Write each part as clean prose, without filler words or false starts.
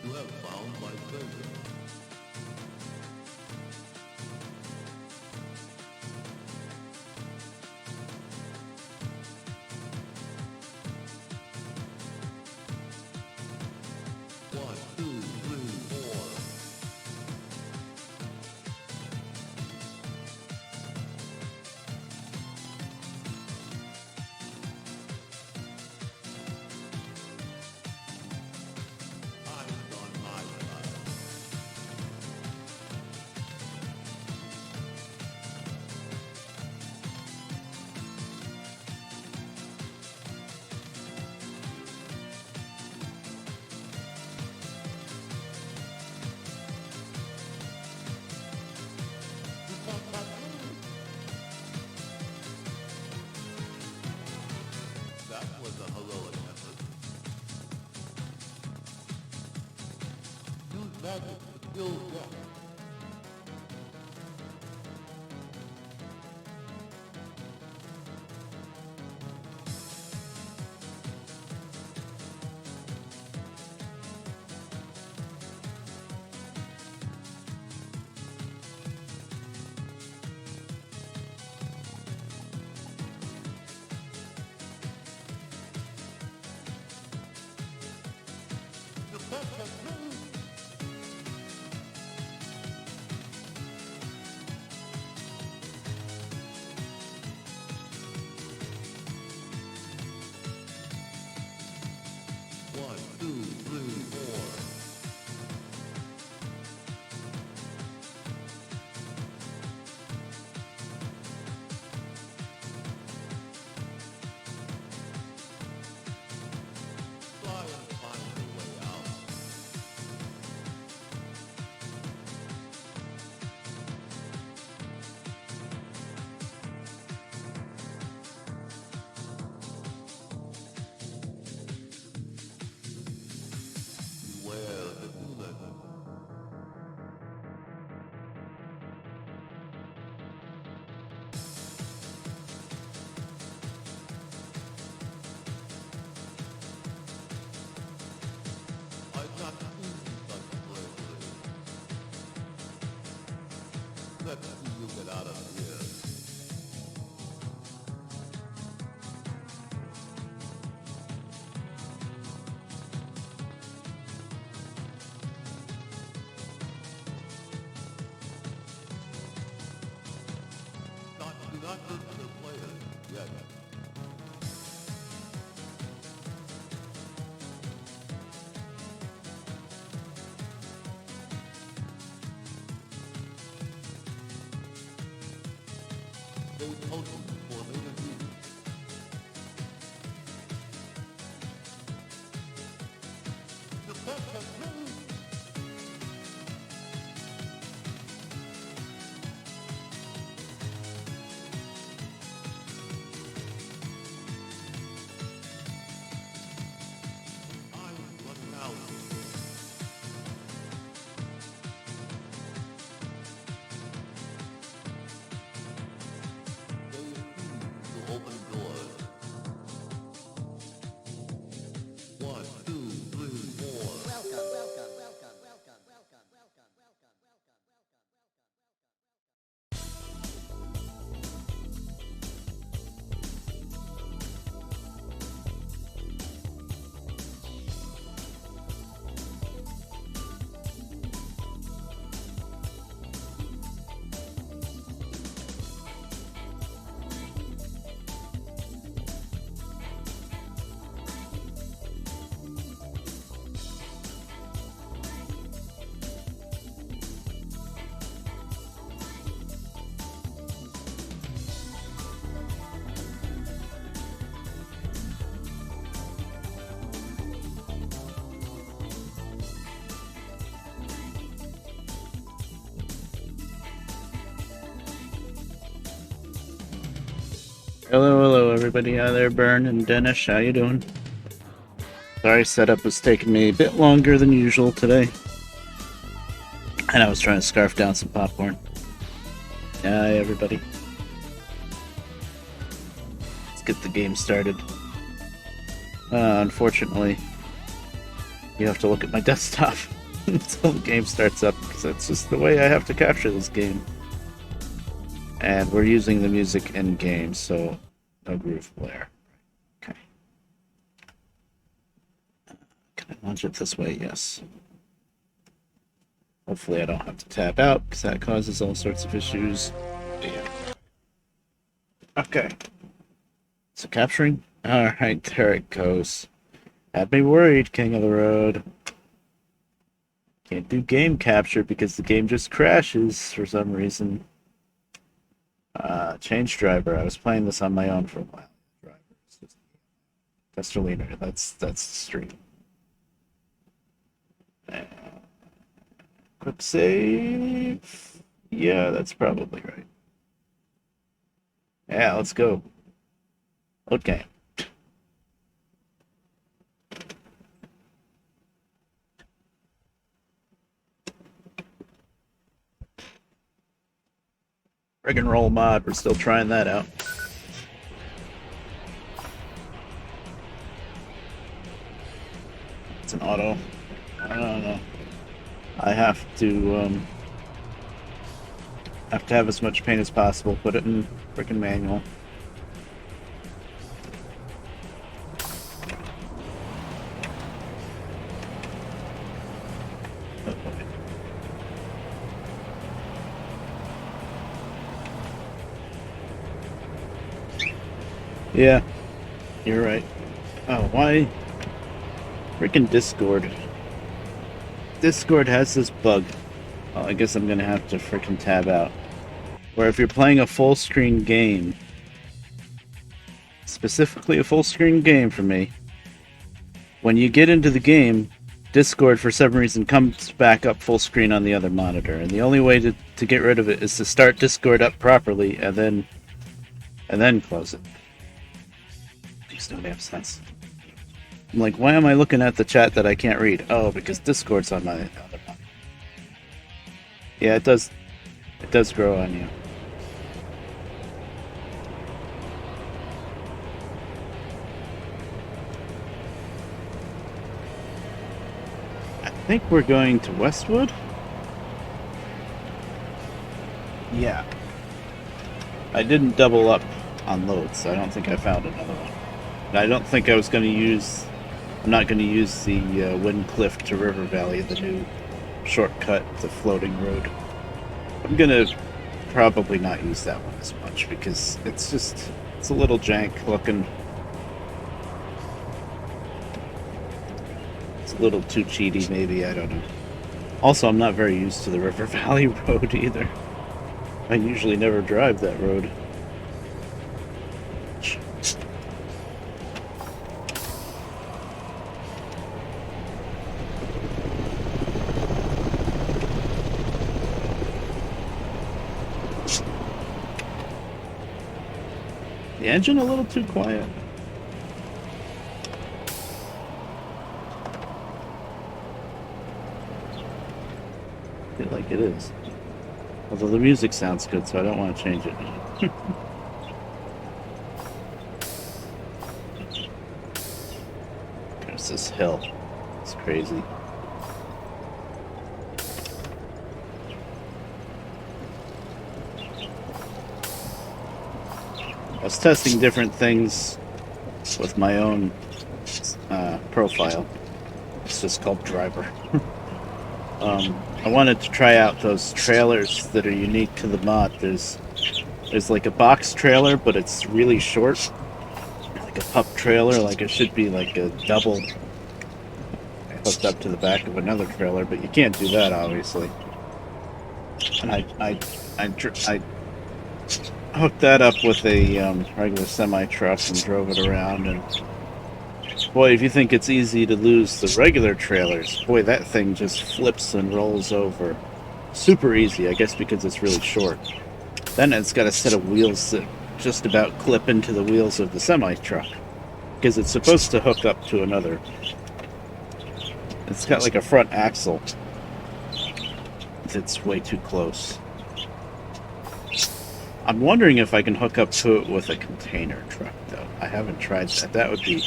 You have found my treasure. One, two, three, four. Eyes on my side. That was a heroic effort. Use magic to kill death. The best has been. One, two, three, four. Try and find a way out. Beware the demon. I've not seen such bravery. Let's see you get out of here. Do not listen to the players yet. Stay potent for later use. The best has been. I'm running out. They refuse to open doors. One, two, three, four. Hello, everybody out there, Bern and Dennis, how you doing? Sorry, setup was taking me a bit longer than usual today. And I was trying to scarf down some popcorn. Hi, everybody. Let's get the game started. Unfortunately, you have to look at my desktop. until the game starts up, because that's just the way I have to capture this game. And we're using the music in game, so no groove blare. Okay. Can I launch it this way? Yes. Hopefully I don't have to tab out, because that causes all sorts of issues. Yeah. Okay. So capturing? Alright, there it goes. Had me worried, King of the Road. Can't do game capture because the game just crashes for some reason. Change driver. I was playing this on my own for a while. Testralina. That's the stream. Quick save. Yeah, that's probably right. Yeah, let's go. Okay. Rig and roll mod. We're still trying that out. It's an auto. I don't know. I have to have as much paint as possible. Put it in freaking manual. Oh boy. Yeah, you're right. Oh, why? Freaking Discord. Discord has this bug. Well, I guess I'm gonna have to freaking tab out. Where if you're playing a full screen game, specifically a full screen game for me, when you get into the game, Discord for some reason comes back up full screen on the other monitor, and the only way to get rid of it is to start Discord up properly and then close it. Makes no damn sense. I'm like, why am I looking at the chat that I can't read? Oh, because Discord's on my other monitor. Yeah, it does grow on you. I think we're going to Westwood. Yeah. I didn't double up on loads, so I don't think I found another one. And I don't think I was going to use... I'm not going to use the Wind Cliff to River Valley, the new shortcut, the floating road. I'm going to probably not use that one as much, because it's a little jank looking. It's a little too cheaty, maybe, I don't know. Also, I'm not very used to the River Valley road either. I usually never drive that road. The engine a little too quiet. I feel like it is. Although the music sounds good, so I don't want to change it. There's this hill. It's crazy. I was testing different things with my own profile. It's just called Driver. I wanted to try out those trailers that are unique to the mod. There's like a box trailer, but it's really short. Like a pup trailer, like it should be like a double hooked up to the back of another trailer, but you can't do that, obviously. And I hooked that up with a regular semi-truck and drove it around, and boy, if you think it's easy to lose the regular trailers, boy, that thing just flips and rolls over. Super easy, I guess because it's really short. Then it's got a set of wheels that just about clip into the wheels of the semi-truck, because it's supposed to hook up to another. It's got like a front axle that's way too close. I'm wondering if I can hook up to it with a container truck, though. I haven't tried that. That would be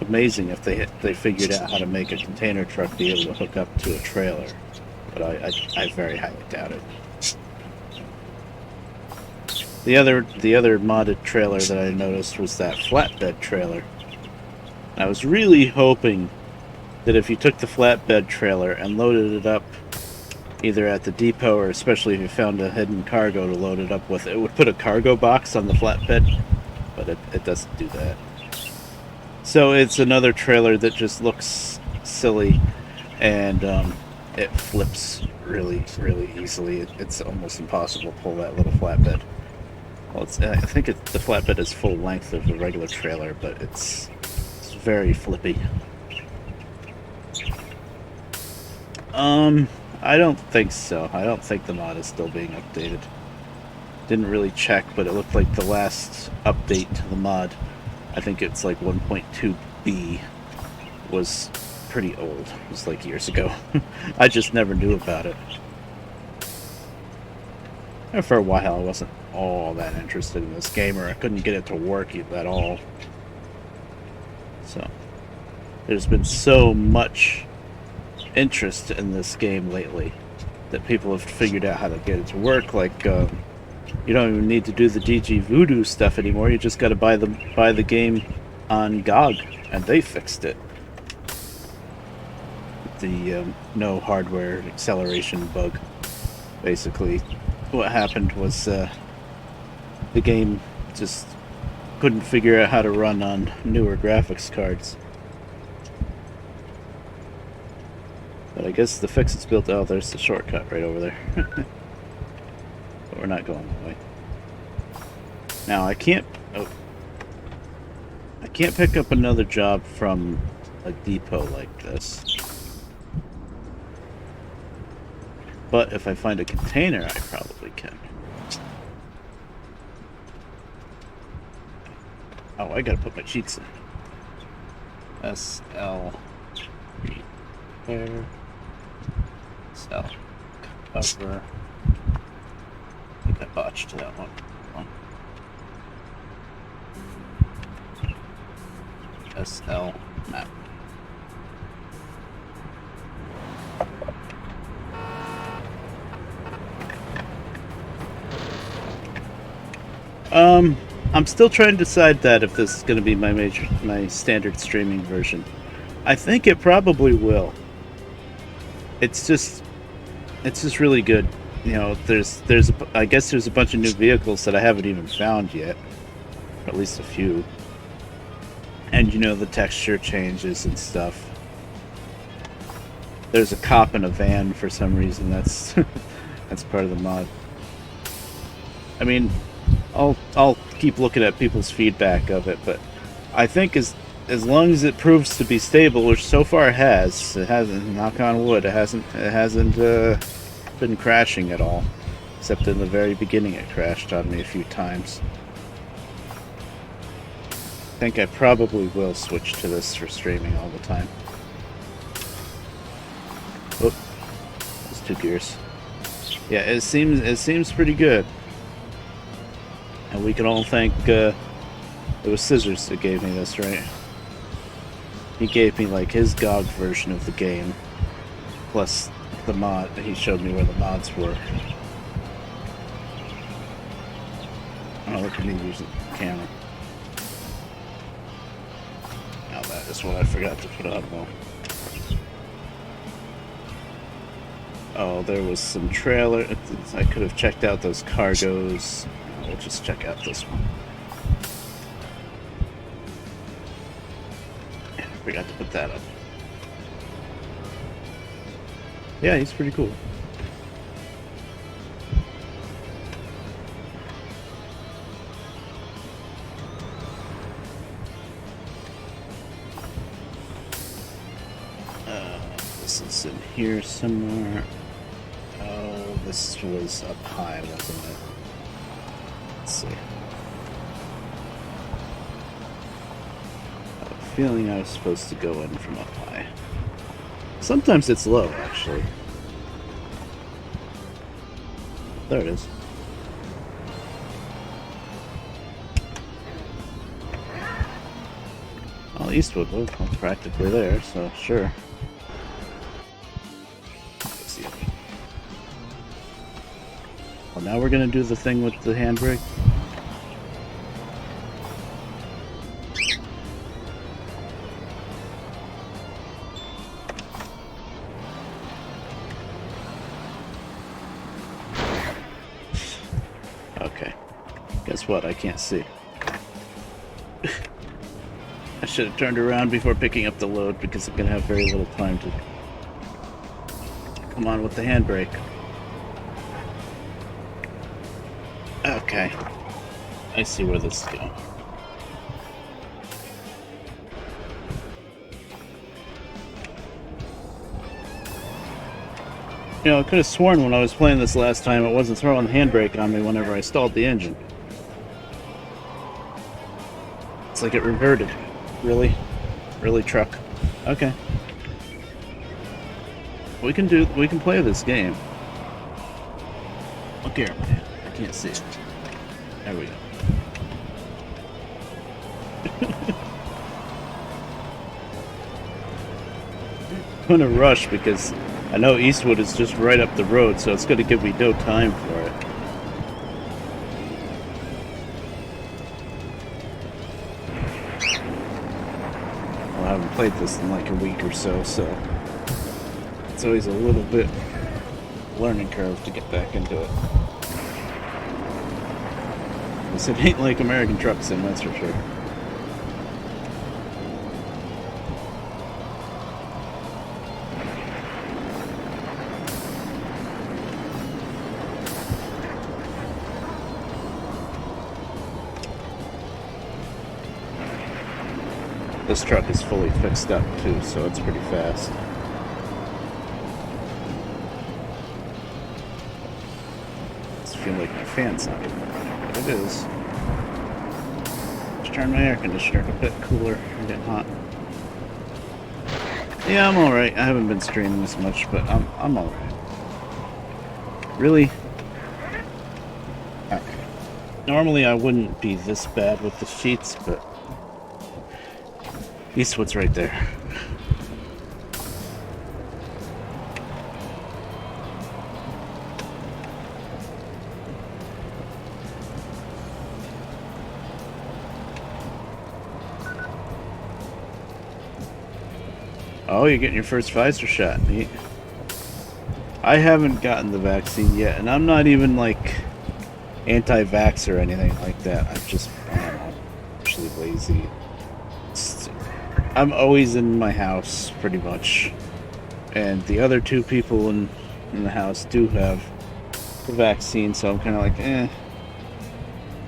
amazing if they figured out how to make a container truck be able to hook up to a trailer, but I very highly doubt it. The other modded trailer that I noticed was that flatbed trailer. I was really hoping that if you took the flatbed trailer and loaded it up either at the depot or especially if you found a hidden cargo to load it up with, it would put a cargo box on the flatbed, but it doesn't do that. So it's another trailer that just looks silly, and it flips really easily. It's almost impossible to pull that little flatbed. Well, I think the flatbed is full length of the regular trailer, but it's very flippy. I don't think so. I don't think the mod is still being updated. Didn't really check, but it looked like the last update to the mod, I think it's like 1.2b, was pretty old. It was like years ago. I just never knew about it. And for a while, I wasn't all that interested in this game, or I couldn't get it to work at all. So, there's been so much interest in this game lately that people have figured out how to get it to work. Like, you don't even need to do the DG Voodoo stuff anymore. You just got to buy the game on GOG, and they fixed it. The no hardware acceleration bug. Basically, what happened was the game just couldn't figure out how to run on newer graphics cards. But I guess the fix is built. Oh, there's the shortcut right over there. But we're not going that way. Now I can't pick up another job from a depot like this. But if I find a container, I probably can. Oh, I gotta put my cheats in. SL repair. SL cover. I think I botched that one. SL map. I'm still trying to decide that if this is going to be my standard streaming version. I think it probably will. It's just really good. You know, I guess there's a bunch of new vehicles that I haven't even found yet, or at least a few. And you know, the texture changes and stuff. There's a cop in a van for some reason. That's that's part of the mod. I mean, I'll keep looking at people's feedback of it, but I think as long as it proves to be stable, which so far it hasn't. Knock on wood, it hasn't been crashing at all, except in the very beginning it crashed on me a few times. I think I probably will switch to this for streaming all the time. Oh, there's 2 gears. Yeah, it seems pretty good. And we can all thank, it was Scissors that gave me this, right? He gave me, like, his GOG version of the game, plus the mod. He showed me where the mods were. Oh, look at me using the camera. Now that is what I forgot to put on, though. Oh, there was some trailer. I could have checked out those cargoes. We'll just check out this one. Yeah, I forgot to put that up. Yeah, he's pretty cool. This is in here somewhere. Oh, this was up high, wasn't it? Let's see. I have a feeling I was supposed to go in from up high. Sometimes it's low, actually. There it is. I'll Eastwood, we're practically there, so sure. Let's see. Well, now we're gonna do the thing with the handbrake. Okay. Guess what? I can't see. I should have turned around before picking up the load because I'm gonna have very little time to come on with the handbrake. Okay. I see where this is going. You know, I could have sworn when I was playing this last time it wasn't throwing the handbrake on me whenever I stalled the engine. It's like it reverted. Really? Really, truck? Okay. We can play this game. Look here, man. I can't see it. There we go. I'm gonna rush because I know Eastwood is just right up the road, so it's gonna give me no time for it. Well, I haven't played this in like a week or so, so it's always a little bit learning curve to get back into it. Because it ain't like American Truck Sim, that's for sure. This truck is fully fixed up too, so it's pretty fast. I just feel like my fan's not even running, but it is. Just turn my air conditioner a bit cooler. I'm getting hot. Yeah, I'm alright. I haven't been streaming as much, but I'm alright. Really? Okay. Normally I wouldn't be this bad with the sheets, but Eastwood's right there. Oh, you're getting your first Pfizer shot. Neat. I haven't gotten the vaccine yet, and I'm not even like anti-vax or anything like that. I'm just, I don't know, actually lazy. I'm always in my house, pretty much. And the other two people in the house do have the vaccine, so I'm kind of like, eh.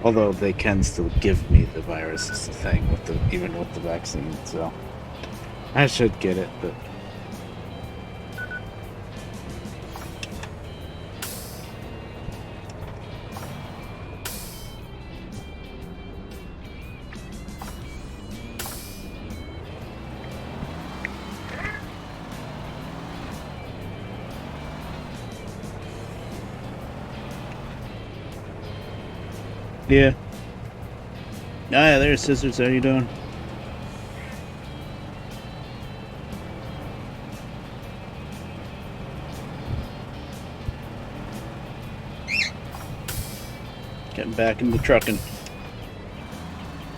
Although they can still give me the virus, is the thing, even with the vaccine, so I should get it, but yeah. Ah, yeah, there's Scissors. How you doing? Getting back into trucking.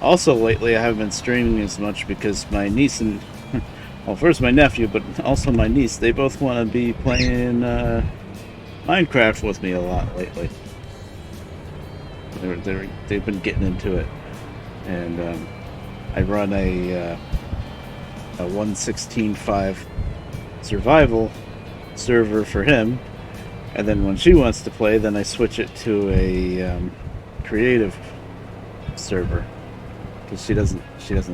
Also, lately I haven't been streaming as much because my niece and, well, first my nephew, but also my niece, they both want to be playing Minecraft with me a lot lately. They've been getting into it, and I run a 1.16.5 survival server for him, and then when she wants to play, then I switch it to a creative server because she doesn't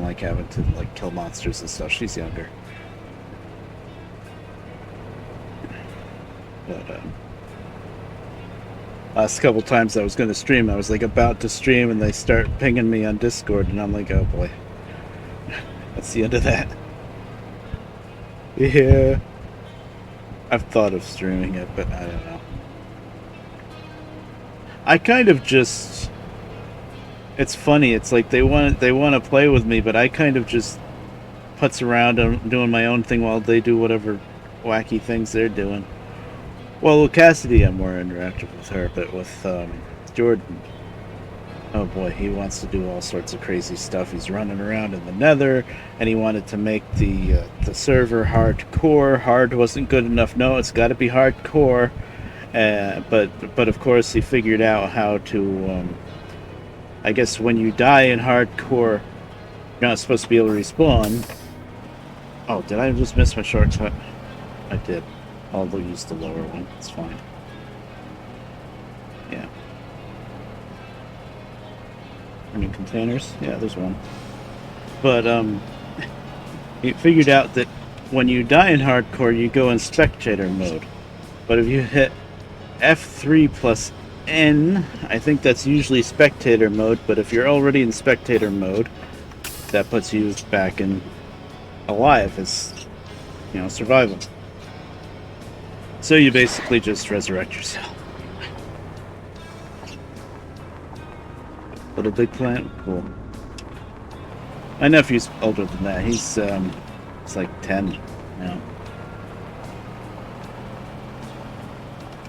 like having to like kill monsters and stuff. She's younger, but last couple times I was going to stream, I was like about to stream, and they start pinging me on Discord, and I'm like, oh boy, that's the end of that. Yeah, I've thought of streaming it, but I don't know. I kind of just, it's funny. It's like they want to play with me, but I kind of just putz around and doing my own thing while they do whatever wacky things they're doing. Well, with Cassidy, I'm more interactive with her, but with Jordan, oh boy, he wants to do all sorts of crazy stuff. He's running around in the Nether, and he wanted to make the server hardcore. Hard wasn't good enough. No, it's got to be hardcore. But of course, he figured out how to. I guess when you die in hardcore, you're not supposed to be able to respawn. Oh, did I just miss my shortcut? I did. I'll use the lower one. It's fine. Yeah. Any containers? Yeah, there's one. But he figured out that when you die in hardcore, you go in spectator mode. But if you hit F3 plus N, I think that's usually spectator mode, but if you're already in spectator mode, that puts you back in alive as, survival. So you basically just resurrect yourself. Little big plant? Cool. My nephew's older than that. He's like 10 now.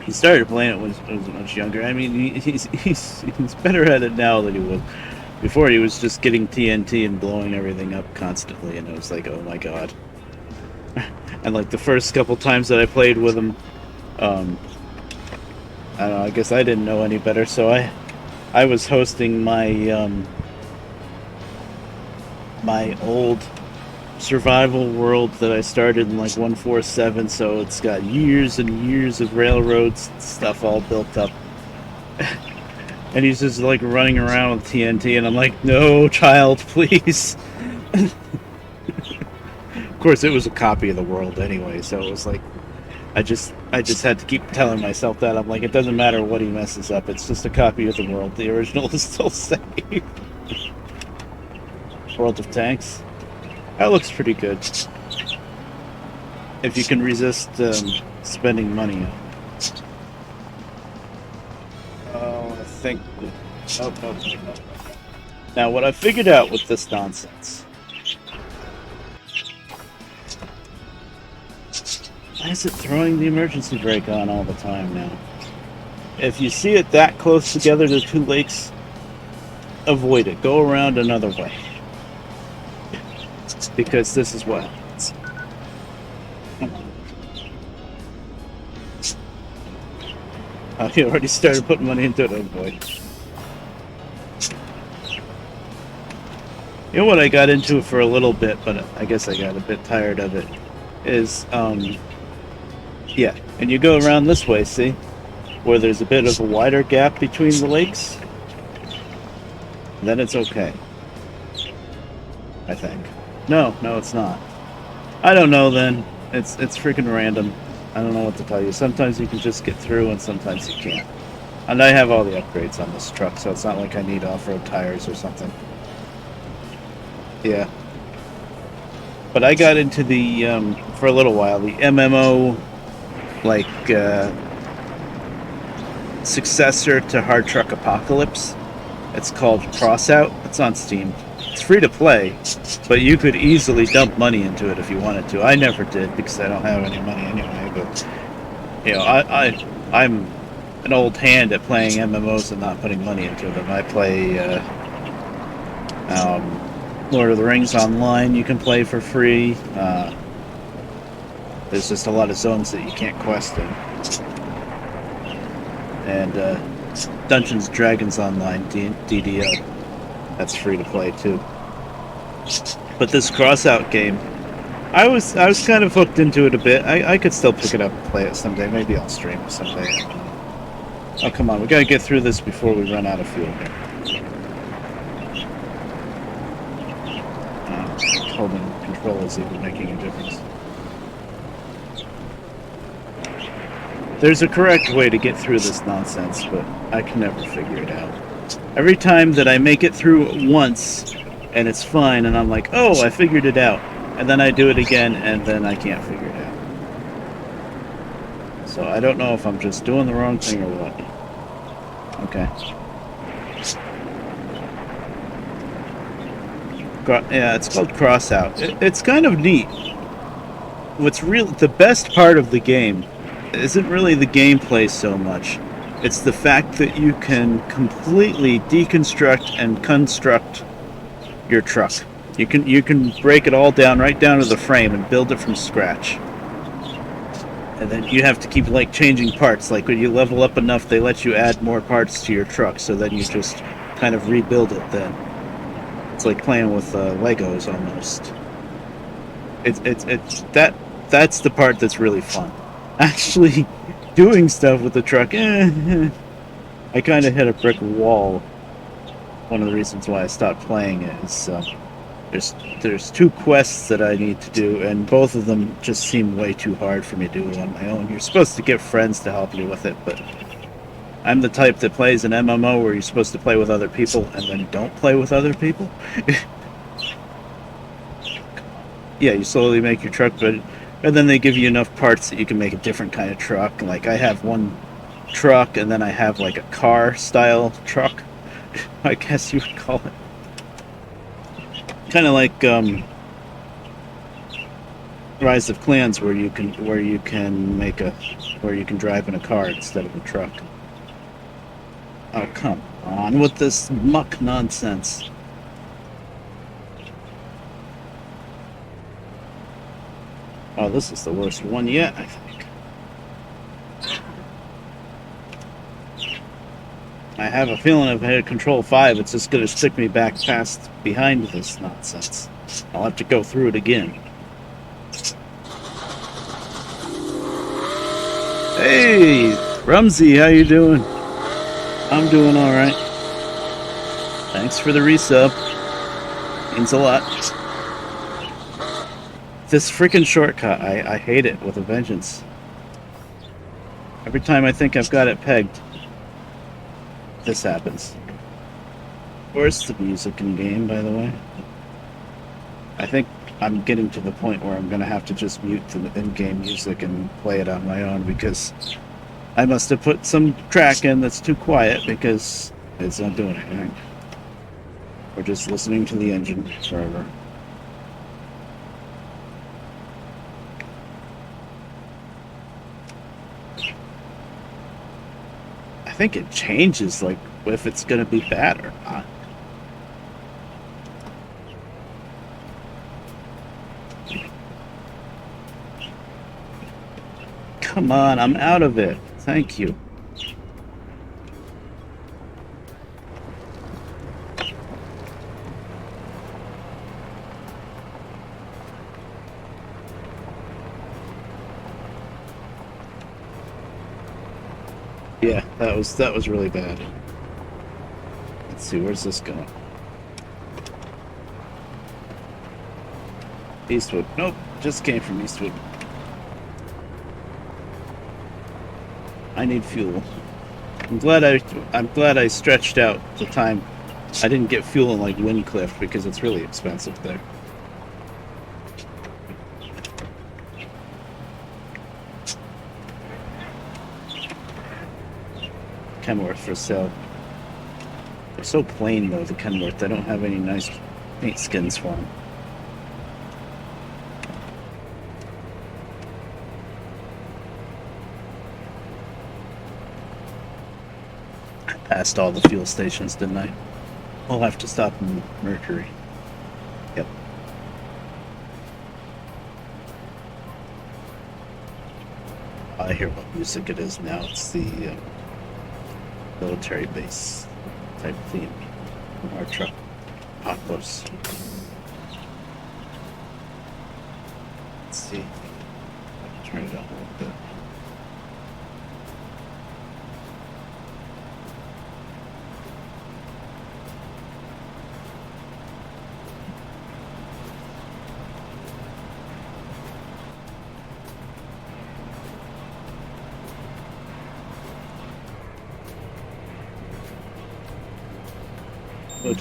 He started playing it when he was much younger. I mean, he's better at it now than he was before. He was just getting TNT and blowing everything up constantly, and it was like, oh my god. And like the first couple times that I played with him, I don't know. I guess I didn't know any better, so I was hosting my my old survival world that I started in like 147, so it's got years and years of railroads stuff all built up. And he's just like running around with TNT, and I'm like, no, child, please. Of course, it was a copy of the world anyway, so it was like, I just had to keep telling myself that. I'm like, it doesn't matter what he messes up, it's just a copy of the world. The original is still safe. World of Tanks. That looks pretty good. If you can resist spending money. Oh, I think... Oh, no. Now, what I figured out with this nonsense... Why is it throwing the emergency brake on all the time now? If you see it that close together, the two lakes, avoid it. Go around another way. Because this is what happens. Oh, he already started putting money into it, oh boy. You know what I got into it for a little bit, but I guess I got a bit tired of it, is, yeah, and you go around this way, see? Where there's a bit of a wider gap between the lakes. Then it's okay. I think. No, it's not. I don't know then. It's freaking random. I don't know what to tell you. Sometimes you can just get through and sometimes you can't. And I have all the upgrades on this truck, so it's not like I need off-road tires or something. Yeah. But I got into the, for a little while, the MMO, like, successor to Hard Truck Apocalypse. It's called Crossout. It's on Steam. It's free to play, but you could easily dump money into it if you wanted to. I never did because I don't have any money anyway, but, I'm an old hand at playing MMOs and not putting money into them. I play, Lord of the Rings Online you can play for free. There's just a lot of zones that you can't quest in. And Dungeons & Dragons Online, DDO. That's free to play too. But this Crossout game, I was kind of hooked into it a bit. I could still pick it up and play it someday. Maybe I'll stream it someday. Oh, come on. We gotta get through this before we run out of fuel here. Holding control is even making a difference. There's a correct way to get through this nonsense, but I can never figure it out. Every time that I make it through once, and it's fine, and I'm like, oh, I figured it out. And then I do it again, and then I can't figure it out. So I don't know if I'm just doing the wrong thing or what. Okay. Yeah, it's called Crossout. It's kind of neat. The best part of the game isn't really the gameplay so much. It's the fact that you can completely deconstruct and construct your truck. You can break it all down right down to the frame and build it from scratch. And then you have to keep like changing parts. Like when you level up enough, they let you add more parts to your truck. So then you just kind of rebuild it. Then it's like playing with Legos almost. That's the part that's really fun. Actually, doing stuff with the truck. I kind of hit a brick wall. One of the reasons why I stopped playing it is there's 2 quests that I need to do, and both of them just seem way too hard for me to do on my own. You're supposed to get friends to help you with it, but I'm the type that plays an MMO where you're supposed to play with other people and then don't play with other people. Yeah, you slowly make your truck, and then they give you enough parts that you can make a different kind of truck. Like I have one truck, and then I have like a car style truck, I guess you would call it. Kind of like Rise of Clans, where you can drive in a car instead of a truck. Oh, come on with this muck nonsense. Oh, this is the worst one yet, I think. I have a feeling if I hit Control 5, it's just going to stick me back past behind this nonsense. I'll have to go through it again. Hey, Rumsey, how you doing? I'm doing all right. Thanks for the resub. Means a lot. This freaking shortcut, I hate it with a vengeance. Every time I think I've got it pegged, this happens. Where's the music in game, by the way? I think I'm getting to the point where I'm going to have to just mute the in-game music and play it on my own, because I must have put some track in that's too quiet because it's not doing anything. We're just listening to the engine forever. I think it changes, like, if it's going to be bad or not. Come on, I'm out of it. Thank you. Yeah, that was really bad. Let's see, where's this going? Eastwood. Nope, just came from Eastwood. I need fuel. I'm glad I stretched out the time. I didn't get fuel in like Windcliff because it's really expensive there. Kenworth for sale. They're so plain though, the Kenworth. I don't have any nice paint skins for them. I passed all the fuel stations, didn't I? I'll have to stop in Mercury. Yep. I hear what music it is now. It's the military base type theme from our truck. Apocalypse. Let's see. I can turn it up a little bit.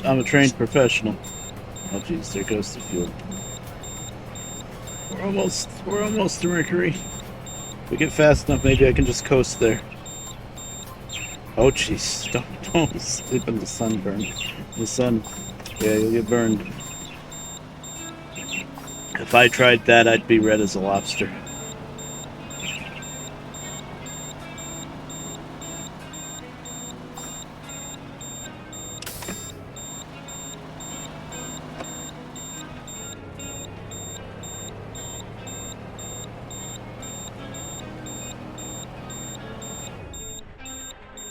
I'm a trained professional. Oh jeez, there goes the fuel. We're almost to Mercury. If we get fast enough, maybe I can just coast there. Oh jeez, don't sleep in the sunburn. The sun, yeah, you'll get burned. If I tried that, I'd be red as a lobster.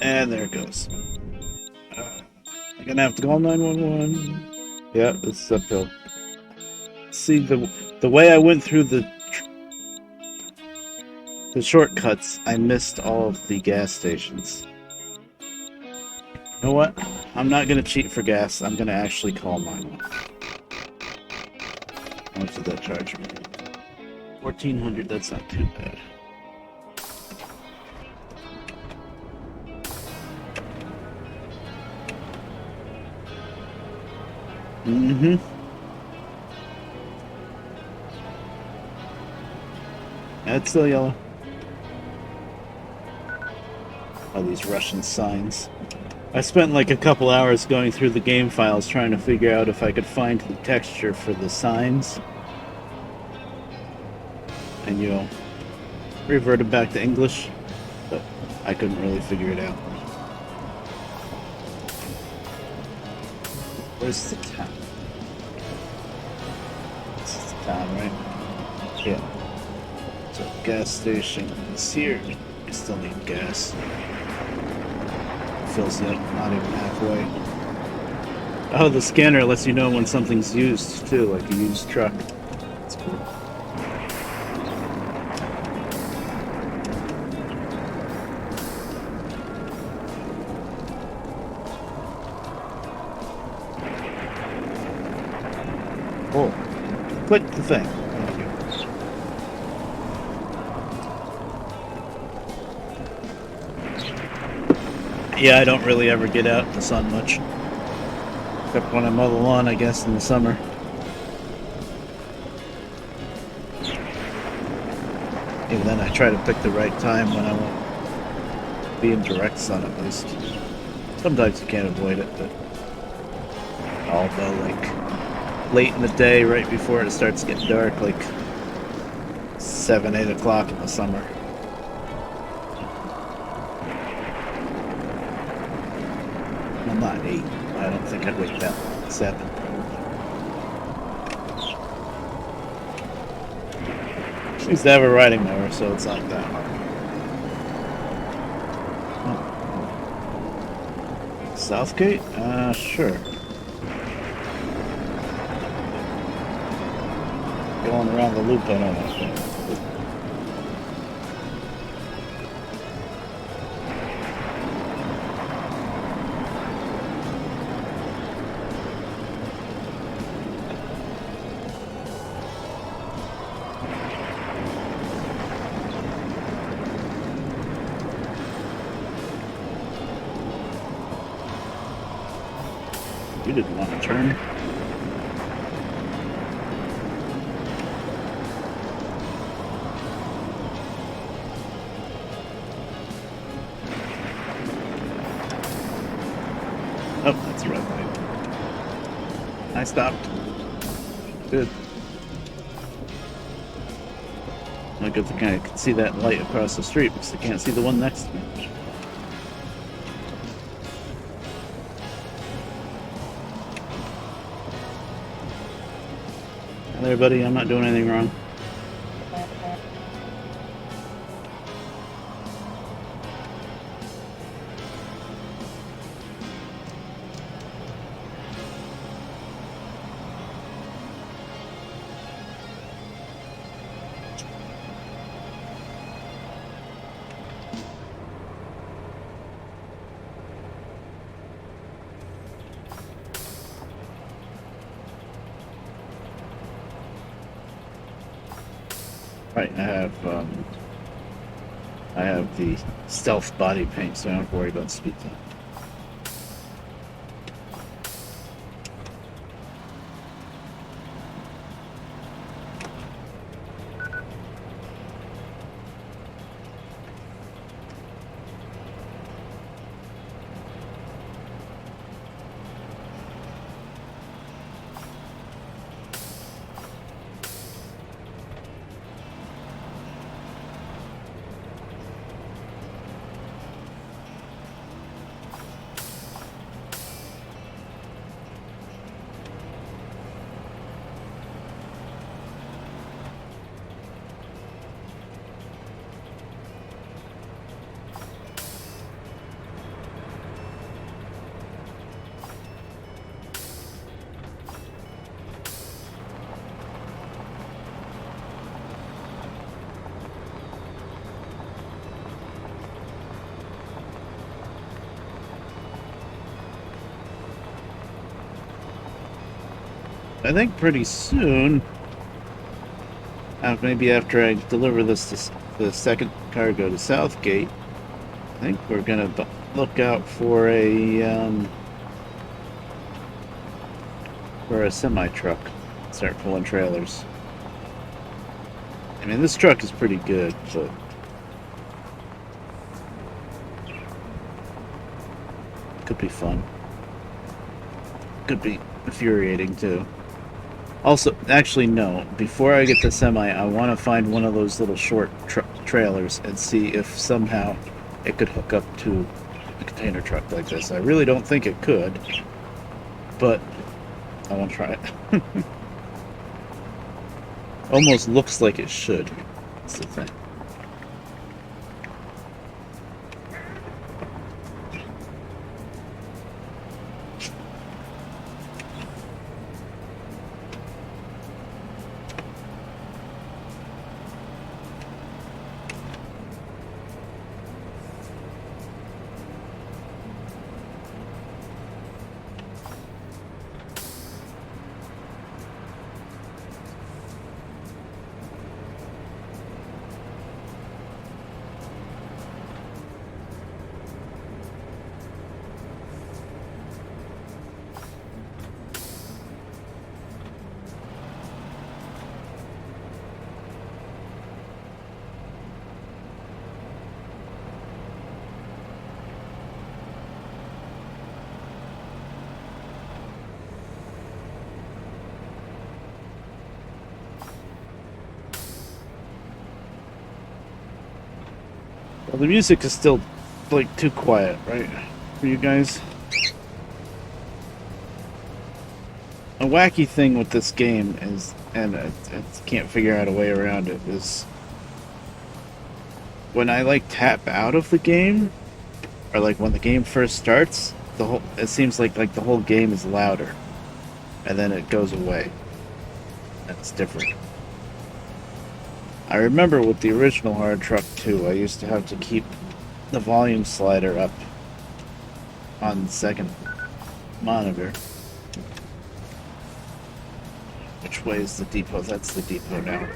And there it goes. I'm gonna have to call 911. Yeah, this is uphill. See, the way I went through the shortcuts, I missed all of the gas stations. You know what? I'm not gonna cheat for gas. I'm gonna actually call 911. How much did that charge me? 1,400. That's not too bad. Mm-hmm. That's still yellow. All these Russian signs. I spent like a couple hours going through the game files trying to figure out if I could find the texture for the signs. And, you know, reverted back to English, but I couldn't really figure it out. Where's the town? This is the town, right? Yeah. So, gas station is here. I still need gas. Fills it up, not even halfway. Oh, the scanner lets you know when something's used, too, like a used truck. That's cool. Oh, click the thing. Thank you. Yeah, I don't really ever get out in the sun much. Except when I mow the lawn, I guess, in the summer. Even then, I try to pick the right time when I won't be in direct sun, at least. Sometimes you can't avoid it, but I'll go, like, late in the day, right before it starts getting dark, like 7, 8 o'clock in the summer. Well, not 8. I don't think I'd wake up 7. She used to have a riding mower, so it's not that hard. Oh. Southgate? Sure. Going around the loop, I don't know. You didn't want to turn. Oh, that's a red light. I stopped. Good. Well, good thing I can see that light across the street because I can't see the one next to me. Hi there, buddy. I'm not doing anything wrong. Right, I have the stealth body paint, so I don't have to worry about speed time. I think pretty soon, maybe after I deliver this to the second cargo to Southgate, I think we're gonna look out for a semi truck. Start pulling trailers. I mean, this truck is pretty good, but could be fun. Could be infuriating too. Also, actually, no. Before I get the semi, I want to find one of those little short trailers and see if somehow it could hook up to a container truck like this. I really don't think it could, but I want to try it. Almost looks like it should. That's the thing. Well, the music is still, like, too quiet, right? For you guys? A wacky thing with this game is, and I can't figure out a way around it, is when I, like, tap out of the game, or, like, when the game first starts, it seems like the whole game is louder. And then it goes away. And it's different. I remember with the original Hard Truck 2, I used to have to keep the volume slider up on the second monitor. Which way is the depot? That's the depot now.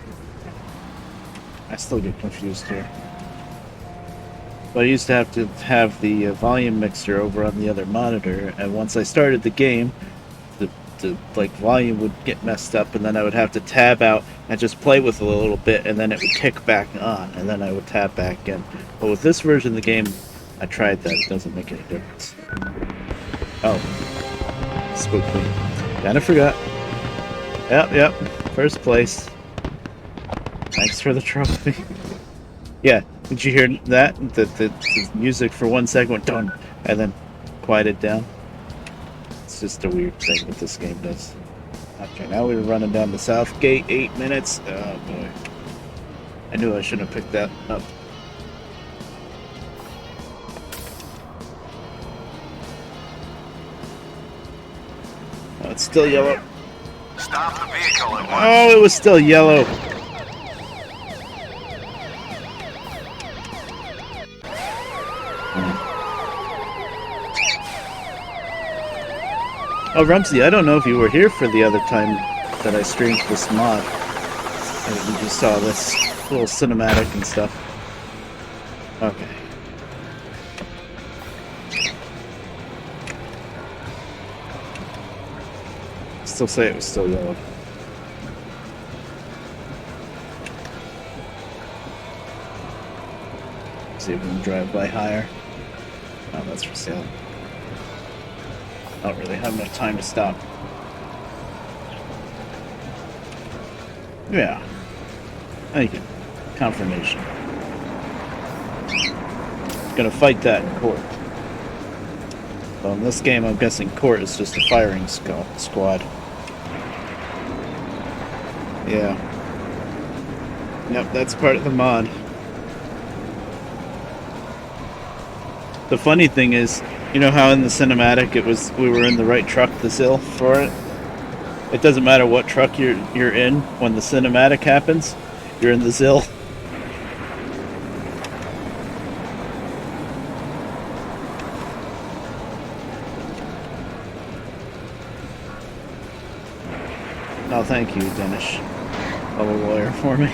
I still get confused here. But I used to have the volume mixer over on the other monitor, and once I started the game, the like volume would get messed up, and then I would have to tab out and just play with it a little bit, and then it would kick back on, and then I would tab back in. But with this version of the game, I tried that. It doesn't make any difference. Oh. Spooked me. Kinda forgot. Yep. First place. Thanks for the trophy. Yeah, did you hear that? The music for 1 second went done, and then quieted down. It's just a weird thing that this game does. Okay, now we're running down the south gate. 8 minutes. Oh boy. I knew I shouldn't have picked that up. Oh, it's still yellow. Stop the vehicle at once. Oh, it was still yellow. Oh, Rumsey, I don't know if you were here for the other time that I streamed this mod. And you just saw this little cinematic and stuff. Okay. Still say it was still yellow. See if we can drive by higher. Oh, that's for sale. I don't really have enough time to stop. Yeah. Thank you. Confirmation. Gonna fight that in court. Well, in this game, I'm guessing court is just a firing squad. Yeah. Yep, that's part of the mod. The funny thing is, you know how in the cinematic we were in the right truck, the Zill, for it? It doesn't matter what truck you're in, when the cinematic happens, you're in the Zill. thank you, Dennis. Call a lawyer for me.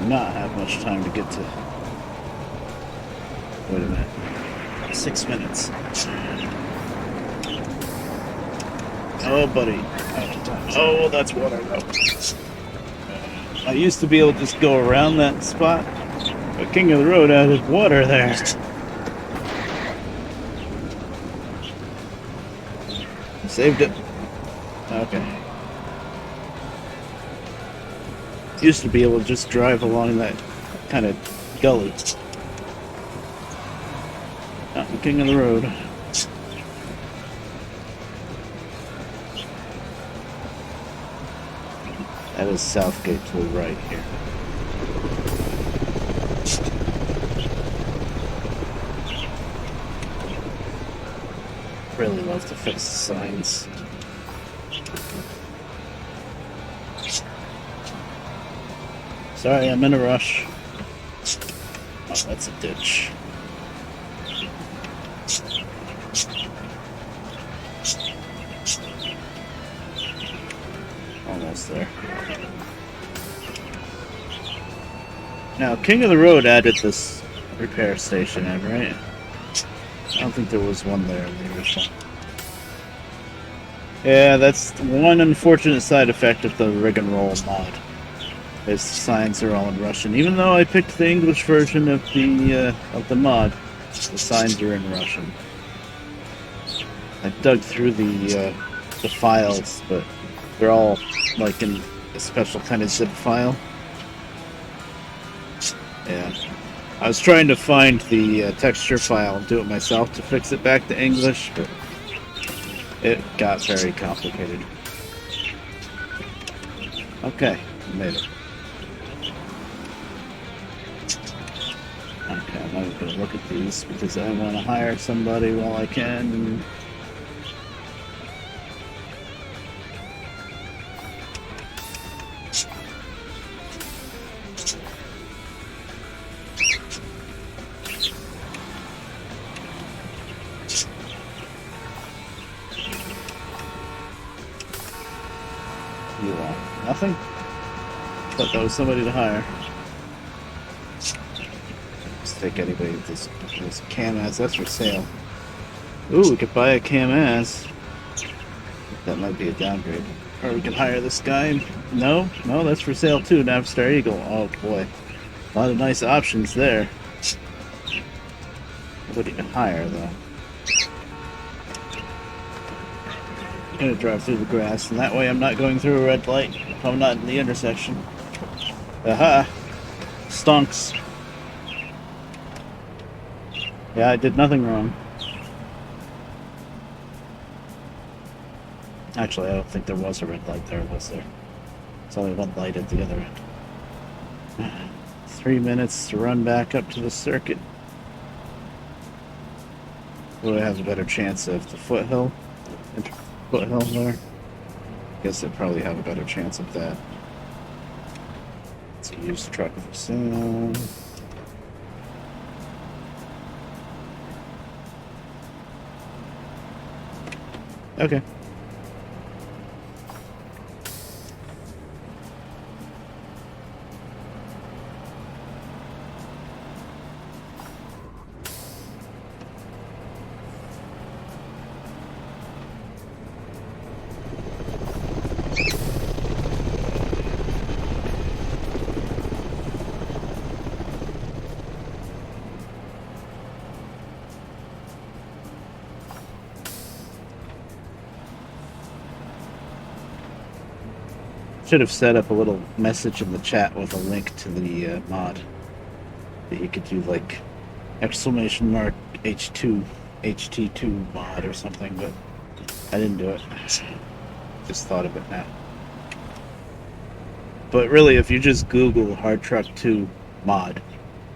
Not have much time to get to. Wait a minute. 6 minutes. Oh, buddy. Oh, that's water though. I used to be able to just go around that spot, but King of the Road added water there. Saved it. Okay. Used to be able to just drive along that kind of gully. Not the King of the Road. That is Southgate to the right here. Really love to fix the signs. Sorry, I'm in a rush. Oh, that's a ditch. Almost there. Now, King of the Road added this repair station in, right? I don't think there was one there in the original. Yeah, that's one unfortunate side effect of the Rig and Roll mod. Is the signs are all in Russian. Even though I picked the English version of the mod, the signs are in Russian. I dug through the files, but they're all like in a special kind of zip file. Yeah, I was trying to find the texture file and do it myself to fix it back to English, but it got very complicated. Okay, made it. Okay, I'm not going to look at these because I want to hire somebody while I can. You want nothing? Thought that was somebody to hire. Take anybody with this Cam-Az. That's for sale. Ooh, we could buy a Cam-Az. That might be a downgrade. Or we can hire this guy. No, that's for sale too. Navistar Eagle. Oh boy, a lot of nice options there. Nobody can hire though. I'm gonna drive through the grass, and that way I'm not going through a red light if I'm not in the intersection. Aha! Stonks. Yeah, I did nothing wrong. Actually, I don't think there was a red light there, was there? It's only one light at the other end. 3 minutes to run back up to the circuit. Would I have a better chance of the foothill? Foothill there? Guess I'd probably have a better chance of that. It's a used truck for sale. Okay. Should have set up a little message in the chat with a link to the mod that you could do, like exclamation mark H2 HT2 mod or something, but I didn't do it. Just thought of it now. But really, if you just Google Hard Truck 2 mod,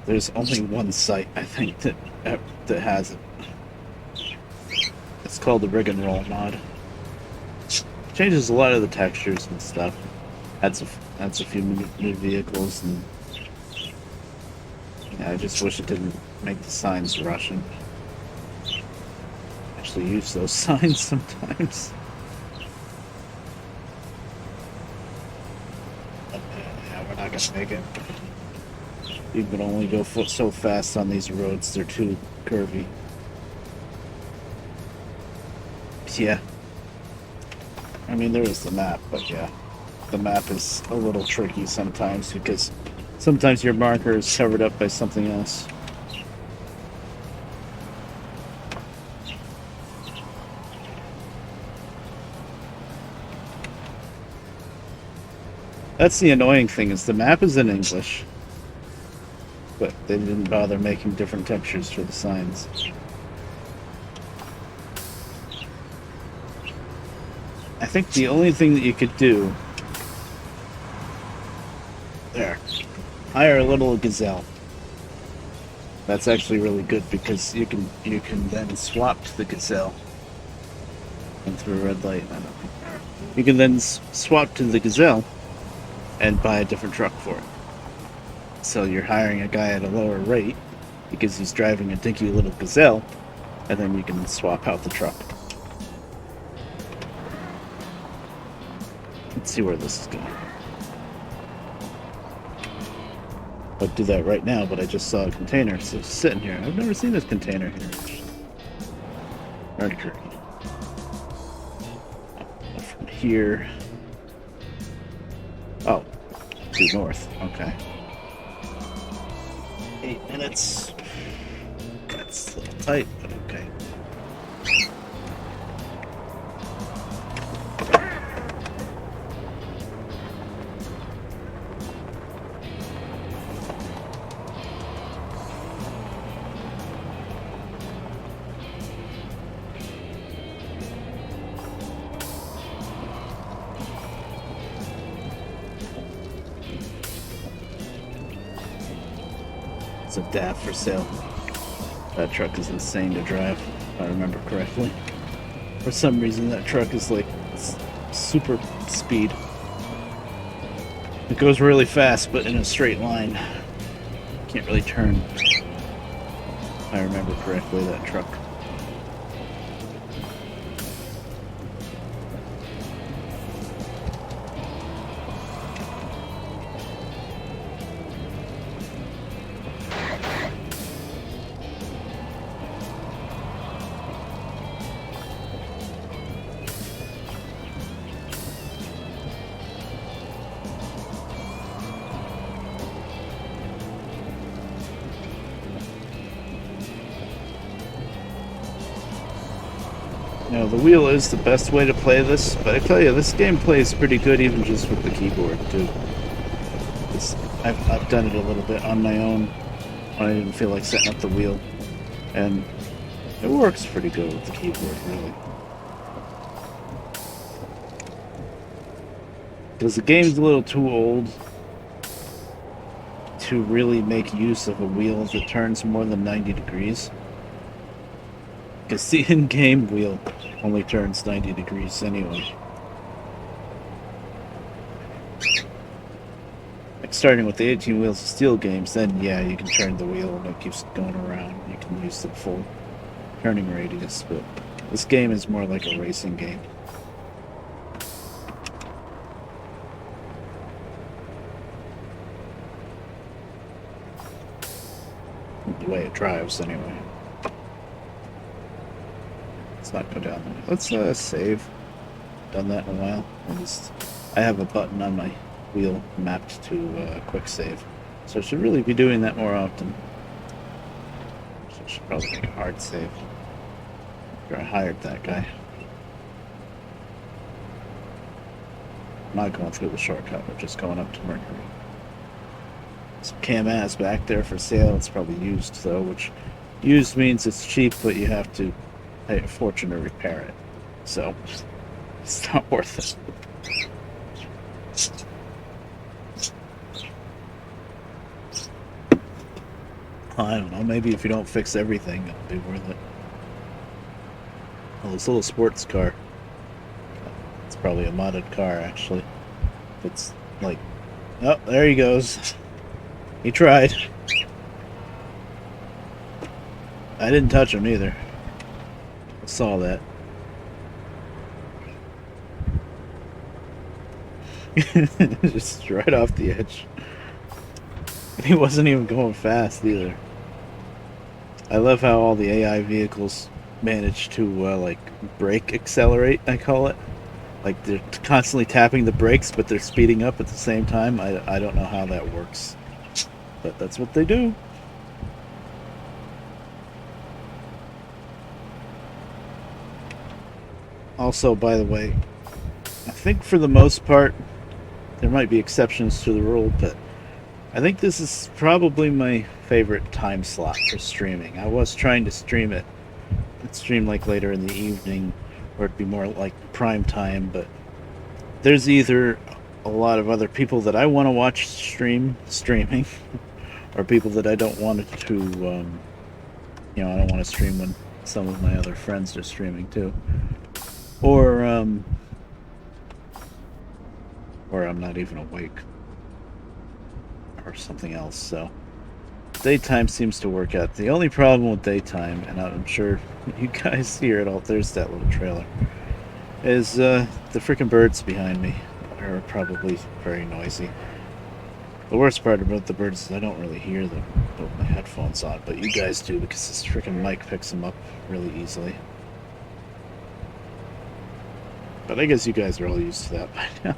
there's only one site I think that has it. It's called the Rig and Roll mod. Changes a lot of the textures and stuff. Adds a few new vehicles, and yeah, I just wish it didn't make the signs Russian. Actually use those signs sometimes. Yeah, we're not gonna make it. You can only go so fast on these roads, they're too curvy. Yeah. I mean, there is the map, but yeah. The map is a little tricky sometimes because sometimes your marker is covered up by something else. That's the annoying thing, is the map is in English, but they didn't bother making different textures for the signs. I think the only thing that you could do there, hire a little gazelle. That's actually really good because you can then swap to the gazelle. And through a red light, I don't know. You can then swap to the gazelle and buy a different truck for it. So you're hiring a guy at a lower rate because he's driving a dinky little gazelle, and then you can swap out the truck. Let's see where this is going. I'd do that right now, but I just saw a container sitting here. I've never seen this container here. Mercury. From here. Oh, to north. Okay. 8 minutes. That's a little tight, but okay. It's a DAF for sale. That truck is insane to drive, if I remember correctly. For some reason, that truck is like super speed. It goes really fast, but in a straight line. Can't really turn. If I remember correctly, that truck. Now, the wheel is the best way to play this, but I tell you, this game plays pretty good even just with the keyboard, too. I've done it a little bit on my own when I didn't feel like setting up the wheel, and it works pretty good with the keyboard, really. Because the game's a little too old to really make use of a wheel that turns more than 90 degrees. Because the in-game wheel only turns 90 degrees anyway. Like starting with the 18 Wheels of Steel games, then yeah, you can turn the wheel and it keeps going around. You can use the full turning radius, but this game is more like a racing game. The way it drives, anyway. Not go down there. Let's save. Done that in a while. I have a button on my wheel mapped to quick save, so I should really be doing that more often. So I should probably make a hard save. After I hired that guy. I'm not going through the shortcut. We're just going up to Mercury. Some Cam-As back there for sale. It's probably used though, which used means it's cheap, but you have to pay a fortune to repair it, so it's not worth it. I don't know, maybe if you don't fix everything, it'll be worth it. this little sports car. It's probably a modded car, actually. It's like, oh, there he goes. He tried. I didn't touch him either. I saw that. Just right off the edge. He wasn't even going fast either. I love how all the AI vehicles manage to like brake accelerate, I call it. Like they're constantly tapping the brakes, but they're speeding up at the same time. I don't know how that works, but that's what they do. Also, by the way, I think for the most part, there might be exceptions to the rule, but I think this is probably my favorite time slot for streaming. I was trying to stream like later in the evening, or it'd be more like prime time, but there's either a lot of other people that I want to watch streaming, or people that I don't want to, I don't want to stream when some of my other friends are streaming too. Or I'm not even awake. Or something else, so daytime seems to work out. The only problem with daytime, and I'm sure you guys hear it all, there's that little trailer, is the freaking birds behind me are probably very noisy. The worst part about the birds is I don't really hear them with my headphones on, but you guys do because this freaking mic picks them up really easily. But I guess you guys are all used to that by now.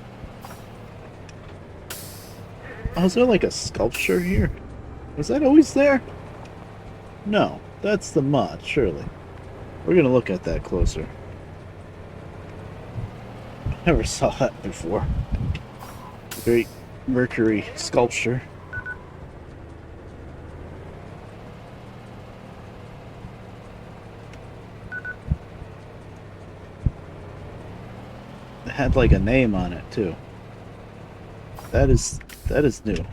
Oh, is there like a sculpture here? Was that always there? No, that's the mod, surely. We're gonna look at that closer. I never saw that before. Great Mercury sculpture. It had like a name on it too. That is new.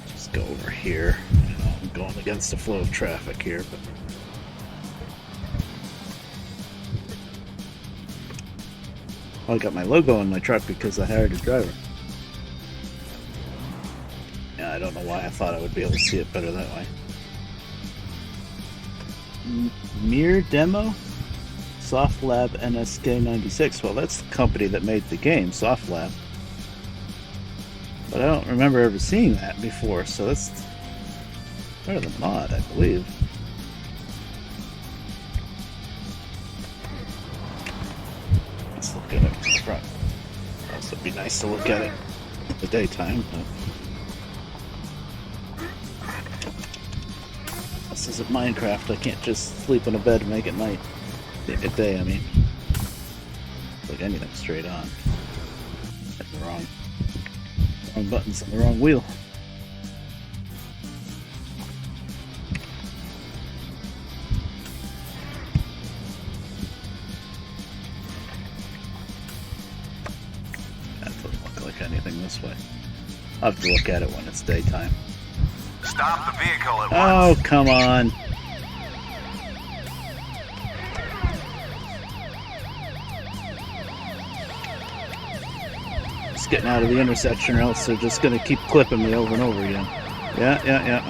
Just go over here. I'm going against the flow of traffic here, but I got my logo on my truck because I hired a driver. Yeah, I don't know why I thought I would be able to see it better that way. Mirror demo? SoftLab NSK96. Well, that's the company that made the game, SoftLab. But I don't remember ever seeing that before, so that's part of the mod, I believe. Let's look at it from the front. Also, it'd be nice to look at it in the daytime. This isn't Minecraft. I can't just sleep in a bed and make it night. At day, I mean. Like anything straight on. Hit the wrong buttons on the wrong wheel. That doesn't look like anything this way. I'll have to look at it when it's daytime. Stop the vehicle at Oh, once. come on. Getting out of the intersection, or else they're just going to keep clipping me over and over again. Yeah.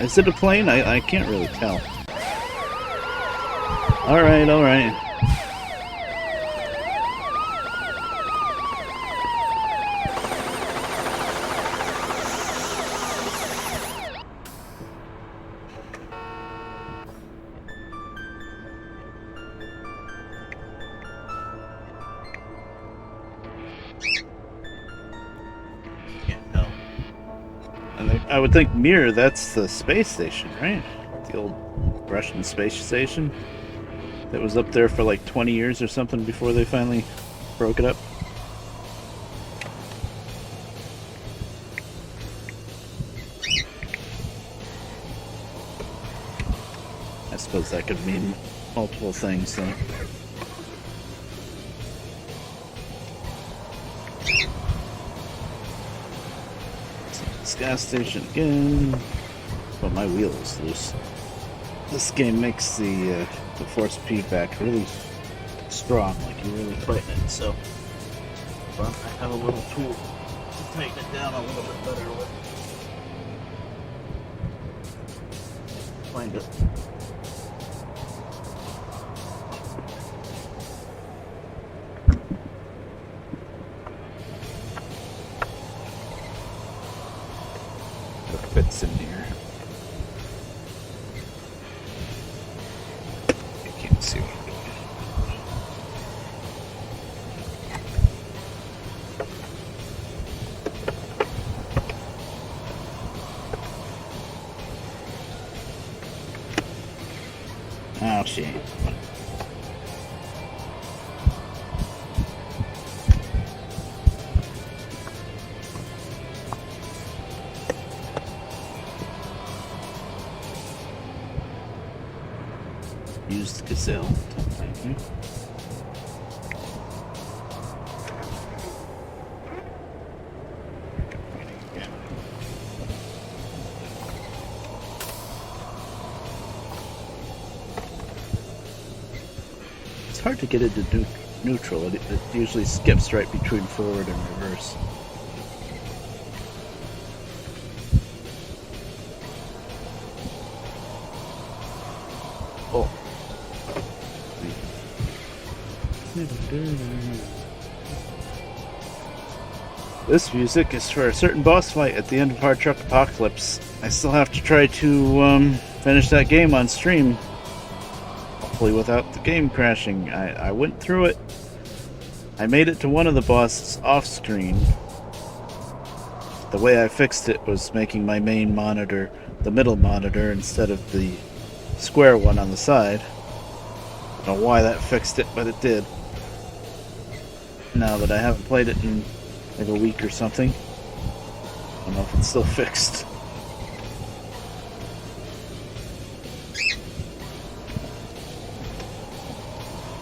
Is it a plane? I can't really tell. Alright. I would think Mir, that's the space station, right? The old Russian space station that was up there for like 20 years or something before they finally broke it up. I suppose that could mean multiple things, though. Gas station again. but my wheel is loose. This game makes the force feedback really strong, like you're really fighting it. So, but I have a little tool to tighten it down a little bit better with. Find it. It fits in here. You can't see what I'm doing. Oh, shit. Used gazelle. Thank you. It's hard to get into neutral. It usually skips right between forward and reverse. Oh. This music is for a certain boss fight at the end of Hard Truck Apocalypse. I still have to try to finish that game on stream. Hopefully without the game crashing. I went through it. I made it to one of the bosses off screen. The way I fixed it was making my main monitor the middle monitor instead of the square one on the side. I don't know why that fixed it, but it did. Now that I haven't played it in like a week or something, I don't know if it's still fixed.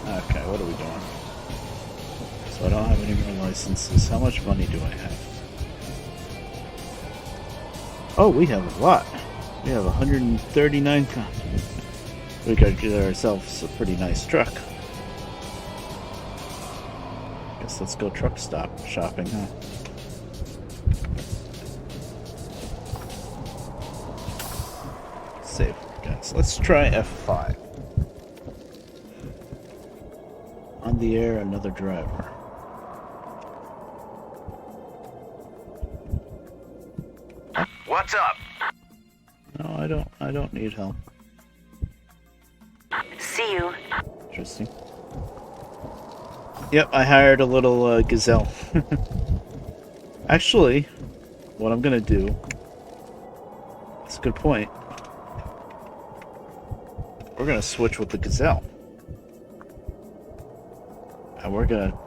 Okay, what are we doing? So I don't have any more licenses. How much money do I have? Oh, we have a lot. We have 139 cars. We gotta get ourselves a pretty nice truck. Guess let's go truck stop shopping, huh? Save, guys. Let's try F5. On the air, another driver. What's up? No, I don't need help. See you. Interesting. Yep, I hired a little gazelle. Actually, what I'm gonna do... That's a good point. We're gonna switch with the gazelle. And we're gonna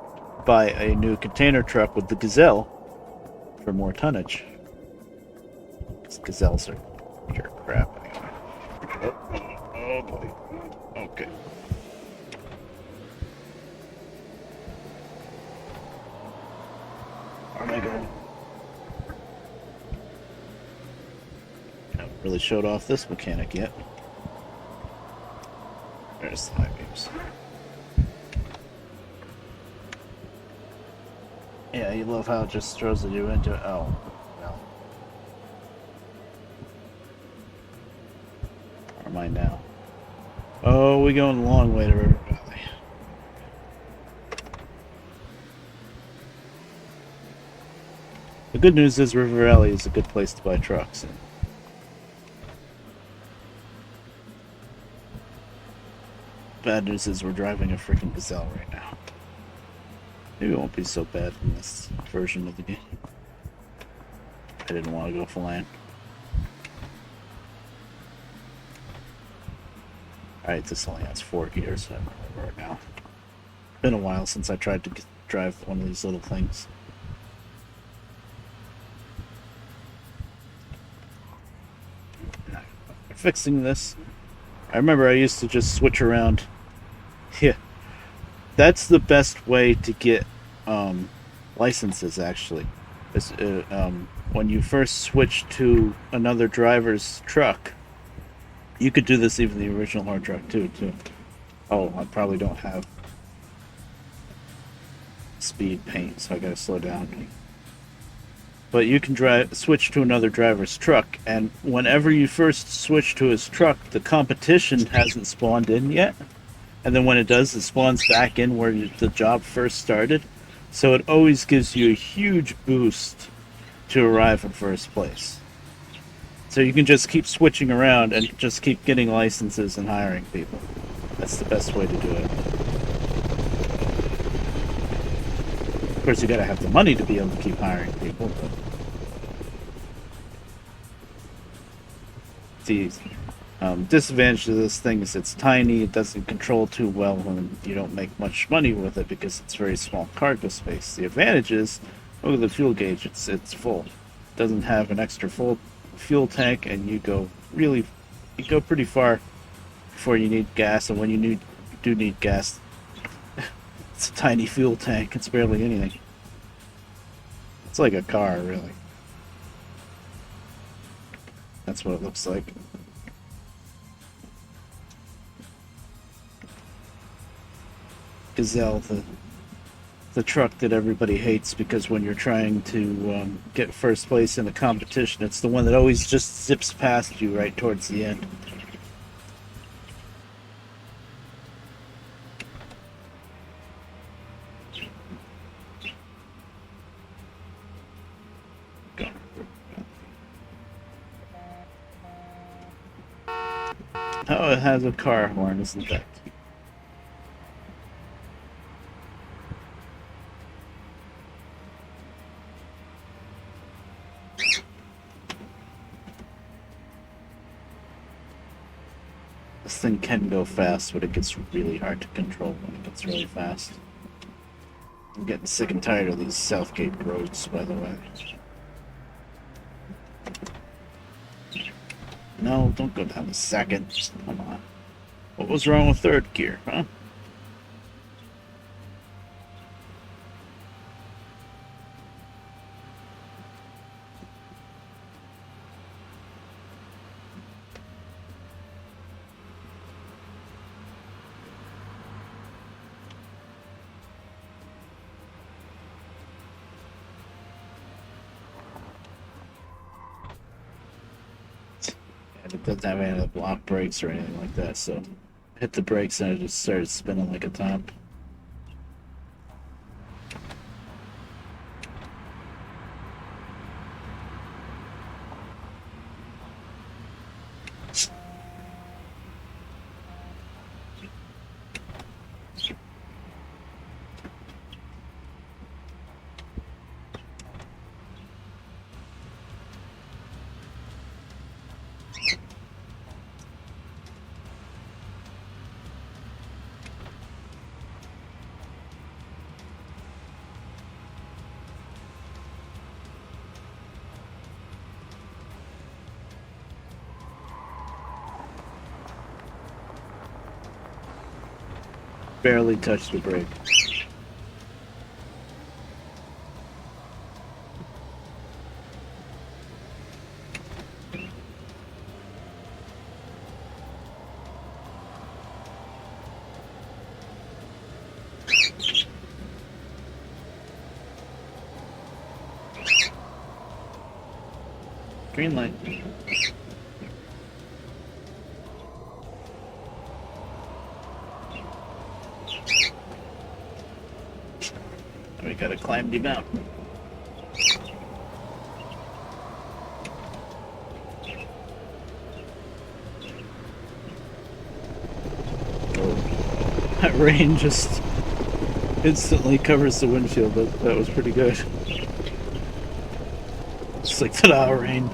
buy a new container truck with the gazelle for more tonnage. These gazelles are pure crap anyway. Oh boy. Okay. Where am I going? Haven't really showed off this mechanic yet. There's the high beams. Yeah, you love how it just throws you into it. Oh, well. Where am I now? Oh, we're going a long way to River Valley. The good news is River Valley is a good place to buy trucks. Bad news is we're driving a freaking Gazelle right now. Maybe it won't be so bad in this version of the game. I didn't want to go flying. Alright, this only has 4 gears right now. Been a while since I tried to drive one of these little things. Fixing this. I remember I used to just switch around. Yeah. That's the best way to get licenses, actually. Is when you first switch to another driver's truck, you could do this even the original hard truck too. Oh, I probably don't have speed paint, so I gotta slow down. But you can switch to another driver's truck, and whenever you first switch to his truck, the competition hasn't spawned in yet. And then when it does, it spawns back in where the job first started. So it always gives you a huge boost to arrive in first place. So you can just keep switching around and just keep getting licenses and hiring people. That's the best way to do it. Of course, you gotta have the money to be able to keep hiring people, but the disadvantage of this thing is it's tiny, it doesn't control too well, and you don't make much money with it because it's very small cargo space. The advantage is, look at the fuel gauge, it's full. It doesn't have an extra full fuel tank, and you go pretty far before you need gas, and when you do need gas, it's a tiny fuel tank, it's barely anything. It's like a car, really. That's what it looks like. Gazelle, the truck that everybody hates because when you're trying to get first place in a competition, it's the one that always just zips past you right towards the end. Oh, it has a car horn, isn't that? This thing can go fast, but it gets really hard to control when it gets really fast. I'm getting sick and tired of these Southgate roads, by the way. No, don't go down the second. Come on. What was wrong with third gear, huh? And it doesn't have any of the block brakes or anything like that, so hit the brakes and it just started spinning like a top. Barely touched the brake. Green light. We gotta climb the mountain. Oh. That rain just instantly covers the windshield, but that was pretty good. It's like ta-da rain.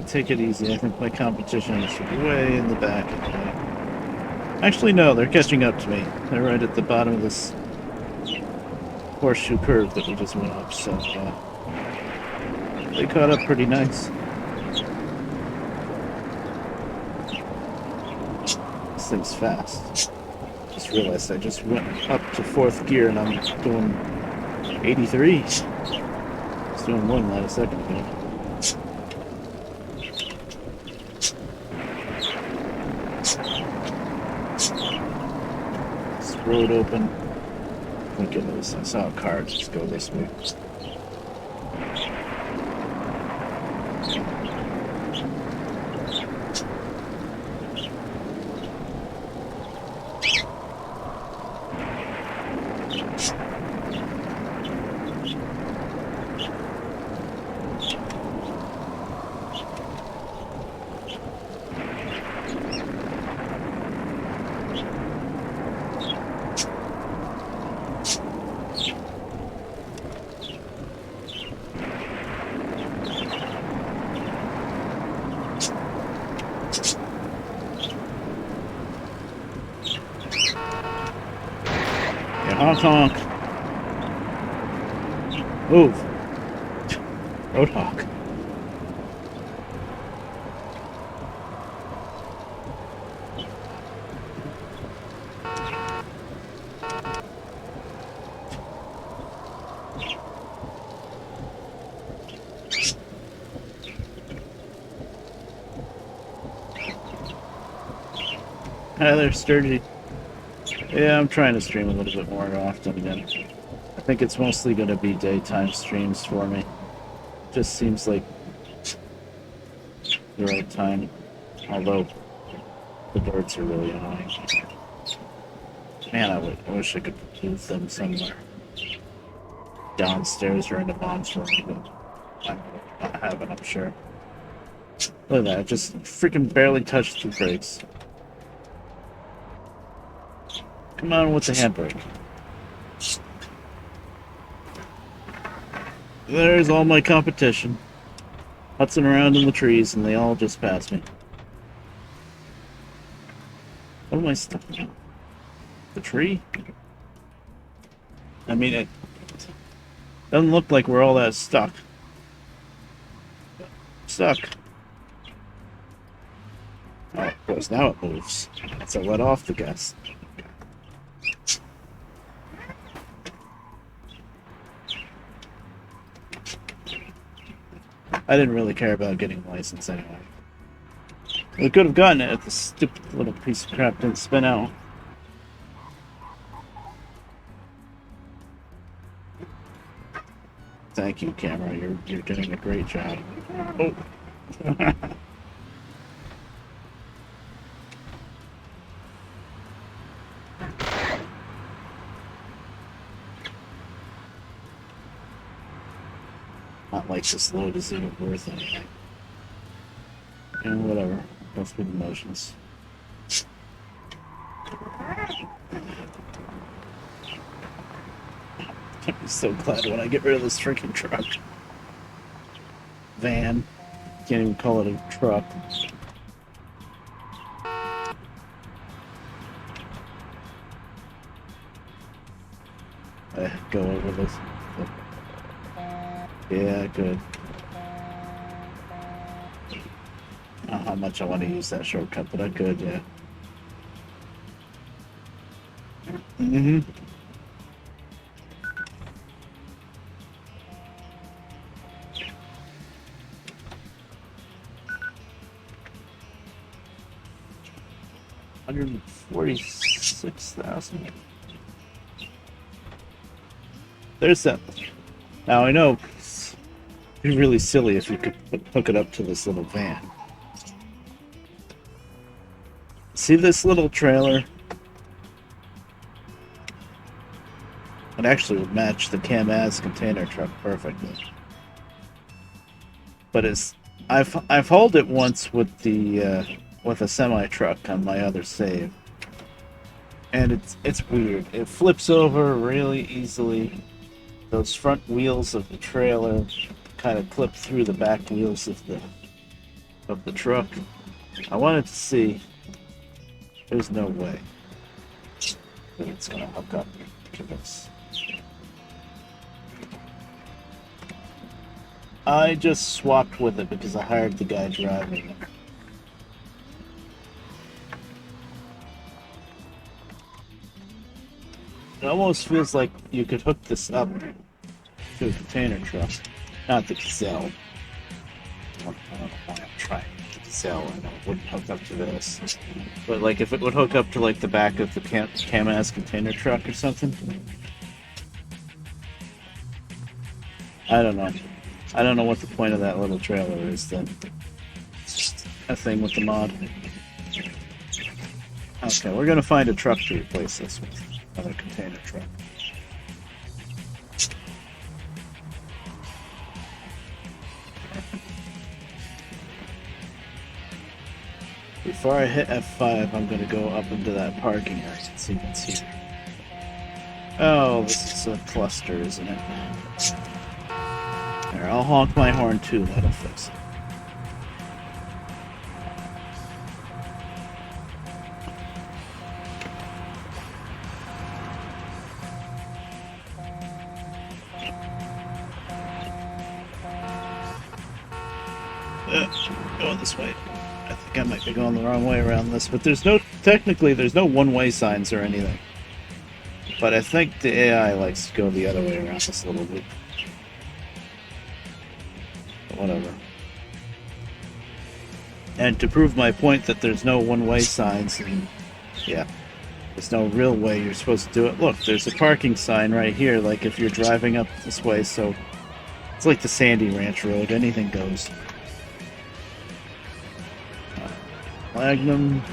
Take it easy. I think my competition is way in the back. Actually, no, they're catching up to me. They're right at the bottom of this horseshoe curve that we just went up, so they caught up pretty nice. thing's fast. Just realized I just went up to 4th gear and I'm doing 83. I was doing more than that a second ago. This road open. Look at this. I saw a car just go this way. Honk honk. Move. Roadhog. Hi there, Sturgy. Yeah, I'm trying to stream a little bit more often again. I think it's mostly going to be daytime streams for me. Just seems like the right time. Although, the birds are really annoying. Man, I wish I could move them somewhere. Downstairs or in the mom's room, but I'm not having, I'm sure. Look at that, I just freaking barely touched the brakes. Come on with the handbrake. There's all my competition. Putzing around in the trees and they all just pass me. What am I stuck on? The tree? I mean, it doesn't look like we're all that stuck. Stuck. Oh, of course, now it moves. So let off the gas. I didn't really care about getting a license anyway. We could have gotten it if the stupid little piece of crap didn't spin out. Thank you, camera. You're doing a great job. Oh. Not like this load is even worth anything. And whatever. Goes through the motions. I'll be so glad when I get rid of this freaking truck. Van. Can't even call it a truck. Go over this. Yeah, good. I don't know how much I want to use that shortcut, but I could, yeah. Mm-hmm. $146,000. There's that. Now I know it'd be really silly if you could hook it up to this little van. See this little trailer? It actually would match the Cam-Az container truck perfectly. But I've hauled it once with the with a semi truck on my other save, and it's weird. It flips over really easily. Those front wheels of the trailer kind of clip through the back wheels of the truck. I wanted to see. There's no way that it's gonna hook up to this. I just swapped with it because I hired the guy driving it. It almost feels like you could hook this up to a container truck. Not the gazelle. I don't know why I'm trying the gazelle. I know it wouldn't hook up to this. But like if it would hook up to like the back of the Kamaz container truck or something. I don't know. I don't know what the point of that little trailer is then. It's just a thing with the mod. Okay, we're gonna find a truck to replace this with. Another container truck. Before I hit F5, I'm gonna go up into that parking area and see what's here. Oh, this is a cluster, isn't it? There, I'll honk my horn too, that'll fix it. Going this way. I think I might be going the wrong way around this, but technically there's no one-way signs or anything. But I think the AI likes to go the other way around this little loop. But whatever. And to prove my point that there's no one-way signs, and yeah, there's no real way you're supposed to do it. Look, there's a parking sign right here, like if you're driving up this way, so it's like the Sandy Ranch Road, anything goes. Magnum.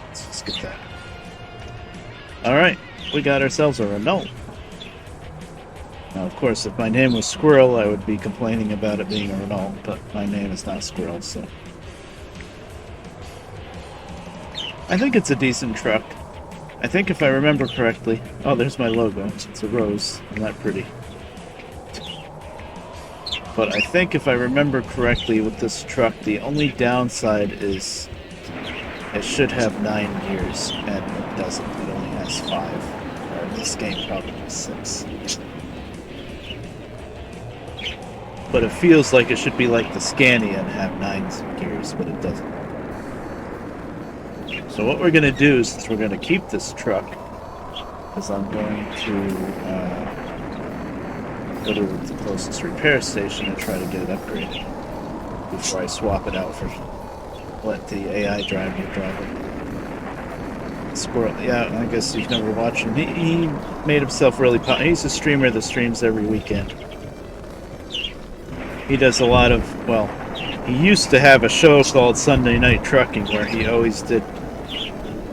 Let's just get that. Alright, we got ourselves a Renault. Now, of course, if my name was Squirrel, I would be complaining about it being a Renault, but my name is not Squirrel, so. I think it's a decent truck. I think if I remember correctly. Oh, there's my logo. It's a rose. Isn't that pretty? But I think if I remember correctly with this truck, the only downside is it should have 9 gears, and it doesn't. It only has 5. Or in this game, probably 6. But it feels like it should be like the Scania and have 9 gears, but it doesn't. So what we're going to do is we're going to keep this truck, because I'm going to go to the closest repair station and try to get it upgraded before I swap it out for let the AI drive it. Squirrel, yeah, I guess you've never watched him. He made himself really popular. He's a streamer that streams every weekend. He does a lot of, well, he used to have a show called Sunday Night Trucking where he always did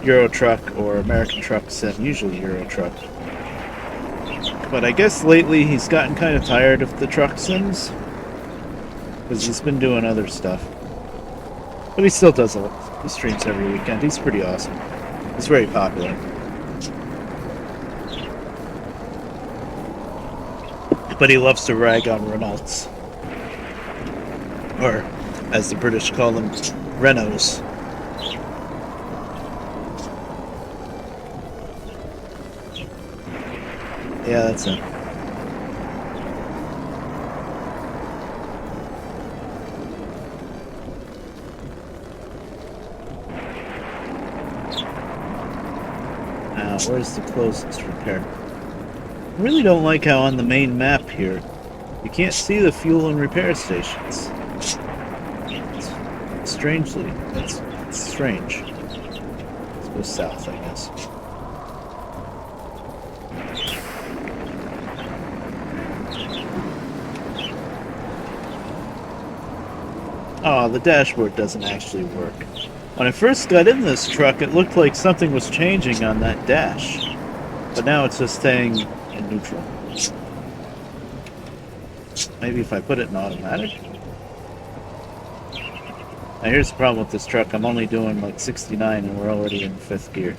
Euro Truck or American Trucks, and usually Euro Truck. But I guess lately he's gotten kind of tired of the truck sims, because he's been doing other stuff. But he still does he streams every weekend. He's pretty awesome. He's very popular. But he loves to rag on Renaults. Or, as the British call them, Renaults. Yeah, that's it. Now, where's the closest repair? I really don't like how on the main map here, you can't see the fuel and repair stations. Strangely, it's strange. Let's go south, I guess. Oh, the dashboard doesn't actually work. When I first got in this truck, it looked like something was changing on that dash. But now it's just staying in neutral. Maybe if I put it in automatic? Now here's the problem with this truck. I'm only doing like 69 and we're already in 5th gear.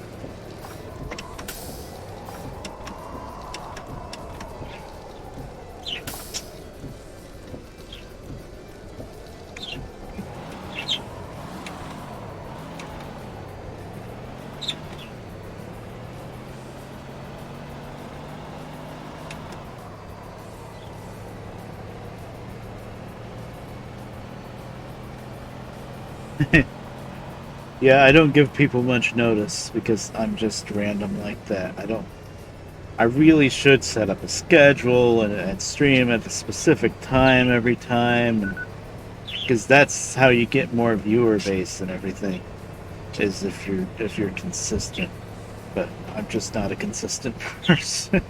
Yeah, I don't give people much notice because I'm just random like that. I really should set up a schedule and stream at a specific time every time, because that's how you get more viewer base and everything. Is if you're consistent. But I'm just not a consistent person.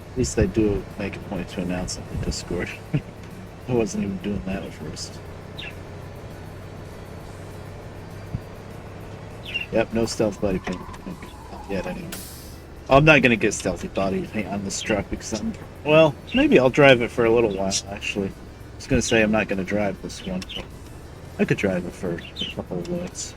At least I do make a point to announce on the Discord. I wasn't even doing that at first. Yep, no stealth body paint. Not yet, anyway. I'm not gonna get stealthy body paint on this truck because well, maybe I'll drive it for a little while, actually. I was gonna say I'm not gonna drive this one, but I could drive it for a couple of loads.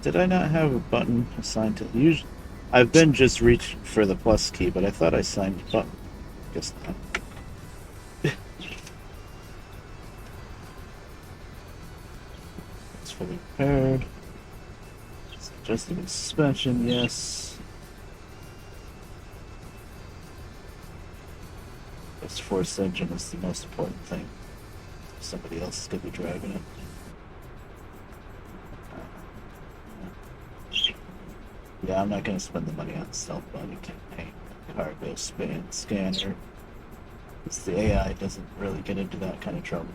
Did I not have a button assigned to usually? I've been just reaching for the plus key, but I thought I signed the button. Guess not. It's fully repaired. It's adjustable suspension, yes. This force engine is the most important thing. Somebody else is going to be driving it. Yeah, I'm not going to spend the money on stealth body paint, cargo scanner. Because the AI doesn't really get into that kind of trouble.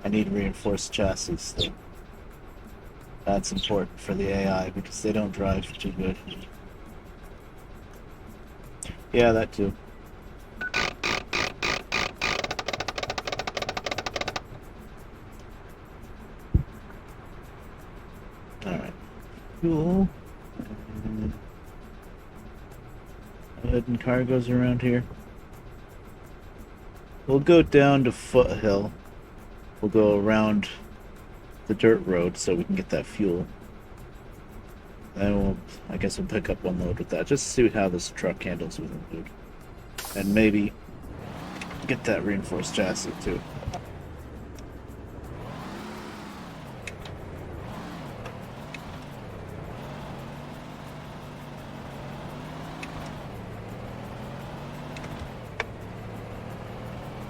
I need reinforced chassis still. That's important for the AI because they don't drive too good. Yeah, that too. Alright. Cool. Hidden cargoes around here. We'll go down to Foothill. We'll go around the dirt road so we can get that fuel. Then I guess we'll pick up one load with that, just to see how this truck handles with the load. And maybe get that reinforced chassis too.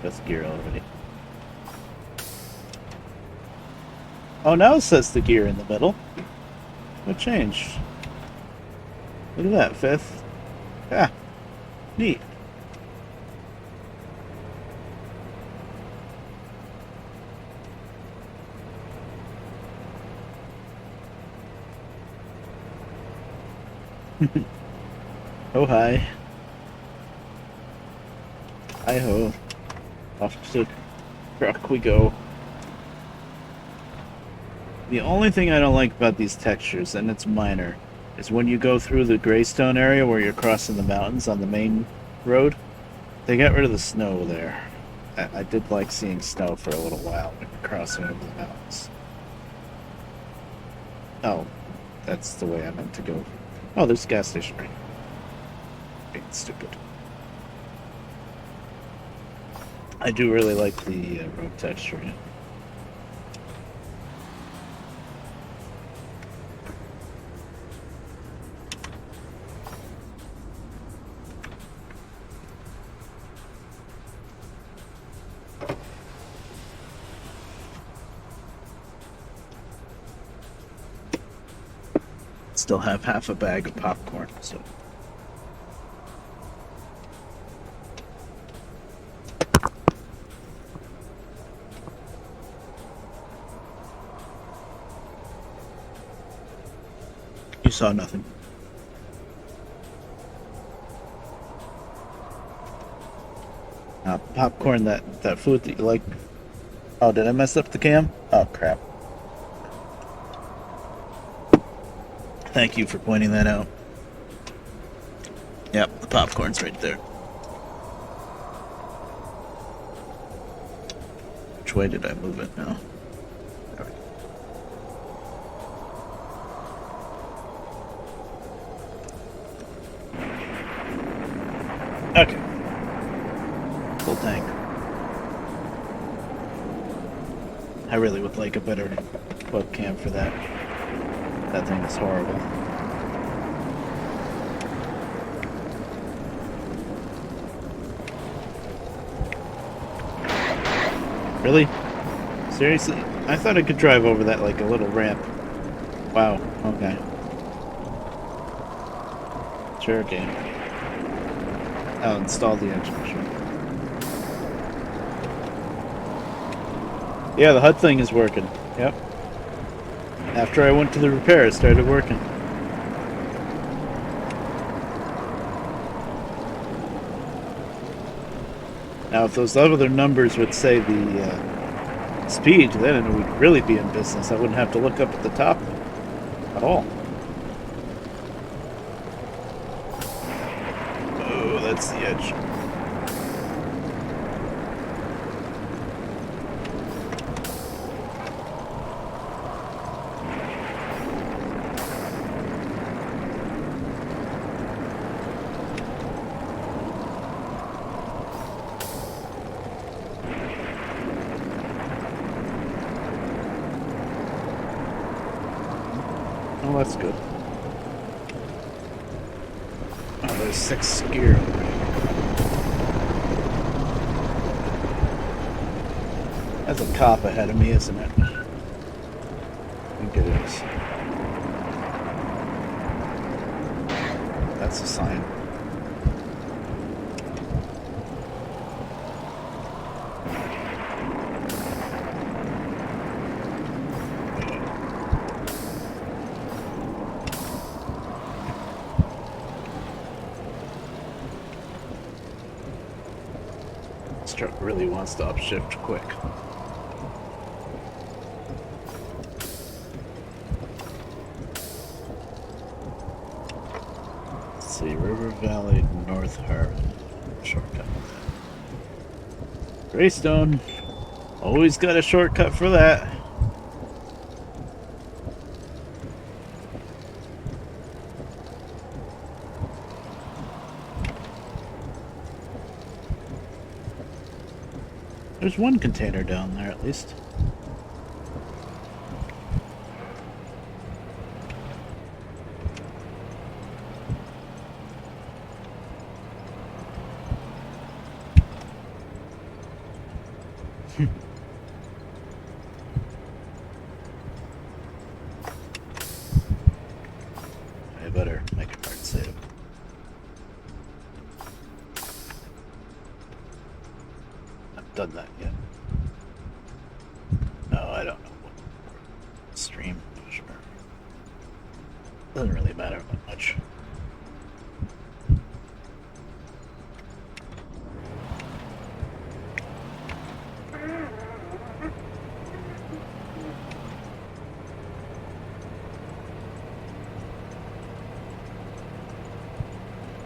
That's gear already. Oh, now it says the gear in the middle. What changed? Look at that, fifth. Yeah, neat. Oh, hi. Hi ho. Off to the truck we go. The only thing I don't like about these textures, and it's minor, is when you go through the Greystone area where you're crossing the mountains on the main road, they got rid of the snow there. I did like seeing snow for a little while when you're crossing over the mountains. Oh, that's the way I meant to go. Oh, there's a gas station right here. Being stupid. I do really like the road texture. Yeah. Still have half a bag of popcorn, so. You saw nothing. Popcorn, that food that you like. Oh, did I mess up the cam? Oh, crap. Thank you for pointing that out. Yep, the popcorn's right there. Which way did I move it now? All right. Okay. Full tank. I really would like a better webcam for that. That thing is horrible. Really? Seriously? I thought I could drive over that like a little ramp. Wow, okay. Sure, game. I'll install the engine, sure. Yeah, the HUD thing is working. Yep. After I went to the repair, it started working. Now, if those other numbers would say the speed, then it would really be in business. I wouldn't have to look up at the top at all. Oh, that's the edge. Oh, that's good. Oh, there's 6 gear. That's a cop ahead of me, isn't it? I think it is. That's a sign. This truck really wants to upshift quick. Let's see, River Valley, North Harbor. Shortcut. Greystone. Always got a shortcut for that. There's one container down there at least. I better make a hard save. I've done that yet. No, I don't know what stream. Sure. Doesn't really matter that much.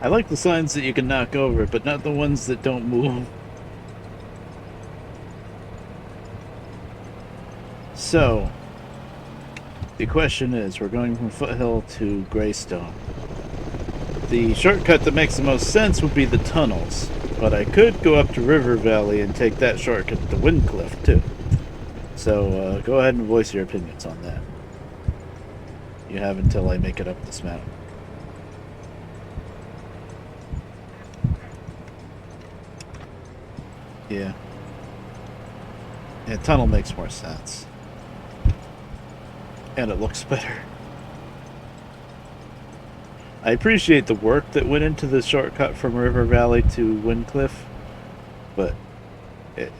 I like the signs that you can knock over, but not the ones that don't move. So, the question is, we're going from Foothill to Greystone. The shortcut that makes the most sense would be the tunnels, but I could go up to River Valley and take that shortcut to Windcliff, too. So, go ahead and voice your opinions on that. You have until I make it up this mountain. Yeah. Yeah, tunnel makes more sense. And it looks better. I appreciate the work that went into the shortcut from River Valley to Windcliff, but it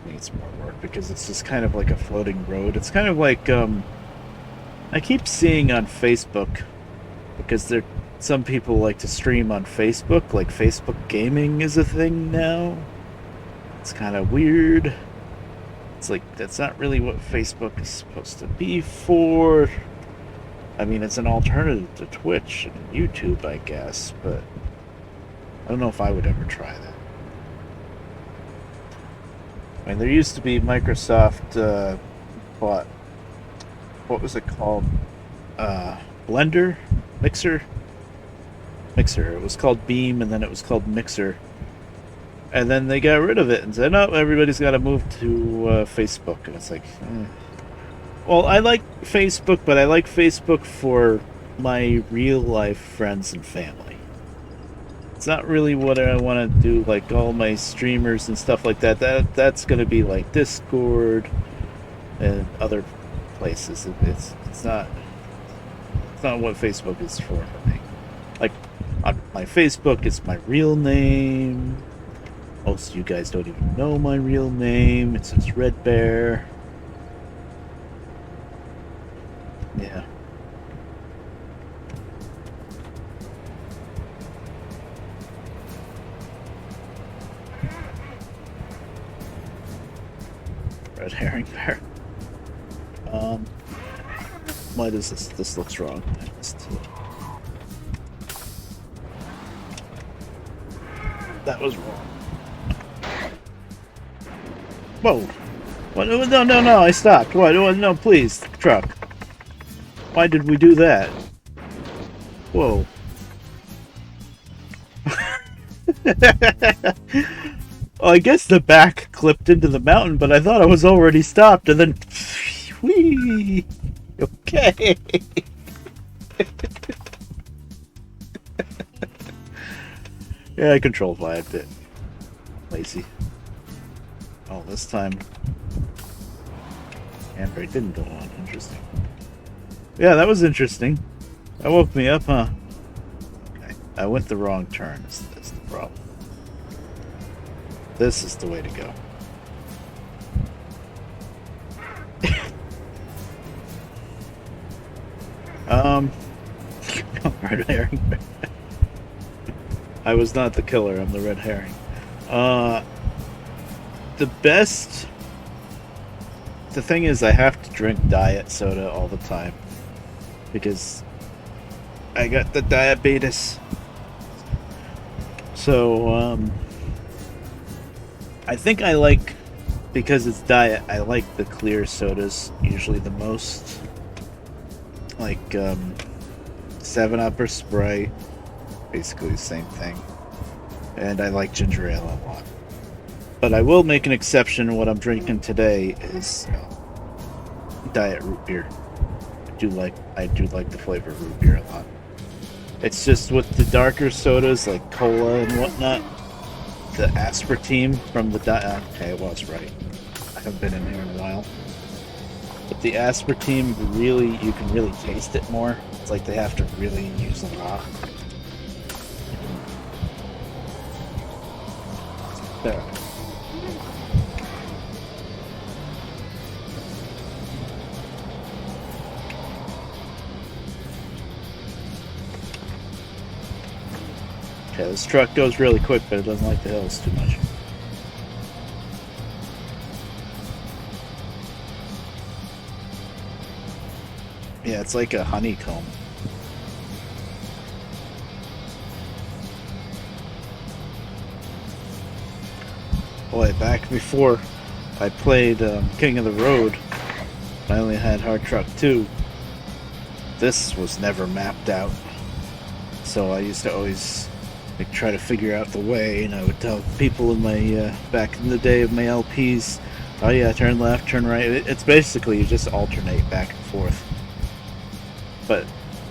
needs more work because it's just kind of like a floating road. It's kind of like, I keep seeing on Facebook, because some people like to stream on Facebook, like Facebook gaming is a thing now. It's kind of weird. It's like, that's not really what Facebook is supposed to be for. I mean, it's an alternative to Twitch and YouTube, I guess, but I don't know if I would ever try that. I mean, there used to be Microsoft bought, what was it called? Blender? Mixer? Mixer. It was called Beam, and then it was called Mixer. And then they got rid of it and said, no, everybody's got to move to Facebook. And it's like, Well, I like Facebook, but I like Facebook for my real-life friends and family. It's not really what I want to do, like all my streamers and stuff like that. That's going to be like Discord and other places. It's not what Facebook is for me. Like on my Facebook, it's my real name. Most of you guys don't even know my real name. It says Red Bear. Yeah. Red herring bear. Why does this looks wrong? That was wrong. Whoa! What? No! I stopped. What? No, please, truck. Why did we do that? Whoa! Well, I guess the back clipped into the mountain, but I thought I was already stopped, and then whee! Okay. Yeah, I controlled by a bit. Lazy. Oh, this time handbrake didn't go on. Interesting. Yeah, that was interesting. That woke me up, huh? Okay. I went the wrong turn. That's the problem. This is the way to go. Red herring. I was not the killer, I'm the red herring. The thing is, I have to drink diet soda all the time. Because I got the diabetes. So, I think I like, because it's diet, I like the clear sodas usually the most. Like, 7-Up or Sprite. Basically the same thing. And I like ginger ale a lot. But I will make an exception. What I'm drinking today is diet root beer. I do like the flavor of root beer a lot. It's just with the darker sodas like cola and whatnot, the aspartame from the okay, I was right. I haven't been in here in a while. But the aspartame you can really taste it more. It's like they have to really use a lot. There. Okay, this truck goes really quick, but it doesn't like the hills too much. Yeah, it's like a honeycomb. Boy, back before I played King of the Road, I only had Hard Truck 2. This was never mapped out. So I used to always try to figure out the way, and I would tell people in my, back in the day of my LPs, oh yeah, turn left, turn right. It's basically you just alternate back and forth. But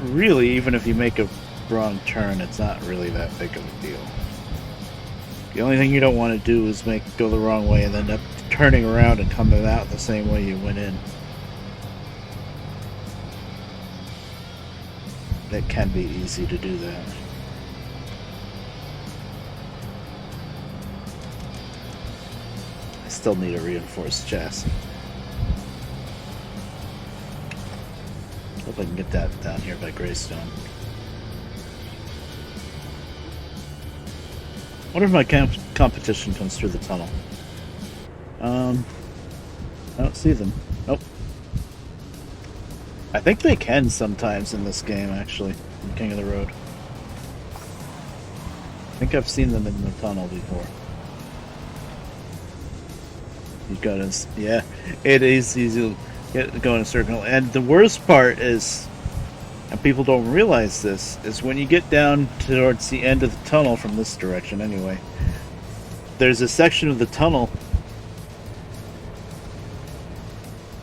really, even if you make a wrong turn, it's not really that big of a deal. The only thing you don't want to do is go the wrong way and end up turning around and coming out the same way you went in. It can be easy to do that. I still need a reinforced chassis. Hope I can get that down here by Greystone. What if my competition comes through the tunnel? I don't see them. Nope. I think they can sometimes in this game, actually, in King of the Road. I think I've seen them in the tunnel before. You gotta, yeah, it is easy to go in a circle. And the worst part is and people don't realize this, is when you get down towards the end of the tunnel from this direction anyway, there's a section of the tunnel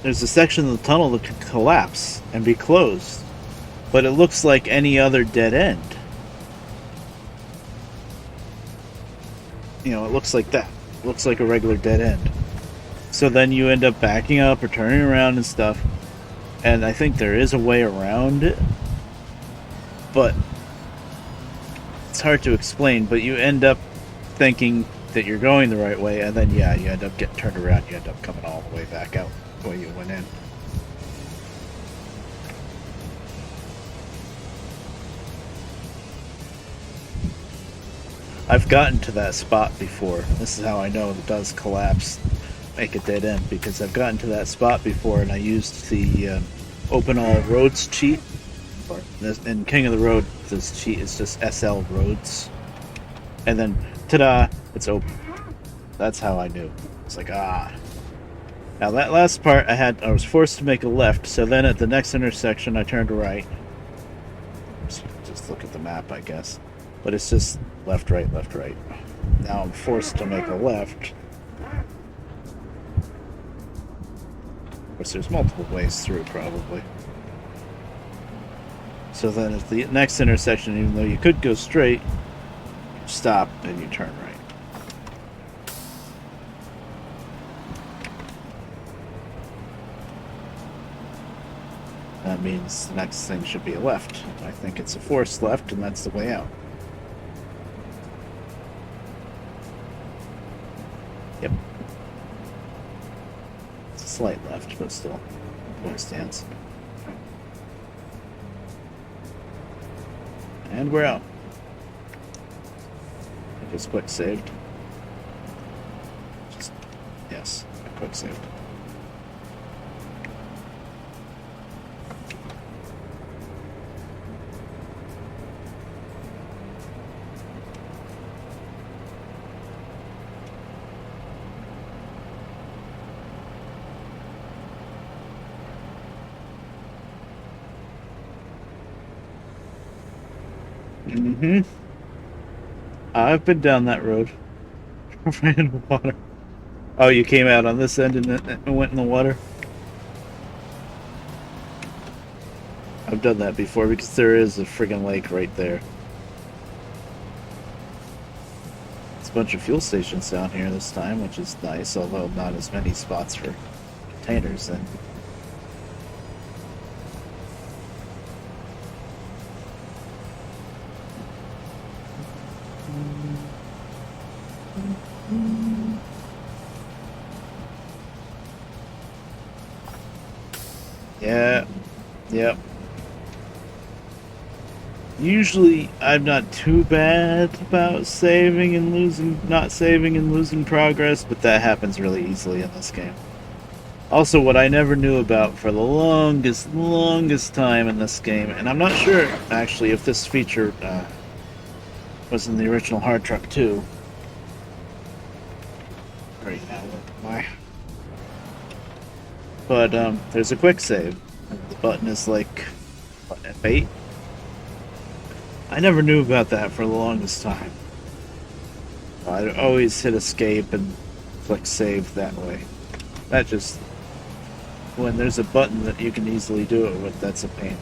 that can collapse and be closed, but it looks like any other dead end. You know, it looks like that. It looks like a regular dead end. So then you end up backing up or turning around and stuff. And I think there is a way around it, but it's hard to explain. But you end up thinking that you're going the right way, and then yeah, you end up getting turned around. You end up coming all the way back out the way you went in. I've gotten to that spot before. This is how I know it does collapse, make a dead end, because I've gotten to that spot before and I used the open all roads cheat. In King of the Road, this cheat is just SL roads, and then ta-da, it's open. That's how I knew. It's like, ah. Now that last part I was forced to make a left, so then at the next intersection I turned right. Just look at the map, I guess. But it's just left, right, left, right. Now I'm forced to make a left. Of course, there's multiple ways through, probably. So then at the next intersection, even though you could go straight, you stop and you turn right. That means the next thing should be a left. I think it's a forced left, and that's the way out. Yep. It's a slight left, but still, point stands. And we're out. I just quick saved. Yes, I quick saved. Mm-hmm. I've been down that road. Ran in the water. Oh, you came out on this end and went in the water? I've done that before because there is a friggin' lake right there. There's a bunch of fuel stations down here this time, which is nice, although not as many spots for containers then. Yeah, yep. Usually, I'm not too bad about saving and losing, not saving and losing progress, but that happens really easily in this game. Also, what I never knew about for the longest time in this game, and I'm not sure actually if this feature was in the original Hard Truck 2. Right now, why? But there's a quick save. The button is like button F8. I never knew about that for the longest time. I'd always hit escape and click save that way. That just, when there's a button that you can easily do it with, that's a pain.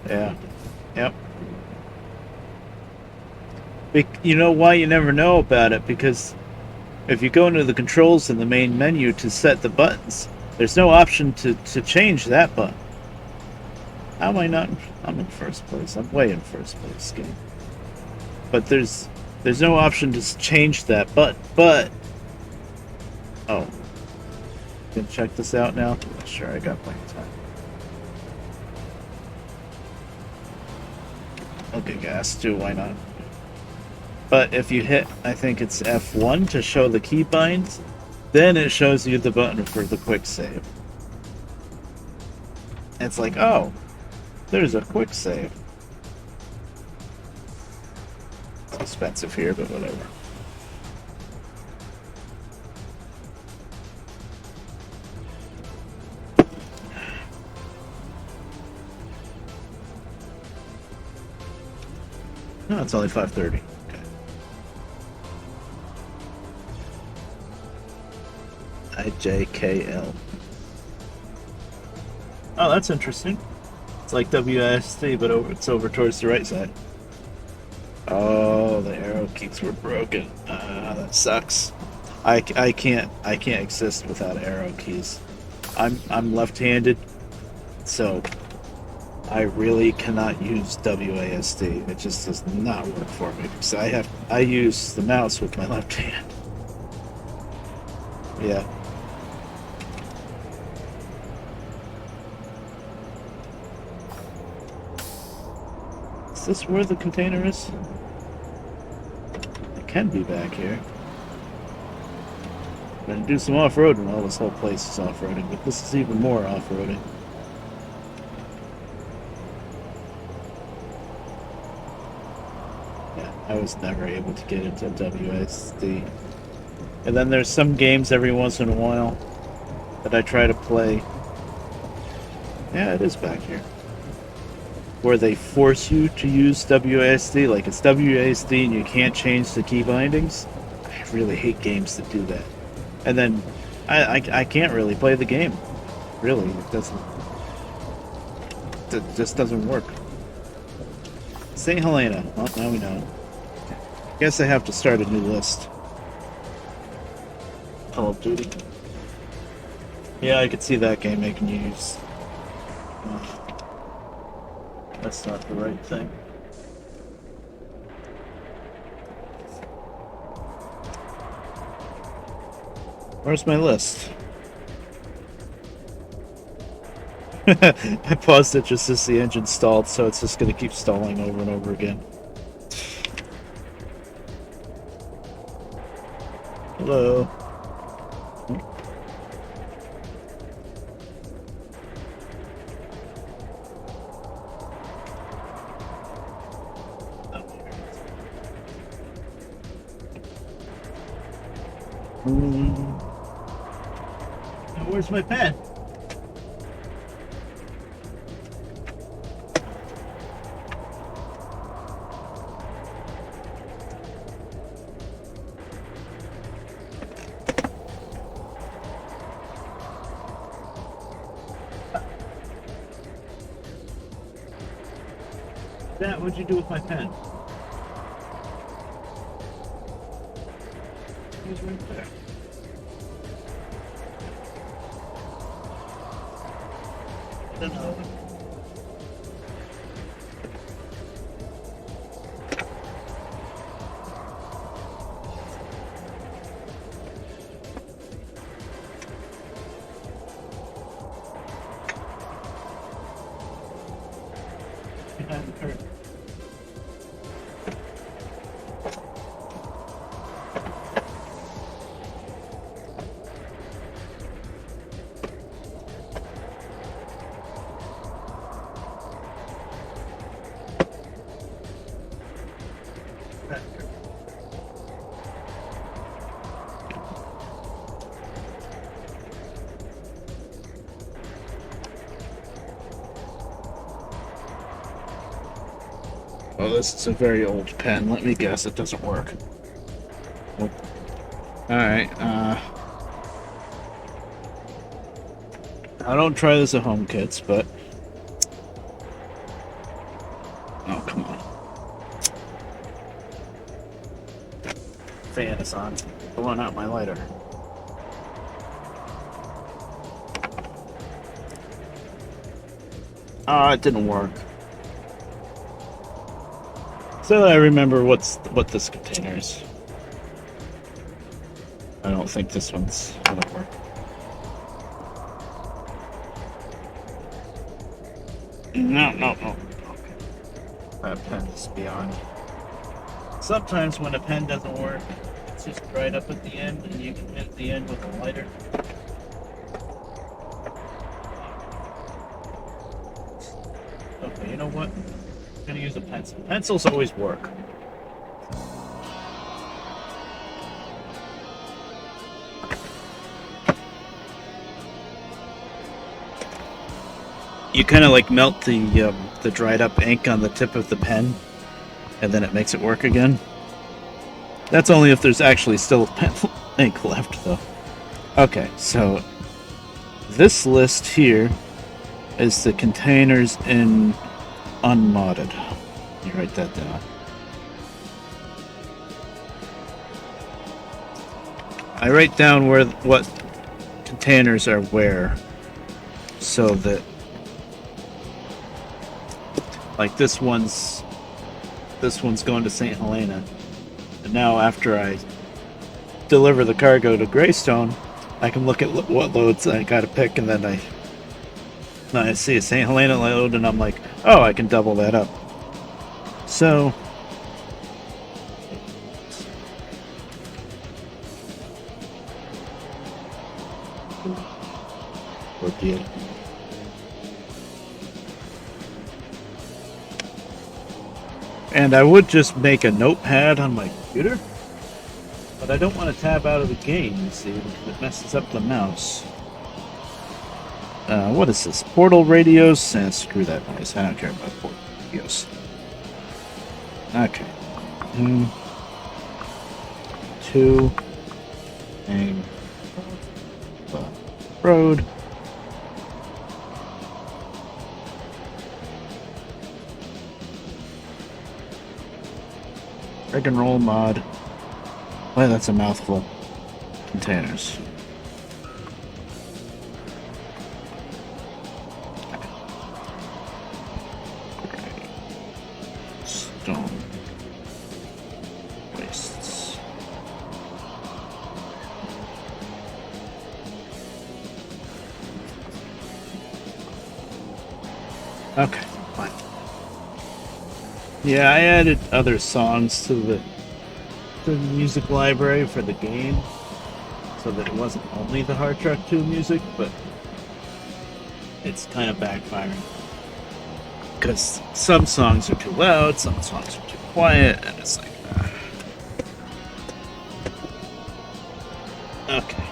Yeah. Yep. You know why you never know about it? Because if you go into the controls in the main menu to set the buttons, there's no option to change that button. How am I not? I'm in first place. I'm way in first place, game. But there's no option to change that button. But oh, can check this out now. Sure, I got plenty of time. Okay, gas too. Why not? But if you hit, I think it's F1 to show the keybinds, then it shows you the button for the quick save. It's like, oh, there's a quick save. expensive here, but whatever. No, it's only 5:30. Okay. IJKL. Oh, that's interesting. It's like WASD, but it's over towards the right side. Oh, the arrow keys were broken. That sucks. I can't exist without arrow keys. I'm left-handed, so I really cannot use WASD. It just does not work for me because I use the mouse with my left hand. Yeah. Is this where the container is? It can be back here. I'm gonna do some off-roading. Well, this whole place is off-roading, but this is even more off-roading. Yeah, I was never able to get into WASD. And then there's some games every once in a while that I try to play. Yeah, it is back here. Where they force you to use WASD, like it's WASD and you can't change the key bindings. I really hate games that do that. And then I can't really play the game. Really, it just doesn't work. St. Helena. Well, now we know. Guess I have to start a new list. Call of Duty. Yeah, I could see that game making you use. That's not the right thing. Where's my list? I paused it just as the engine stalled, so it's just going to keep stalling over and over again. Hello. Now where's my pen? Dad, what'd you do with my pen? It was right there. I don't know. Behind the curtain. Oh, this is a very old pen. Let me guess, it doesn't work. Nope. Alright, I don't try this at home, kids, but... Oh, come on. Fan is on. Blowing out my lighter. Ah, it didn't work. So I remember what this container is. I don't think this one's gonna work. No. Okay. That pen is beyond. Sometimes when a pen doesn't work, it's just right up at the end, and you can hit the end with a lighter. Okay, you know what? I'm gonna use a pencil. Pencils always work. you kind of like melt the dried up ink on the tip of the pen, and then it makes it work again. That's only if there's actually still pencil ink left, though. Okay, so this list here is the containers in unmodded. You write that down. I write down what containers are where, so that, like, this one's going to St. Helena, and now after I deliver the cargo to Greystone, I can look at what loads I gotta pick, and then I see a St. Helena load, and I'm like, oh, I can double that up. So ordeal. And I would just make a notepad on my computer, but I don't want to tab out of the game, you see, because it messes up the mouse. What is this? Portal radios? Screw that noise. I don't care about portal radios. Okay. 2. Aim. Road. Drag and roll mod. Boy, that's a mouthful. Containers. Stone. Wastes. Okay, fine. Yeah, I added other songs to the music library for the game, so that it wasn't only the Hard Truck 2 music, but it's kind of backfiring. Because some songs are too loud, some songs are too quiet, and it's like, okay.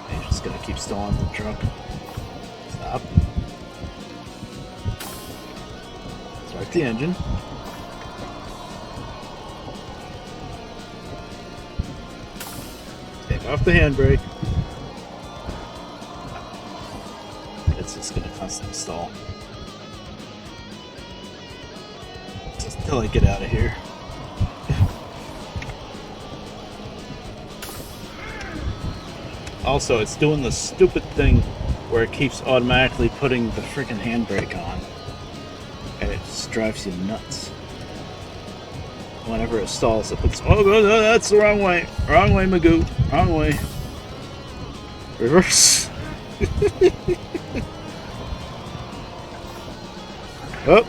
I'm just gonna keep stalling the truck. Stop. Start the engine. Take off the handbrake. It's just gonna constantly stall. Just until I get out of here. Also, it's doing the stupid thing where it keeps automatically putting the freaking handbrake on. And it just drives you nuts. Whenever it stalls, it puts, oh, no, that's the wrong way. Wrong way, Magoo. Wrong way. Reverse. Oh.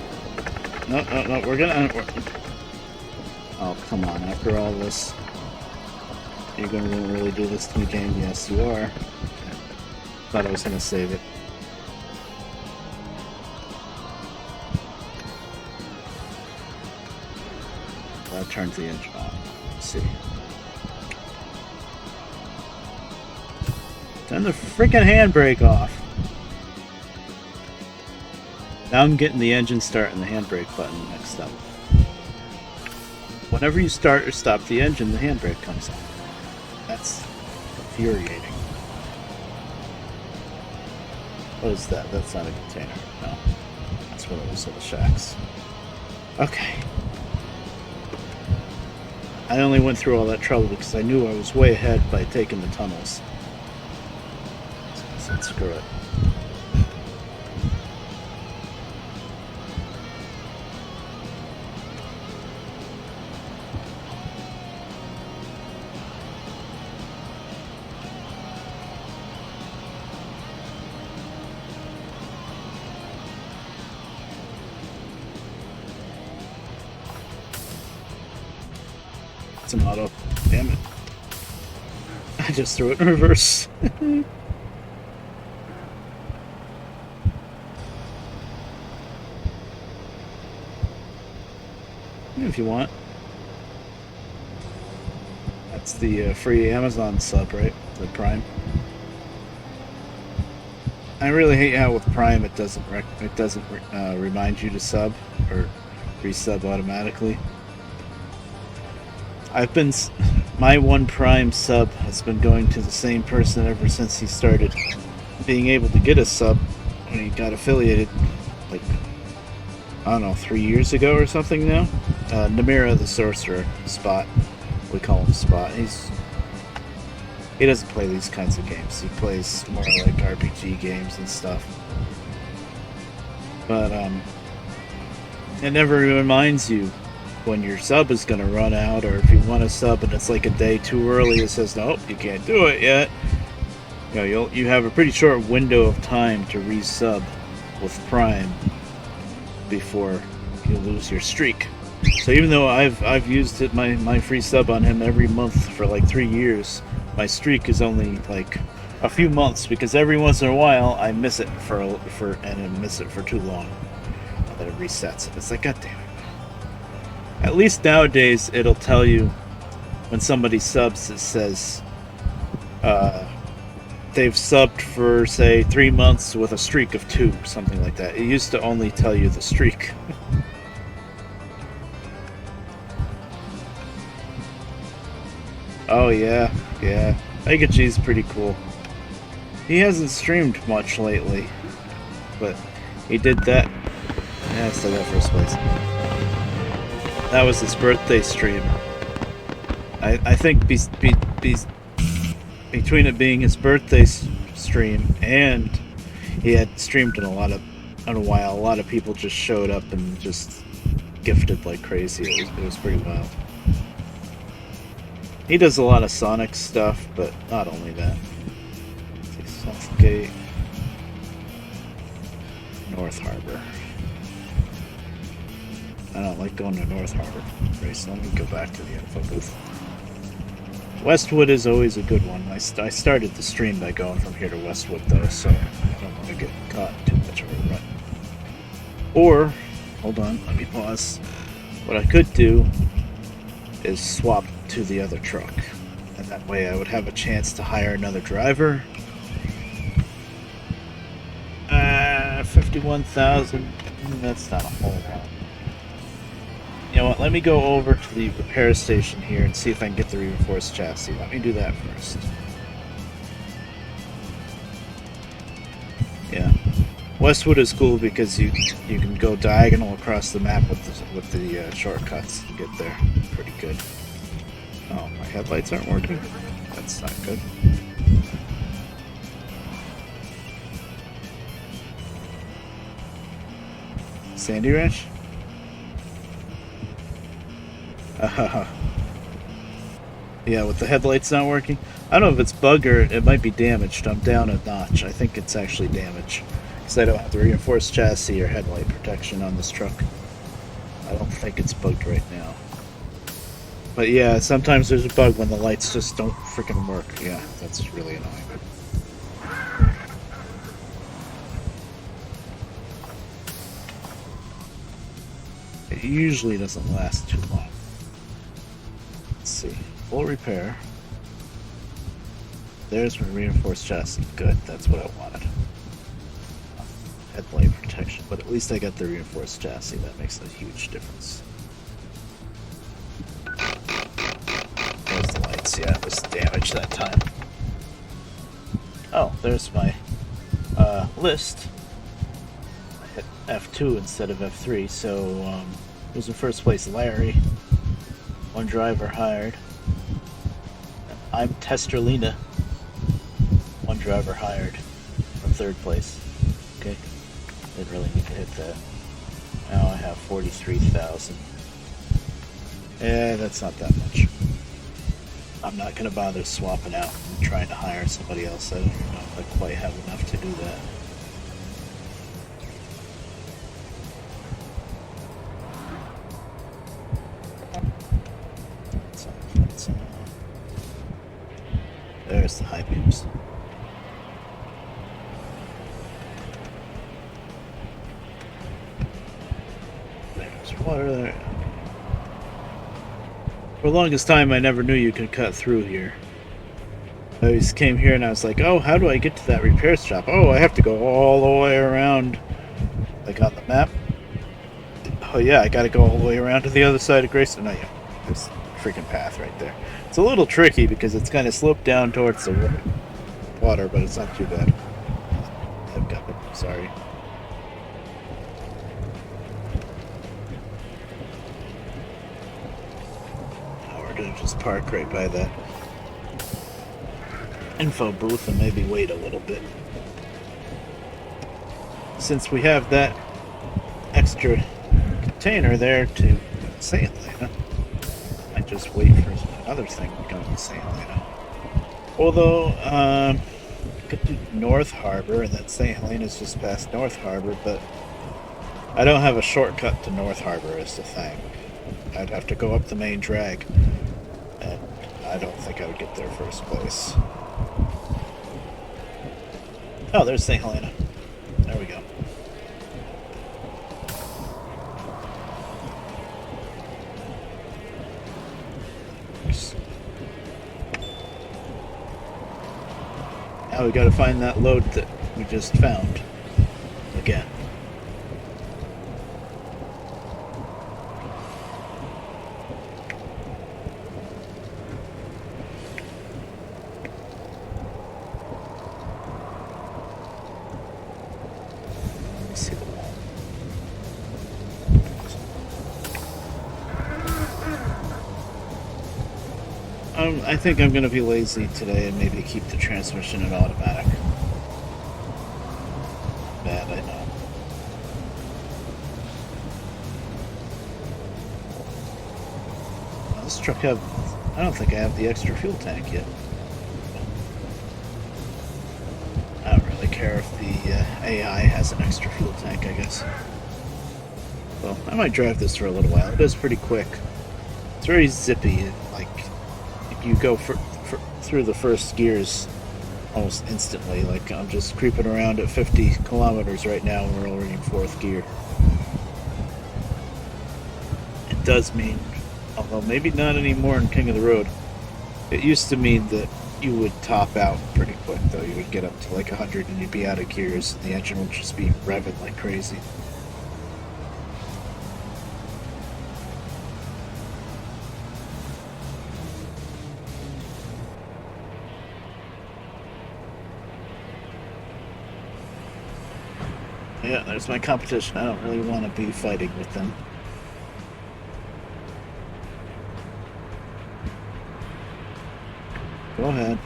No, we're gonna... Oh, come on, after all this. You're gonna really do this to me, game? Yes, you are. Thought I was gonna save it. That turns the engine on. Let's see. Turn the freaking handbrake off. Now I'm getting the engine start and the handbrake button mixed up. Whenever you start or stop the engine, the handbrake comes on. That's infuriating. What is that? That's not a container. No. That's one of those little shacks. Okay. I only went through all that trouble because I knew I was way ahead by taking the tunnels. So screw it. It's an auto. Damn it. I just threw it in reverse. If you want. That's the free Amazon sub, right? The Prime. I really hate how with Prime it doesn't remind you to sub or resub automatically. My one Prime sub has been going to the same person ever since he started being able to get a sub when he got affiliated, like, I don't know, 3 years ago or something now. Namira the Sorcerer, Spot. We call him Spot. He doesn't play these kinds of games. He plays more like RPG games and stuff. But it never reminds you when your sub is going to run out, or if you want to sub and it's like a day too early, it says, nope, you can't do it yet. You have a pretty short window of time to resub with Prime before you lose your streak. So even though I've used it, my free sub on him every month for like 3 years, my streak is only like a few months, because every once in a while I miss it and I miss it for too long. And then it resets it. It's like, god damn it. At least nowadays it'll tell you when somebody subs, it says they've subbed for, say, 3 months with a streak of 2, something like that. It used to only tell you the streak. Oh yeah, yeah. Aigachi's pretty cool. He hasn't streamed much lately, but he did that. Yeah, I still got first place. That was his birthday stream. I think between it being his birthday stream and he had streamed in a while, a lot of people just showed up and just gifted like crazy. It was pretty wild. He does a lot of Sonic stuff, but not only that. Southgate, North Harbor. I don't like going to North Harbor race. Let me go back to the info booth. Westwood is always a good one. I started the stream by going from here to Westwood, though, so I don't want to get caught in too much of a rut. Or, hold on, let me pause. What I could do is swap to the other truck, and that way I would have a chance to hire another driver. 51,000. That's not a whole lot. You know what? Let me go over to the repair station here and see if I can get the reinforced chassis. Let me do that first. Yeah, Westwood is cool because you can go diagonal across the map with the shortcuts to get there. Pretty good. Oh, my headlights aren't working. That's not good. Sandy Ranch? Yeah, with the headlights not working. I don't know if it's bug or it might be damaged. I'm down a notch. I think it's actually damaged because I don't have the reinforced chassis or headlight protection on this truck. I don't think it's bugged right now. But yeah, sometimes there's a bug when the lights just don't freaking work. Yeah, that's really annoying. It usually doesn't last too long. Let's see. Full repair. There's my reinforced chassis. Good, that's what I wanted. Headlight protection, but at least I got the reinforced chassis. That makes a huge difference. There's the lights. Yeah, it was damaged that time. Oh, there's my list. I hit F2 instead of F3, so who's in first place? Larry. One driver hired. I'm Testerlina. One driver hired from third place. Okay. Didn't really need to hit that. Now I have 43,000. Yeah, that's not that much. I'm not going to bother swapping out and trying to hire somebody else. I don't even know if I quite have enough to do that. There's the high beams. There's water there. For the longest time, I never knew you could cut through here. I always came here and I was like, oh, how do I get to that repair shop? Oh, I have to go all the way around, like on the map. Oh yeah, I gotta go all the way around to the other side of Grayson. Oh yeah, this freaking path right there. It's a little tricky because it's kind of sloped down towards the water, but it's not too bad. I've got it, sorry. Now we're gonna just park right by that info booth and maybe wait a little bit. Since we have that extra container there to St. Helena, I might just wait for another thing to come to St. Helena. Although, I could do North Harbor, and then St. Helena's just past North Harbor, but I don't have a shortcut to North Harbor is the thing. I'd have to go up the main drag, and I don't think I would get there first place. Oh, there's St. Helena. There we go. Now we gotta find that load that we just found. Again. I think I'm going to be lazy today and maybe keep the transmission in automatic. Bad, I know. Well, this truck I don't think I have the extra fuel tank yet. I don't really care if the AI has an extra fuel tank, I guess. Well, I might drive this for a little while. It is pretty quick. It's very zippy. Like, you go through the first gears almost instantly. Like, I'm just creeping around at 50 kilometers right now and we're already in fourth gear. It does mean, although maybe not anymore in King of the Road, it used to mean that you would top out pretty quick, though. You would get up to like 100 and you'd be out of gears and the engine would just be revving like crazy. Yeah, there's my competition. I don't really want to be fighting with them. Go ahead.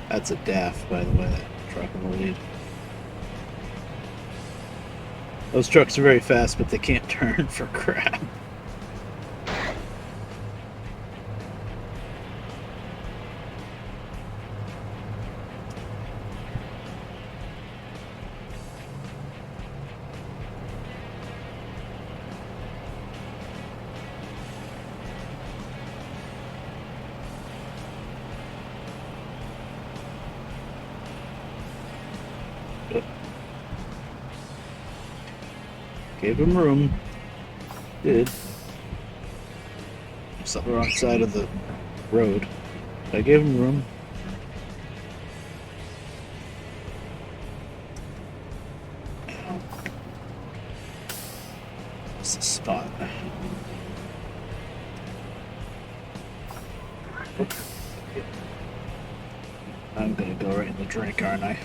That's a DAF, by the way, that truck in the lead. Those trucks are very fast, but they can't turn for crap. Gave him room. Did. It's on the wrong side of the road. But I gave him room. What's the spot? I'm gonna go right in the drink, aren't I?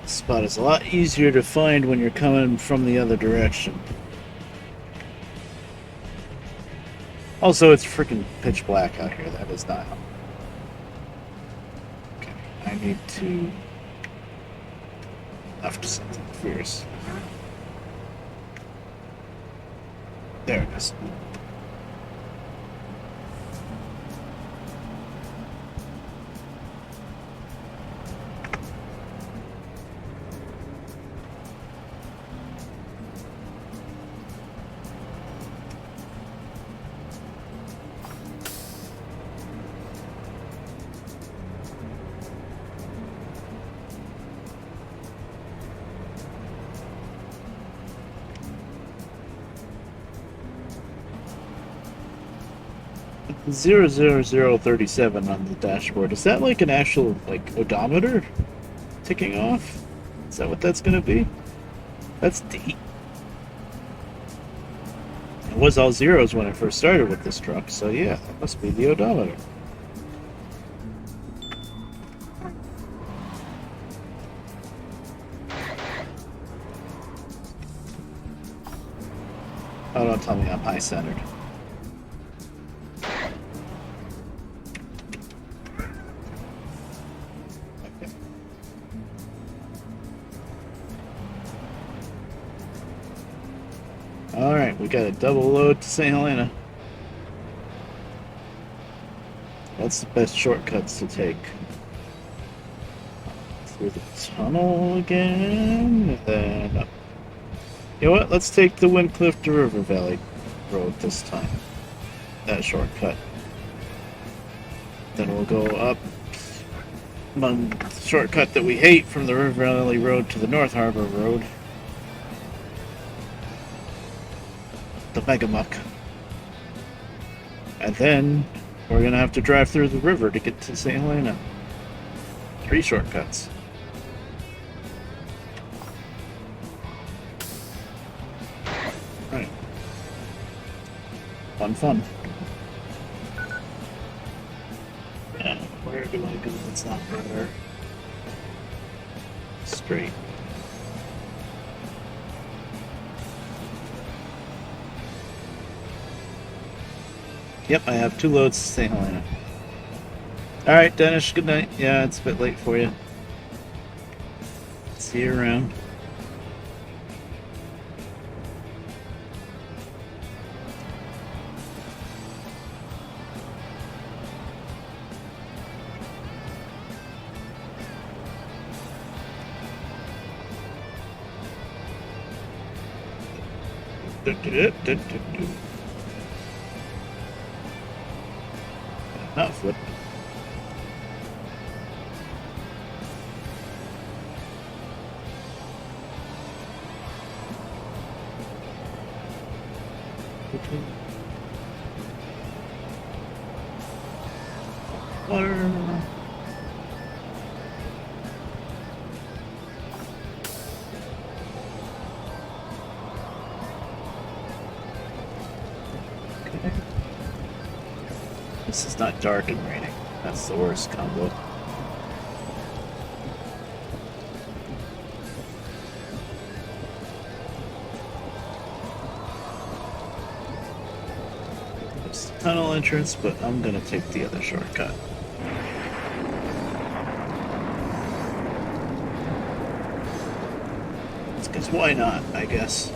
Spot is a lot easier to find when you're coming from the other direction. Also, it's freaking pitch black out here. That is not helpful. Okay, I need to left something fierce. There it is. 00037 on the dashboard. Is that like an actual like odometer ticking off? Is that what that's gonna be? That's deep. It was all zeros when I first started with this truck, so yeah, that must be the odometer. Oh, don't tell me I'm high-centered. Okay. Alright, we got a double load to St. Helena. What's the best shortcuts to take? Through the tunnel again, and then up. You know what? Let's take the Windcliff to River Valley Road this time. That shortcut. Then we'll go up the shortcut that we hate from the River Valley Road to the North Harbor Road. The Megamuck. And then we're gonna have to drive through the river to get to St. Helena. 3 shortcuts. Right. Fun. Yeah, where do I go? It's not river. Straight. Yep, I have 2 loads to St. Helena. Alright, Dennis, good night. Yeah, it's a bit late for you. See you around. Not flip. Water. Okay. This is not dark and raining. That's the worst combo. There's the tunnel entrance, but I'm gonna take the other shortcut. Because why not, I guess.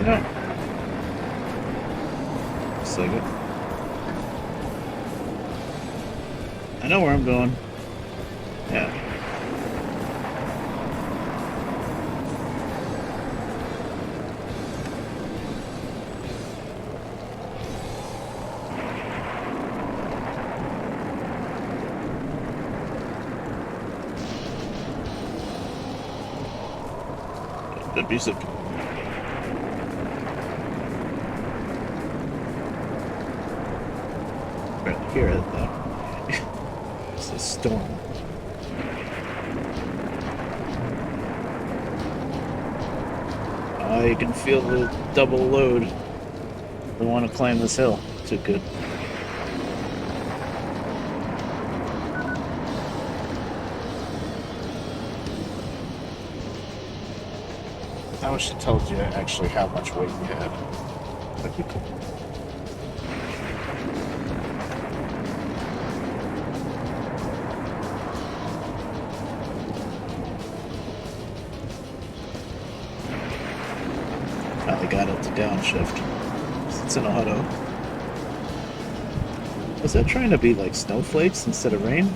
Yeah. Looks like it. I know where I'm going. Yeah. Good music. Barely hear it though. It's a storm. Oh, you can feel the double load. We want to climb this hill. Too good. I wish it told you actually how much weight you had. That'd be cool. Finally got it to downshift. It's in auto. Was that trying to be like snowflakes instead of rain?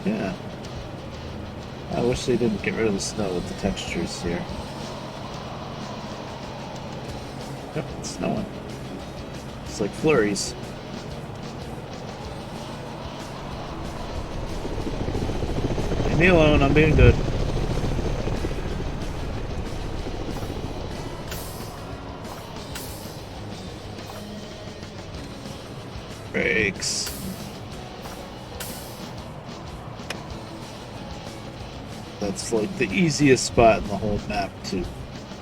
Yeah. I wish they didn't get rid of the snow with the textures here. Yep, it's snowing. It's like flurries. Leave me alone, I'm being good. Brakes. That's like the easiest spot in the whole map to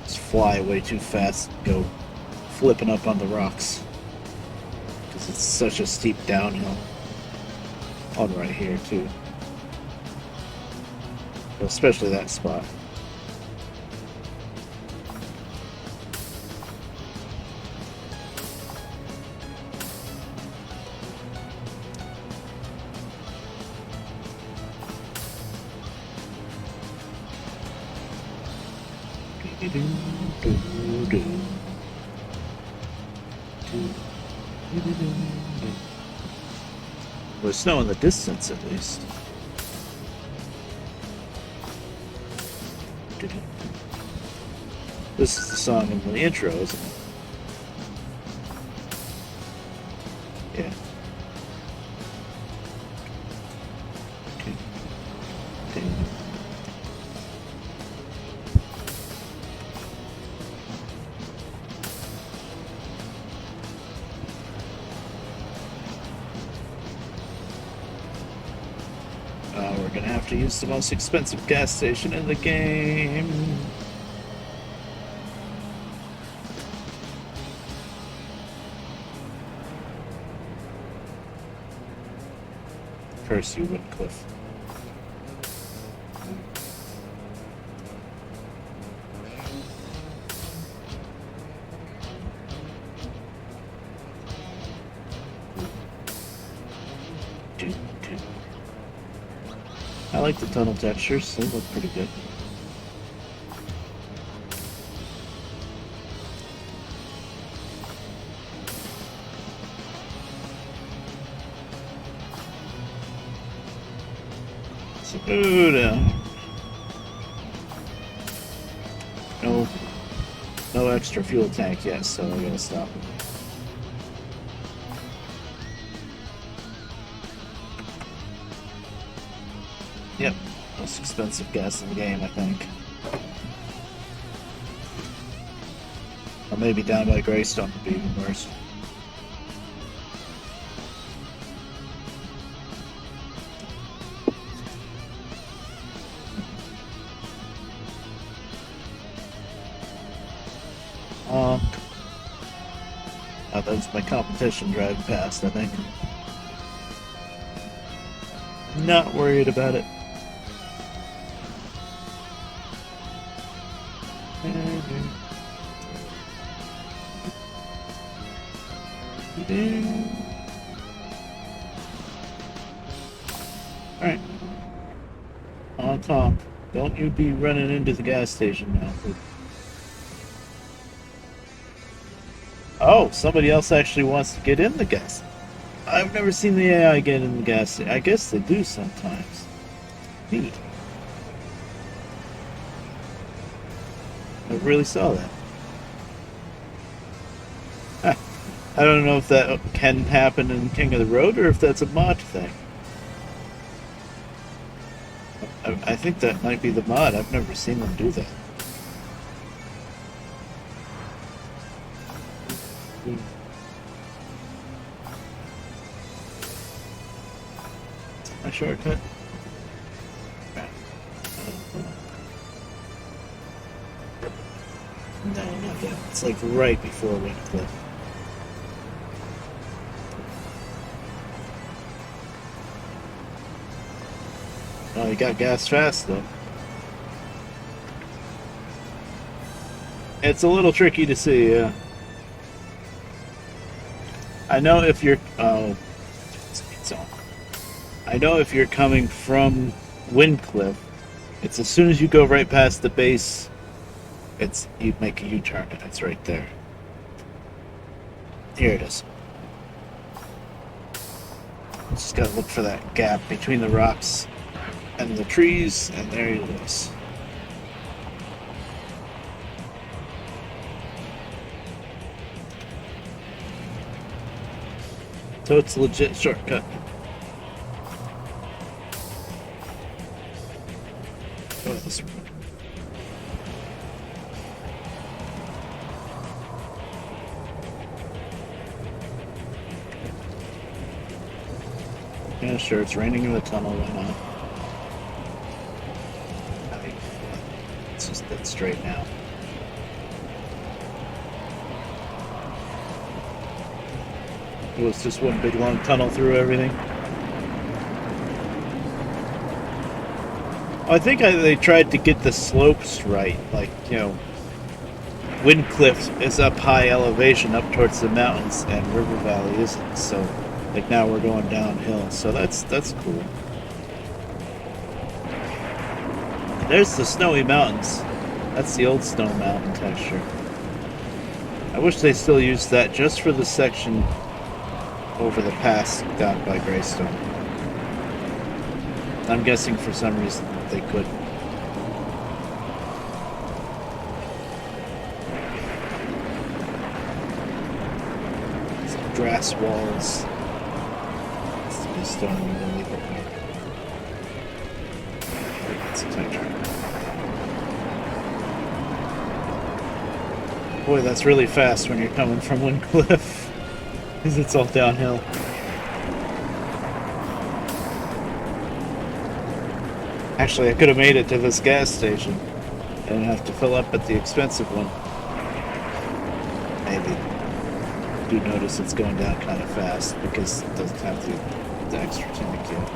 just fly way too fast and go flipping up on the rocks. Because it's such a steep downhill. On right here too. Especially that spot. There's snow in the distance, at least. This is the song in the intro, isn't it? Yeah. We're gonna have to use the most expensive gas station in the game. Curse you, Whitcliffe. I like the tunnel textures, they look pretty good. Slow down. No extra fuel tank yet, so I gotta stop. Yep, most expensive gas in the game, I think. Or maybe down by Greystone would be even worse. Oh, that's my competition driving past, I think. Not worried about it. Alright. On top. Don't you be running into the gas station now. Oh, somebody else actually wants to get in the gas. I've never seen the AI get in the gas station. I guess they do sometimes. Neat. I really saw that. I don't know if that can happen in King of the Road or if that's a mod thing. I think that might be the mod. I've never seen them do that. A shortcut? No, not yet. It's like right before Windcliff. Oh, you got gas fast though. It's a little tricky to see, yeah. I know if you're I know if you're coming from Windcliff, it's as soon as you go right past the base, you make a U-turn and it's right there. Here it is. Just gotta look for that gap between the rocks. and the trees, and there he is. So it's a legit shortcut. Oh, this one. Yeah, sure, it's raining in the tunnel, why not? It's just dead straight now. It was just one big long tunnel through everything. I think they tried to get the slopes right, like, you know, Windcliff is up high elevation up towards the mountains and River Valley isn't, so like now we're going downhill, so that's cool. There's the snowy mountains. That's the old snow mountain texture. I wish they still used that just for the section over the pass down by Greystone. I'm guessing for some reason they couldn't. Some grass walls. It's to be stone really, but it's a tight track. Boy, that's really fast when you're coming from Windcliff, because it's all downhill. Actually, I could have made it to this gas station and have to fill up at the expensive one. Maybe. I do notice it's going down kind of fast because it doesn't have the extra tank yet.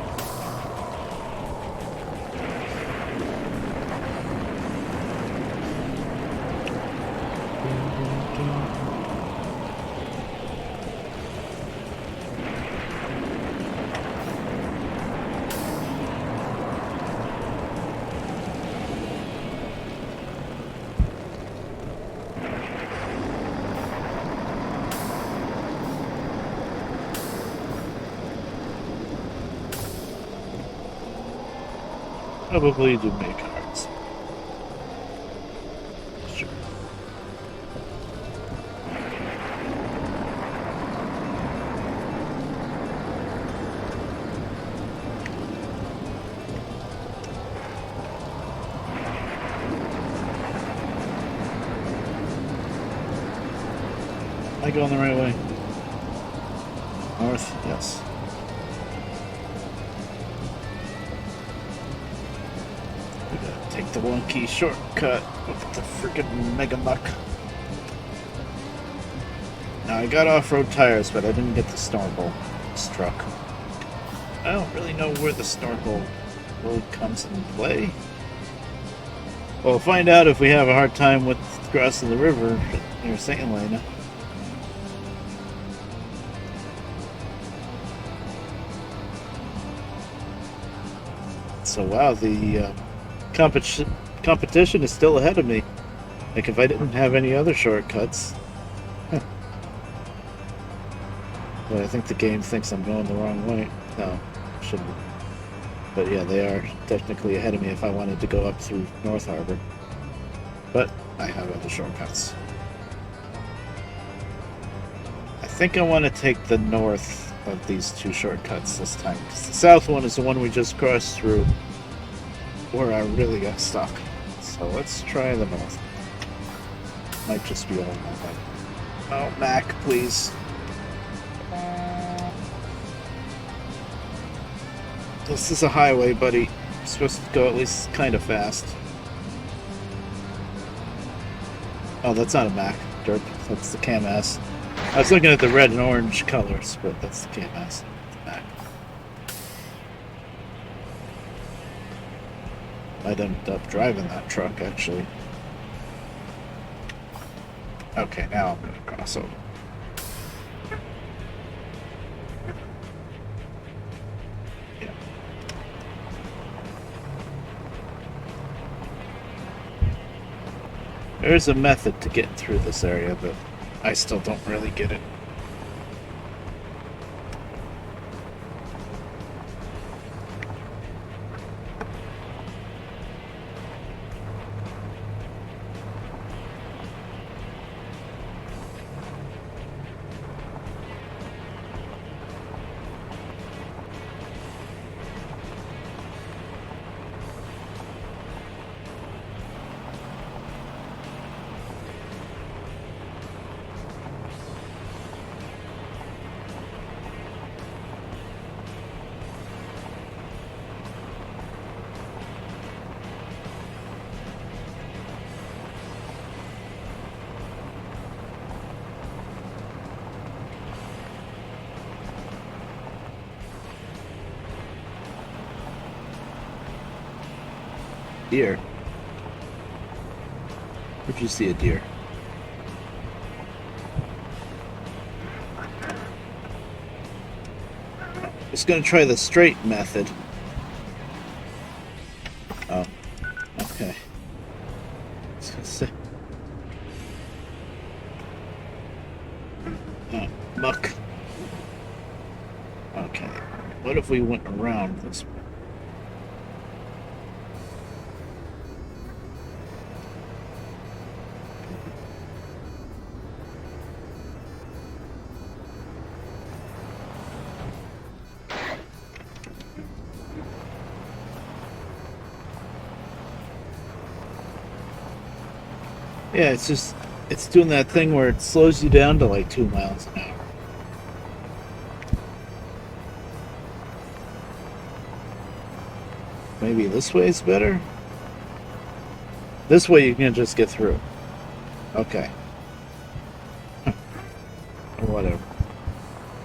Probably do make cards. Sure. Am I going the right way? North? Yes. Take the one key shortcut with the freaking mega muck. Now I got off-road tires, but I didn't get the snorkel struck. I don't really know where the snorkel really comes into play. We'll find out if we have a hard time with crossing the river near St. Helena. So wow, the competition is still ahead of me. Like if I didn't have any other shortcuts. But I think the game thinks I'm going the wrong way. No, shouldn't. But yeah, they are technically ahead of me if I wanted to go up through North Harbor. But I have other shortcuts. I think I want to take the north of these two shortcuts this time, because the south one is the one we just crossed through, where I really got stuck. So let's try the north. Might just be all my head. Oh, Mac, please. This is a highway, buddy. You're supposed to go at least kind of fast. Oh, that's not a Mac, derp. That's the Cam-S. I was looking at the red and orange colors, but that's the Cam-S. Mac. I'd end up driving that truck, actually. Okay, now I'm going to cross over. Yeah. There's a method to getting through this area, but I still don't really get it. deer. Where'd you see a deer? Just gonna try the straight method. Oh, okay. Oh, muck. Okay. What if we went around this way? Yeah, it's doing that thing where it slows you down to like 2 miles an hour. Maybe this way is better? This way you can just get through. Okay. Or whatever.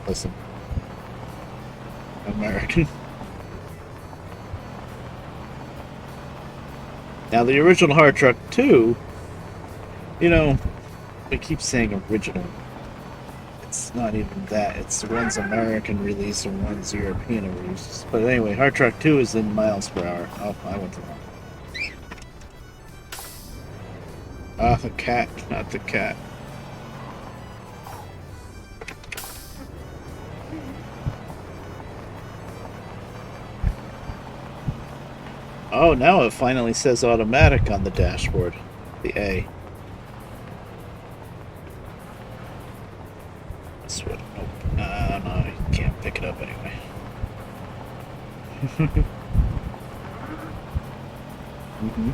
Listen. American. Now the original Hard Truck 2, you know, we keep saying original. It's not even that. It's one's American release and one's European release. But anyway, Hard Truck 2 is in miles per hour. Oh, I went wrong. Ah, the cat, not the cat. Oh, now it finally says automatic on the dashboard. The A. This would. Nope. No, I can't pick it up anyway. Mm-hmm.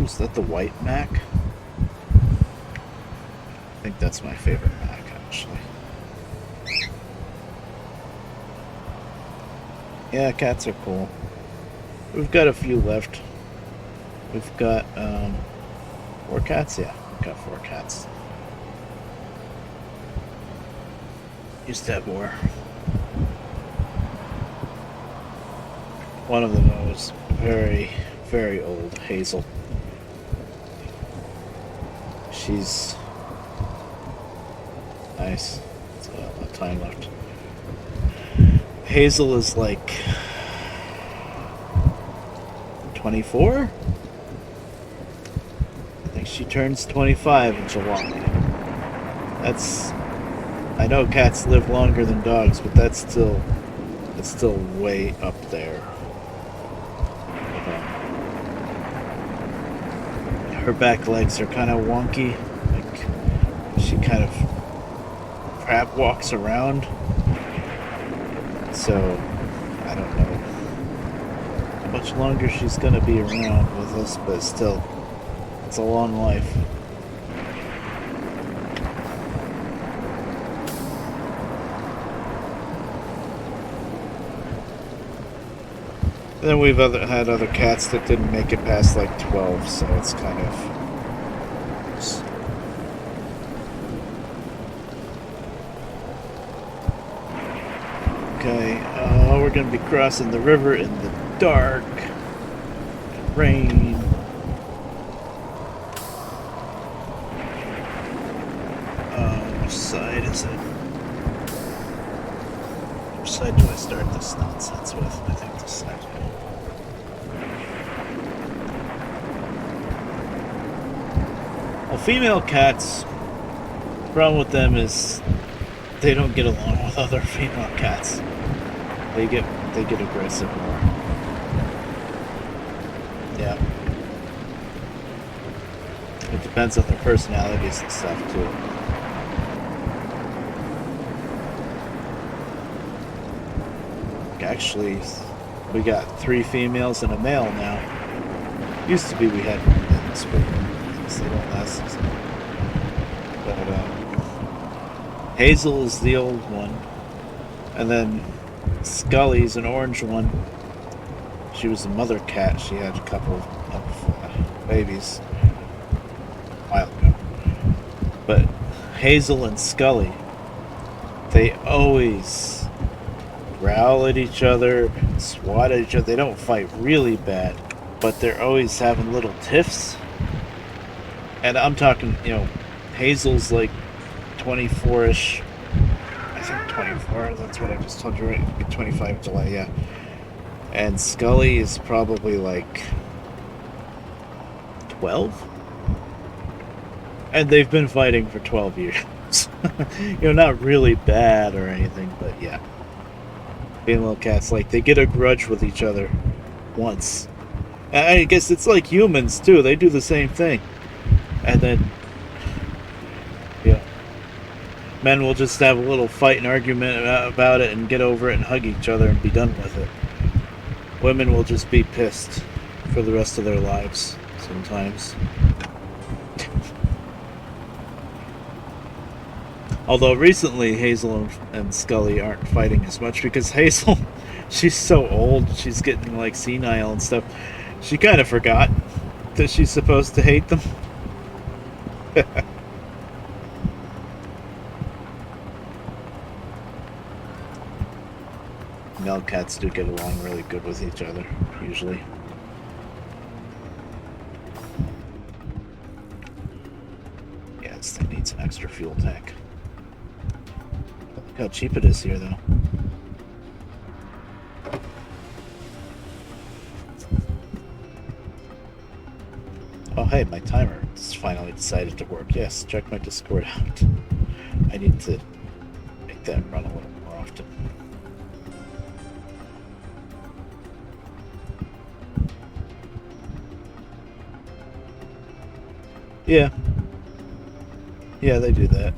Is that the white Mac? I think that's my favorite Mac, actually. Yeah, cats are cool. We've got a few left. We've got, 4 cats? Yeah, we've got 4 cats. Used to have more. One of them was very, very old, Hazel. She's nice. It's a lot of time left. Hazel is like 24? I think she turns 25 in July. That's... I know cats live longer than dogs, but that's still way up there. Her back legs are kind of wonky. Like, she kind of crab walks around. So, I don't know how much longer she's going to be around with us, but still, it's a long life. And then we've had other cats that didn't make it past like 12, so it's kind of... Okay, we're going to be crossing the river in the dark. And rain. Which side is it? Which side do I start this nonsense with? I think this side. Well, female cats, the problem with them is they don't get along with other female cats. They get aggressive more. Yeah. It depends on their personalities and stuff too. Actually, we got 3 females and a male now. Used to be we had one males, but they don't last as long. But Hazel is the old one, and then Scully's an orange one. She was a mother cat. She had a couple of babies a while ago. But Hazel and Scully, they always growl at each other, swat at each other. They don't fight really bad, but they're always having little tiffs. And I'm talking, Hazel's like 24-ish. I think 24. That's what I just told you, right? 25 July, yeah. And Scully is probably like 12. And they've been fighting for 12 years. Not really bad or anything, but yeah. Being little cats, like, they get a grudge with each other once. I guess it's like humans, too. They do the same thing. And then, men will just have a little fight and argument about it and get over it and hug each other and be done with it. Women will just be pissed for the rest of their lives, sometimes. Although recently Hazel and Scully aren't fighting as much because Hazel, she's so old, she's getting like senile and stuff. She kind of forgot that she's supposed to hate them. Male cats do get along really good with each other, usually. Yeah, this thing needs an extra fuel tank. Look how cheap it is here, though. Oh, hey, my timer has finally decided to work. Yes, check my Discord out. I need to make that run a little more often. Yeah. Yeah, they do that.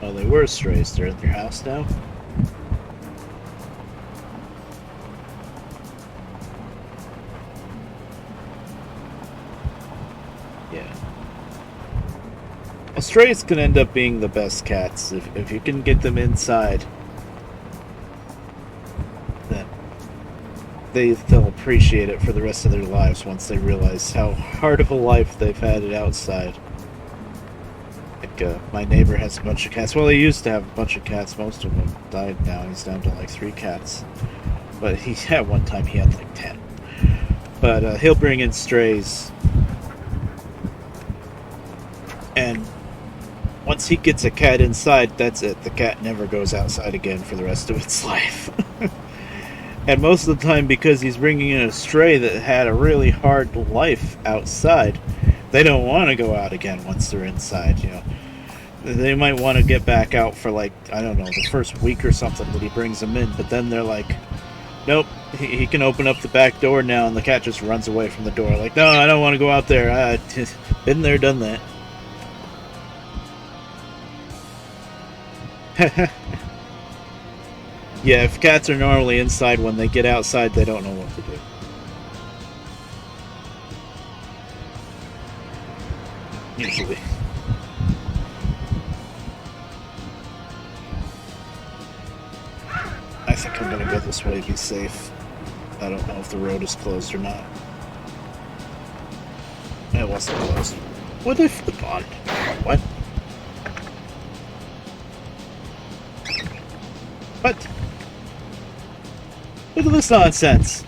Oh, they were strays. They're at your house now? Yeah. Well, strays can end up being the best cats. If you can get them inside, then they'll appreciate it for the rest of their lives once they realize how hard of a life they've had it outside. My neighbor has a bunch of cats. Well, he used to have a bunch of cats. Most of them died now. He's down to like 3 cats. But at one time he had like 10. But he'll bring in strays. And once he gets a cat inside, that's it. The cat never goes outside again for the rest of its life. And most of the time, because he's bringing in a stray that had a really hard life outside, they don't want to go out again once they're inside, They might want to get back out for, like, I don't know, the first week or something that he brings them in, but then they're like, nope, he can open up the back door now, and the cat just runs away from the door. Like, no, I don't want to go out there. I've been there, done that. Yeah, if cats are normally inside, when they get outside, they don't know what to do. Usually. I think I'm gonna go this way to be safe. I don't know if the road is closed or not. It wasn't closed. What did I flip on? What? What? Look at this nonsense!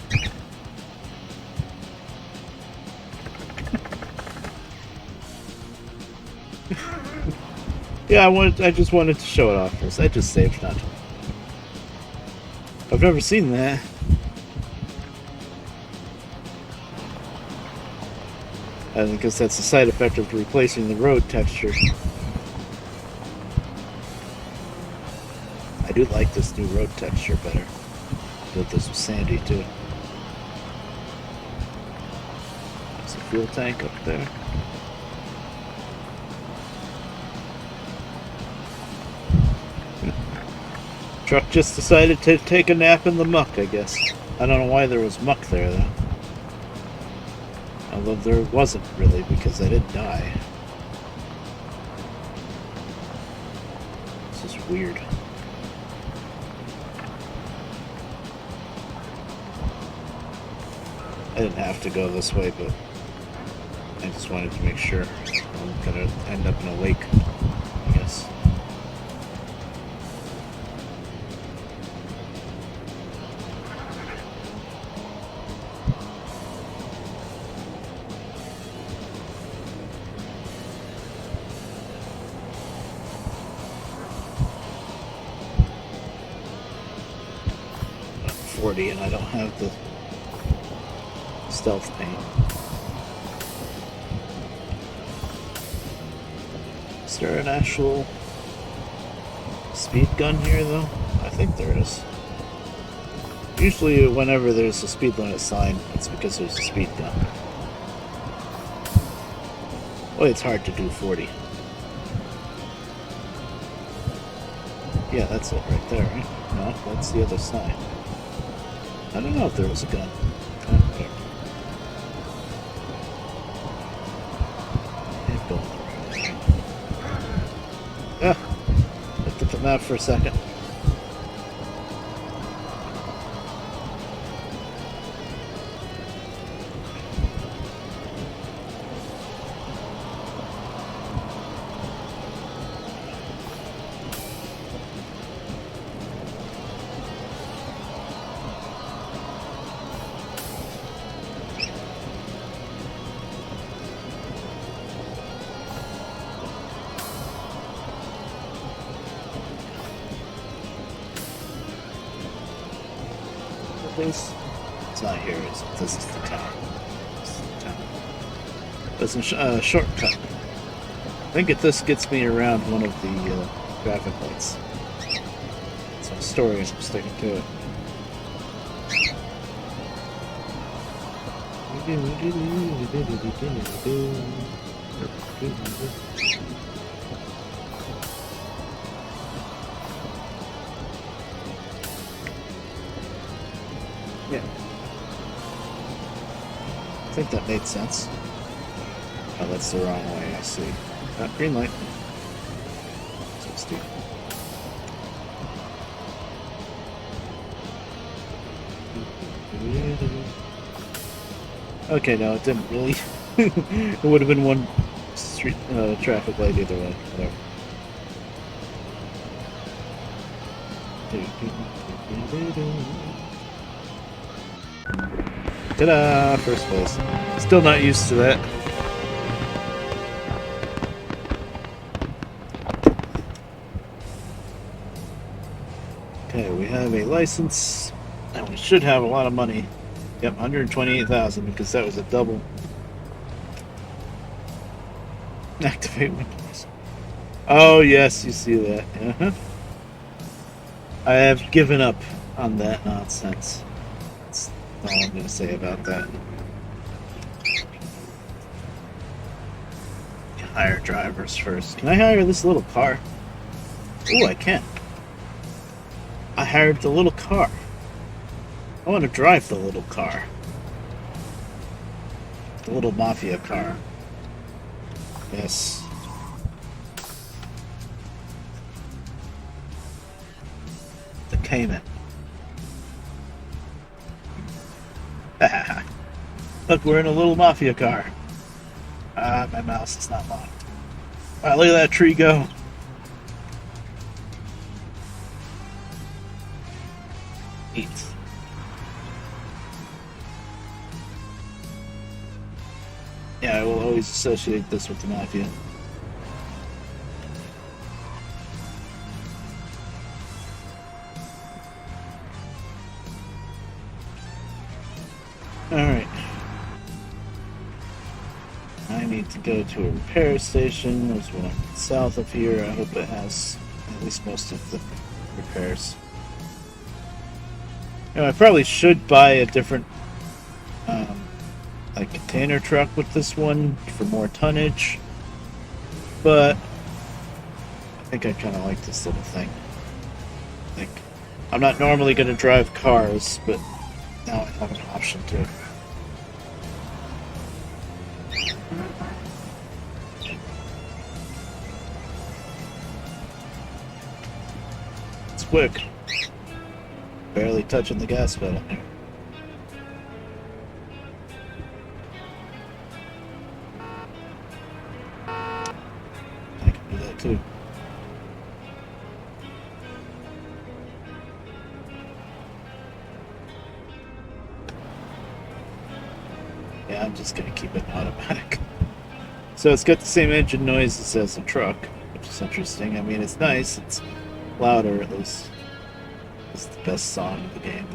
Yeah, I just wanted to show it off first. I just saved that. I've never seen that. I guess that's a side effect of replacing the road texture. I do like this new road texture better. Built this with Sandy too. There's a fuel tank up there. Truck just decided to take a nap in the muck, I guess. I don't know why there was muck there, though. Although there wasn't, really, because I didn't die. This is weird. I didn't have to go this way, but I just wanted to make sure I'm gonna end up in a lake, I guess. I'm 40 and I don't have the stealth paint. Is there an actual speed gun here, though? I think there is. Usually whenever there's a speed limit sign, it's because there's a speed gun. Well, it's hard to do 40. Yeah, that's it right there, right? No, that's the other side. I don't know if there was a gun. Okay. Looked at the map for a second. It's not here. This is the town. This is the town. There's a shortcut. I think this gets me around one of the traffic lights. It's a story, and I'm sticking to it. Yeah. I think that made sense. Oh, that's the wrong way, I see. Green light. 60. Okay, no, it didn't really. It would have been one street traffic light either way. Whatever. Ta-da! First place. Still not used to that. Okay, we have a license, and we should have a lot of money. Yep, 128,000 because that was a double. Activate windows. Oh yes, you see that. Uh-huh. I have given up on that nonsense. That's all I'm going to say about that. Hire drivers first. Can I hire this little car? Ooh, I can. I hired the little car. I want to drive the little car. The little mafia car. Yes. The Cayman. Look, we're in a little mafia car. Ah, my mouse is not locked. Wow, look at that tree go. Neat. Yeah, I will always associate this with the mafia. Alright. I need to go to a repair station. There's one south of here. I hope it has at least most of the repairs. You know, I probably should buy a different like container truck with this one for more tonnage, but I think I kind of like this little thing. I think I'm not normally going to drive cars, but now I have an option to. It's quick. Barely touching the gas pedal here. I can do that too. Yeah, I'm just gonna keep it automatic. So it's got the same engine noises as a truck, which is interesting. I mean, it's nice. It's louder, at least. It's the best song in the game.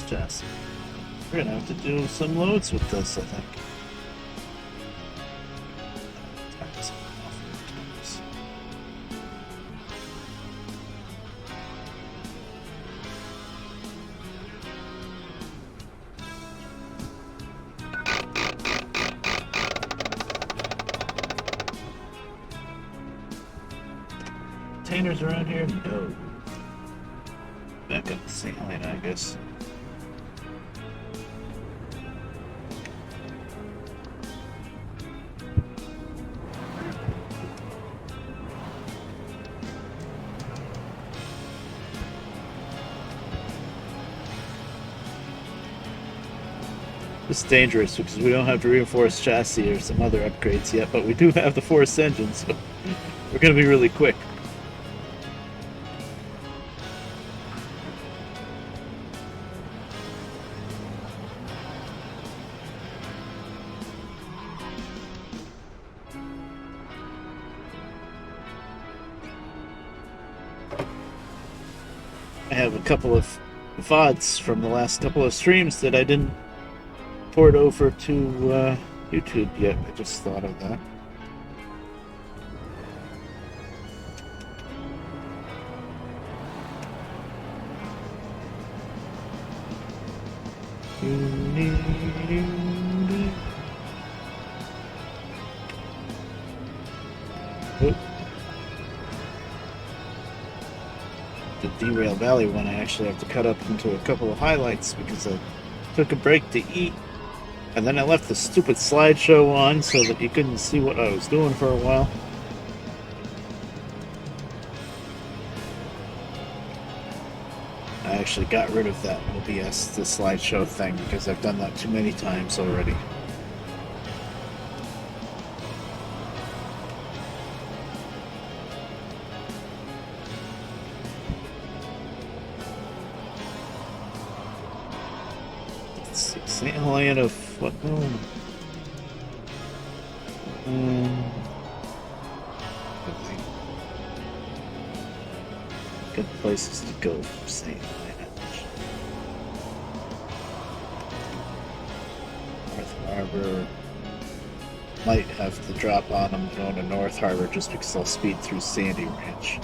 Just we're gonna have to do some loads with this, I think. Containers around here? No. Back up the St. Helena, I guess. It's dangerous because we don't have the reinforced chassis or some other upgrades yet, but we do have the forced engine, so we're going to be really quick. I have a couple of VODs from the last couple of streams that I didn't port over to YouTube yet. I just thought of that. Oh. The Derail Valley one I actually have to cut up into a couple of highlights because I took a break to eat. And then I left the stupid slideshow on so that you couldn't see what I was doing for a while. I actually got rid of that OBS, the slideshow thing, because I've done that too many times already. St. Helena, what? No. Good places to go from St. Helena. North Harbor. Might have to drop on them going to North Harbor just because I'll speed through Sandy Ranch.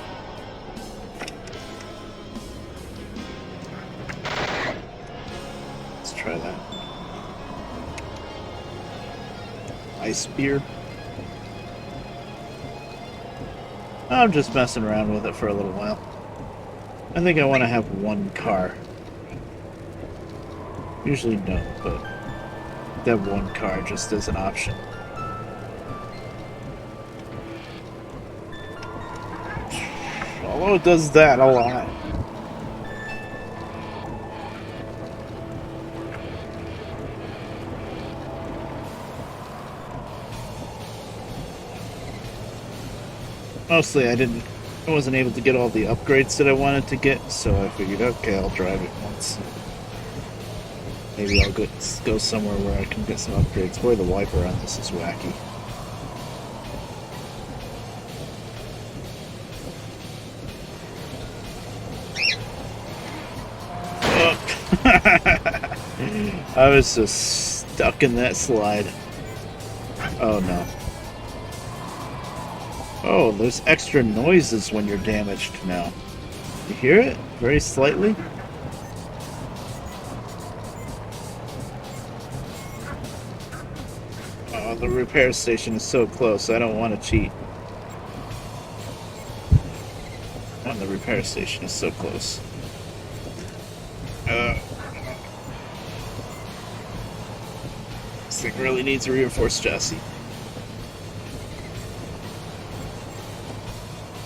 Let's try that. Ice beer. I'm just messing around with it for a little while. I think I want to have one car. Usually no, but have one car just as an option. Although it does that a lot. Mostly I wasn't able to get all the upgrades that I wanted to get, so I figured, okay, I'll drive it once. Maybe I'll go somewhere where I can get some upgrades. Boy, the wiper on this is wacky. I was just stuck in that slide. Oh no. Oh, there's extra noises when you're damaged now. You hear it? Very slightly? Oh, the repair station is so close. I don't want to cheat. Oh, the repair station is so close. This thing really needs a reinforced chassis.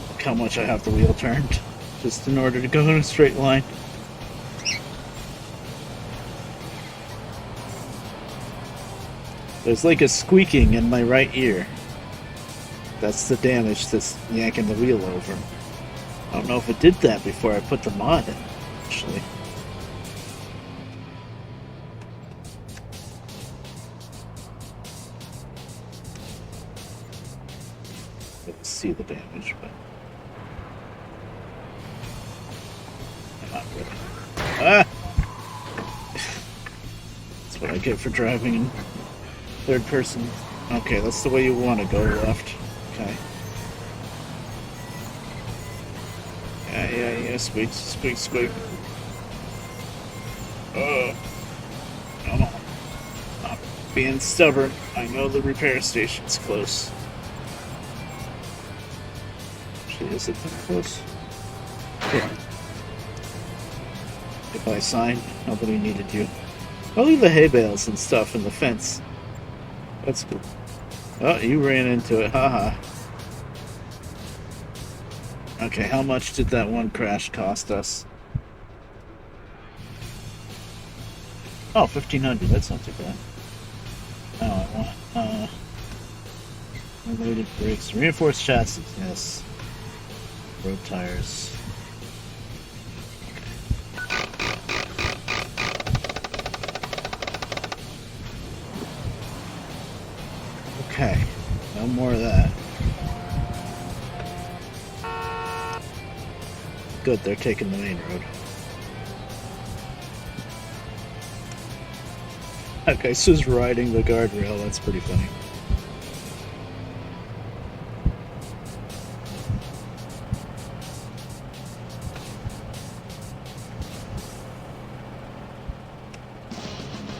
Look how much I have the wheel turned just in order to go in a straight line. There's like a squeaking in my right ear. That's the damage that's yanking the wheel over. I don't know if it did that before I put the mod in, actually. Let's see the damage, but I'm not good. Ah! That's what I get for driving in third person. Okay, that's the way you want to go, left. Okay. Yeah, squeak, squeak, squeak. Oh. Come on. I'm being stubborn. I know the repair station's close. Actually, is it that close? Yeah. Goodbye sign. Nobody needed you. I'll leave the hay bales and stuff in the fence. That's cool. Oh, you ran into it. Haha. Okay, how much did that one crash cost us? Oh, 1,500. That's not too bad. Oh, I want, related brakes. Reinforced chassis, yes. Road tires. Okay, no more of that. Good, they're taking the main road. That guy's just riding the guardrail, that's pretty funny.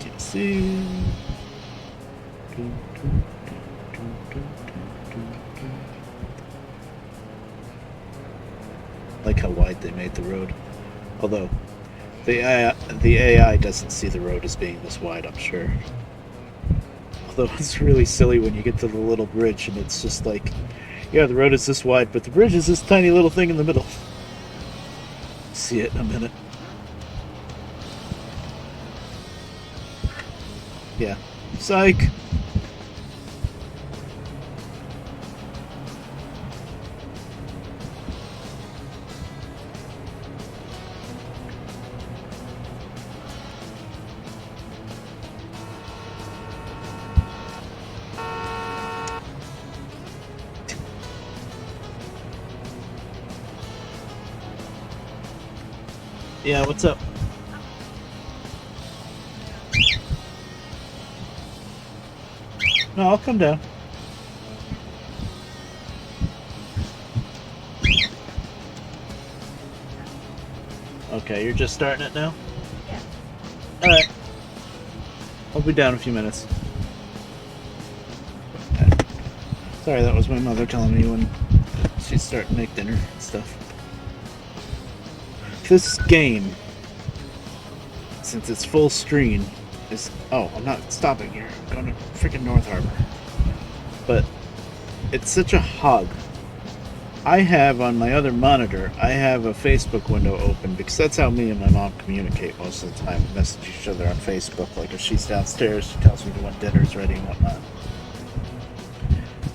Can't see. Like how wide they made the road. Although the AI doesn't see the road as being this wide, I'm sure. Although it's really silly when you get to the little bridge and it's just like, yeah, the road is this wide, but the bridge is this tiny little thing in the middle. See it in a minute. Yeah. Psych! Yeah, what's up? No, I'll come down. Okay, you're just starting it now? Yeah. Alright. I'll be down in a few minutes. Okay. Sorry, that was my mother telling me when she's starting to make dinner and stuff. This game, since it's full screen, is... Oh, I'm not stopping here. I'm going to freaking North Harbor. But it's such a hug. I have, on my other monitor, I have a Facebook window open because that's how me and my mom communicate most of the time. We message each other on Facebook. Like if she's downstairs, she tells me when dinner's ready and whatnot.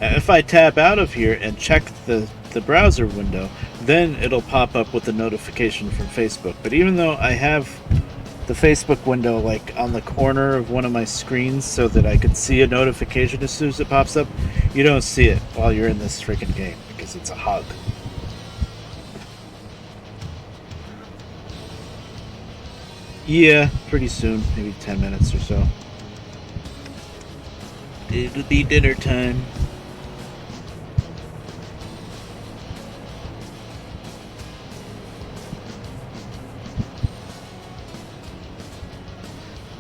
And if I tab out of here and check the the browser window, then it'll pop up with a notification from Facebook. But even though I have the Facebook window like on the corner of one of my screens so that I could see a notification as soon as it pops up, you don't see it while you're in this freaking game because it's a hug. Yeah, pretty soon, maybe 10 minutes or so. It'll be dinner time.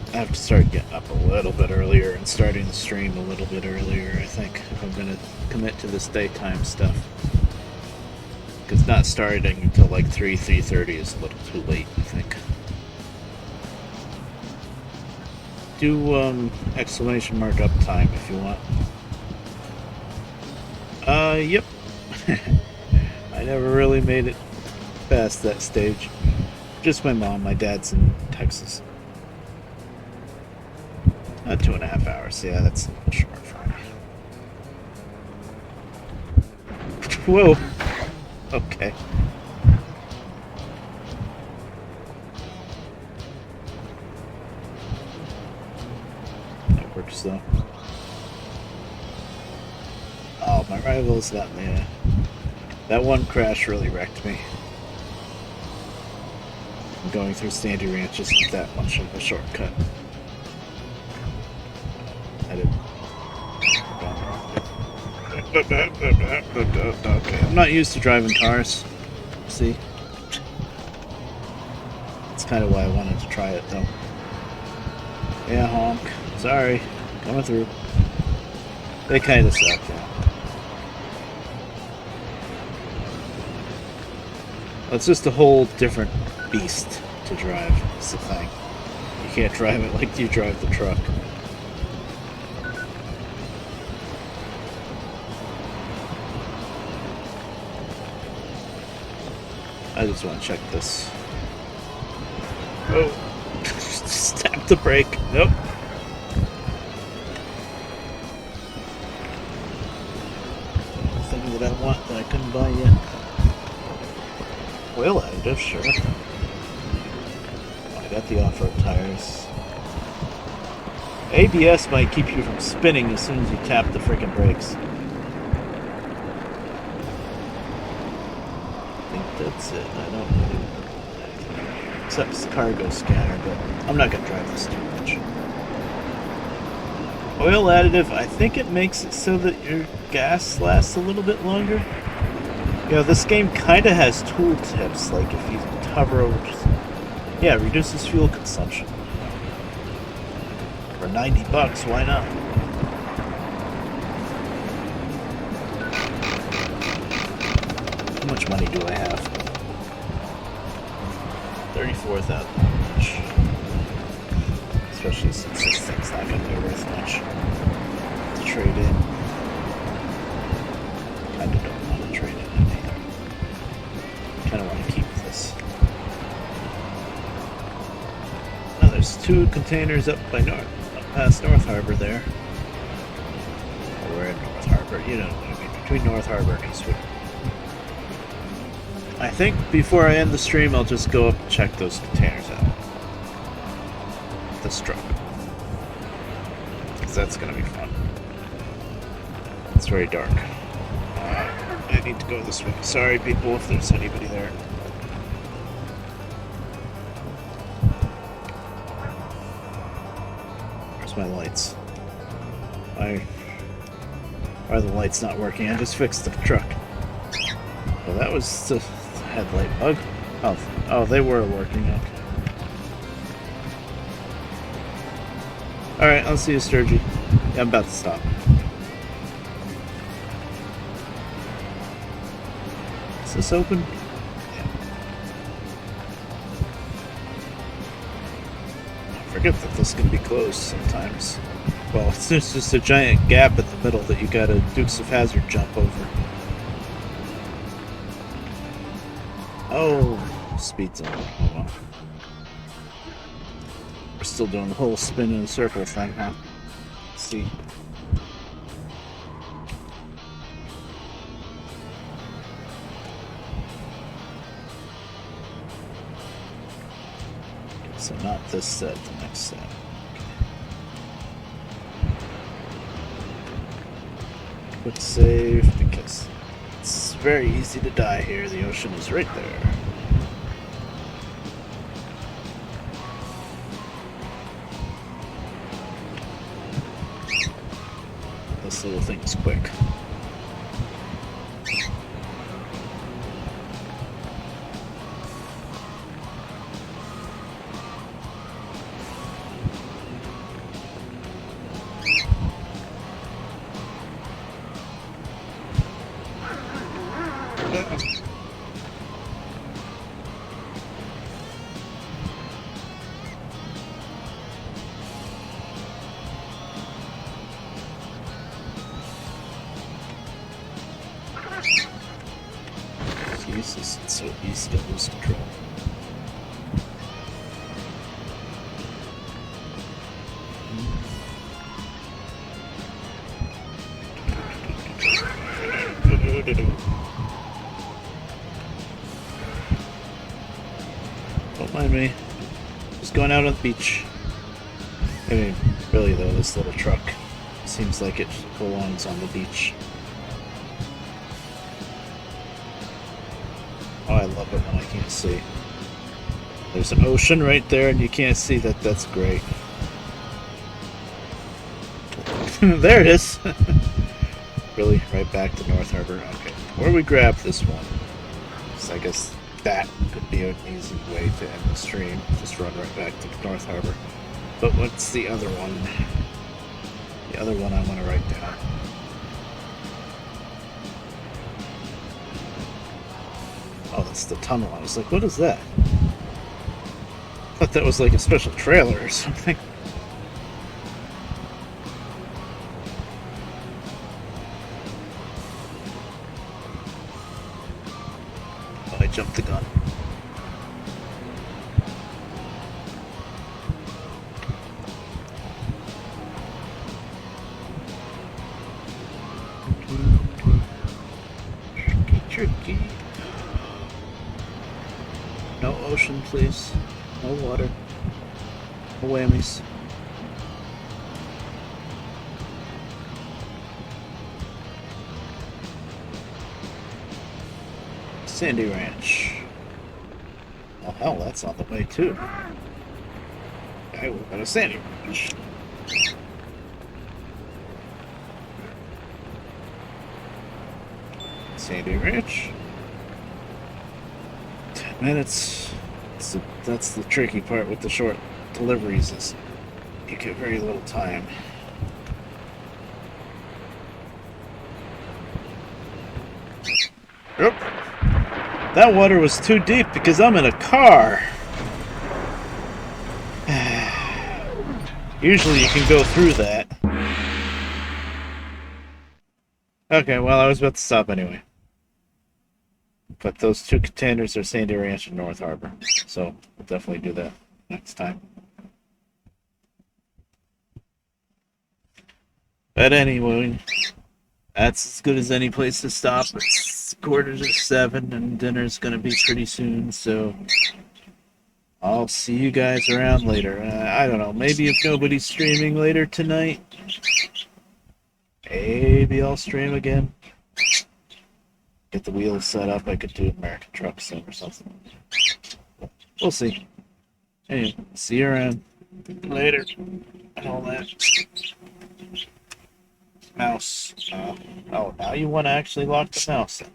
I have to start getting up a little bit earlier and starting the stream a little bit earlier, I think, if I'm going to commit to this daytime stuff. Because not starting until like 3:30 is a little too late, I think. Do exclamation mark uptime if you want. Yep. I never really made it past that stage. Just my mom. My dad's in Texas. 2.5 hours. Yeah, that's short for me. Whoa. Okay. That works though. Oh, my rivals got me. That one crash really wrecked me. Going through Sandy Ranch isn't that much of a shortcut. I didn't. Okay, I'm not used to driving cars. See? That's kind of why I wanted to try it, though. Yeah, honk. Sorry. Coming through. They kind of suck, yeah. It's just a whole different beast to drive. It's the thing. You can't drive it like you drive the truck. I just want to check this. Oh, just tap the brake. Nope. Thing that I want that I couldn't buy yet. Oil additive, sure. Oh, I got the off-road tires. ABS might keep you from spinning as soon as you tap the freaking brakes. That's it. I don't really anything except cargo scanner, but I'm not going to drive this too much. Oil additive, I think it makes it so that your gas lasts a little bit longer. You know, this game kind of has tool tips, like if you hover over, yeah, it reduces fuel consumption. For $90, why not? How much money do I have? $34,000. Especially since this thing's not going to be worth much to trade in. I don't want to trade it in either. Kind of want to keep this. Now there's 2 containers up past North Harbor there. Oh, we're in North Harbor. You know what I mean. Between North Harbor and Eastwood. I think before I end the stream, I'll just go up and check those containers out. This truck. Because that's going to be fun. It's very dark. I need to go this way. Sorry, people, if there's anybody there. Where's my lights? Why are the lights not working? I just fixed the truck. Well, that was the headlight bug. Oh, they were working. Okay. Alright, I'll see you, Sturgy. Yeah, I'm about to stop. Is this open? Yeah. I forget that this can be closed sometimes. Well, it's just a giant gap in the middle that you gotta Dukes of Hazzard jump over. Oh, speed zone. Oh, well. We're still doing the whole spin in a circle thing, huh? Let's see. So not this set, the next set. Quick save, because it's very easy to die here. The ocean is right there. This little thing is quick. Jesus, it's so easy to lose control. Don't mind me. Just going out on the beach. I mean, really though, this little truck seems like it belongs on the beach. Oh, I love it when I can't see. There's an ocean right there and you can't see that. That's great. There it is. Really? Right back to North Harbor? Okay. Where we grab this one? So I guess that could be an easy way to end the stream. Just run right back to North Harbor. But what's the other one? The other one I want to write down. Oh, that's the tunnel. I was like, what is that? I thought that was like a special trailer or something. Oh, I jumped the gun. Tricky. No ocean, please. No water. No whammies. Sandy Ranch. Oh hell, that's on the way too. I will go to Sandy Ranch. Sandy Ranch. 10 minutes. That's the tricky part with the short deliveries is you get very little time. Yep. That water was too deep because I'm in a car. Usually you can go through that. Okay, well I was about to stop anyway. But those two containers are Sandy Ranch and North Harbor. So we'll definitely do that next time. But anyway, that's as good as any place to stop. It's 6:45 and dinner's gonna be pretty soon, so I'll see you guys around later. I don't know, maybe if nobody's streaming later tonight, maybe I'll stream again. Get the wheels set up. I could do American Truck Sim or something. We'll see. Anyway, see you around later and all that. Mouse. Oh, now you want to actually lock the mouse in.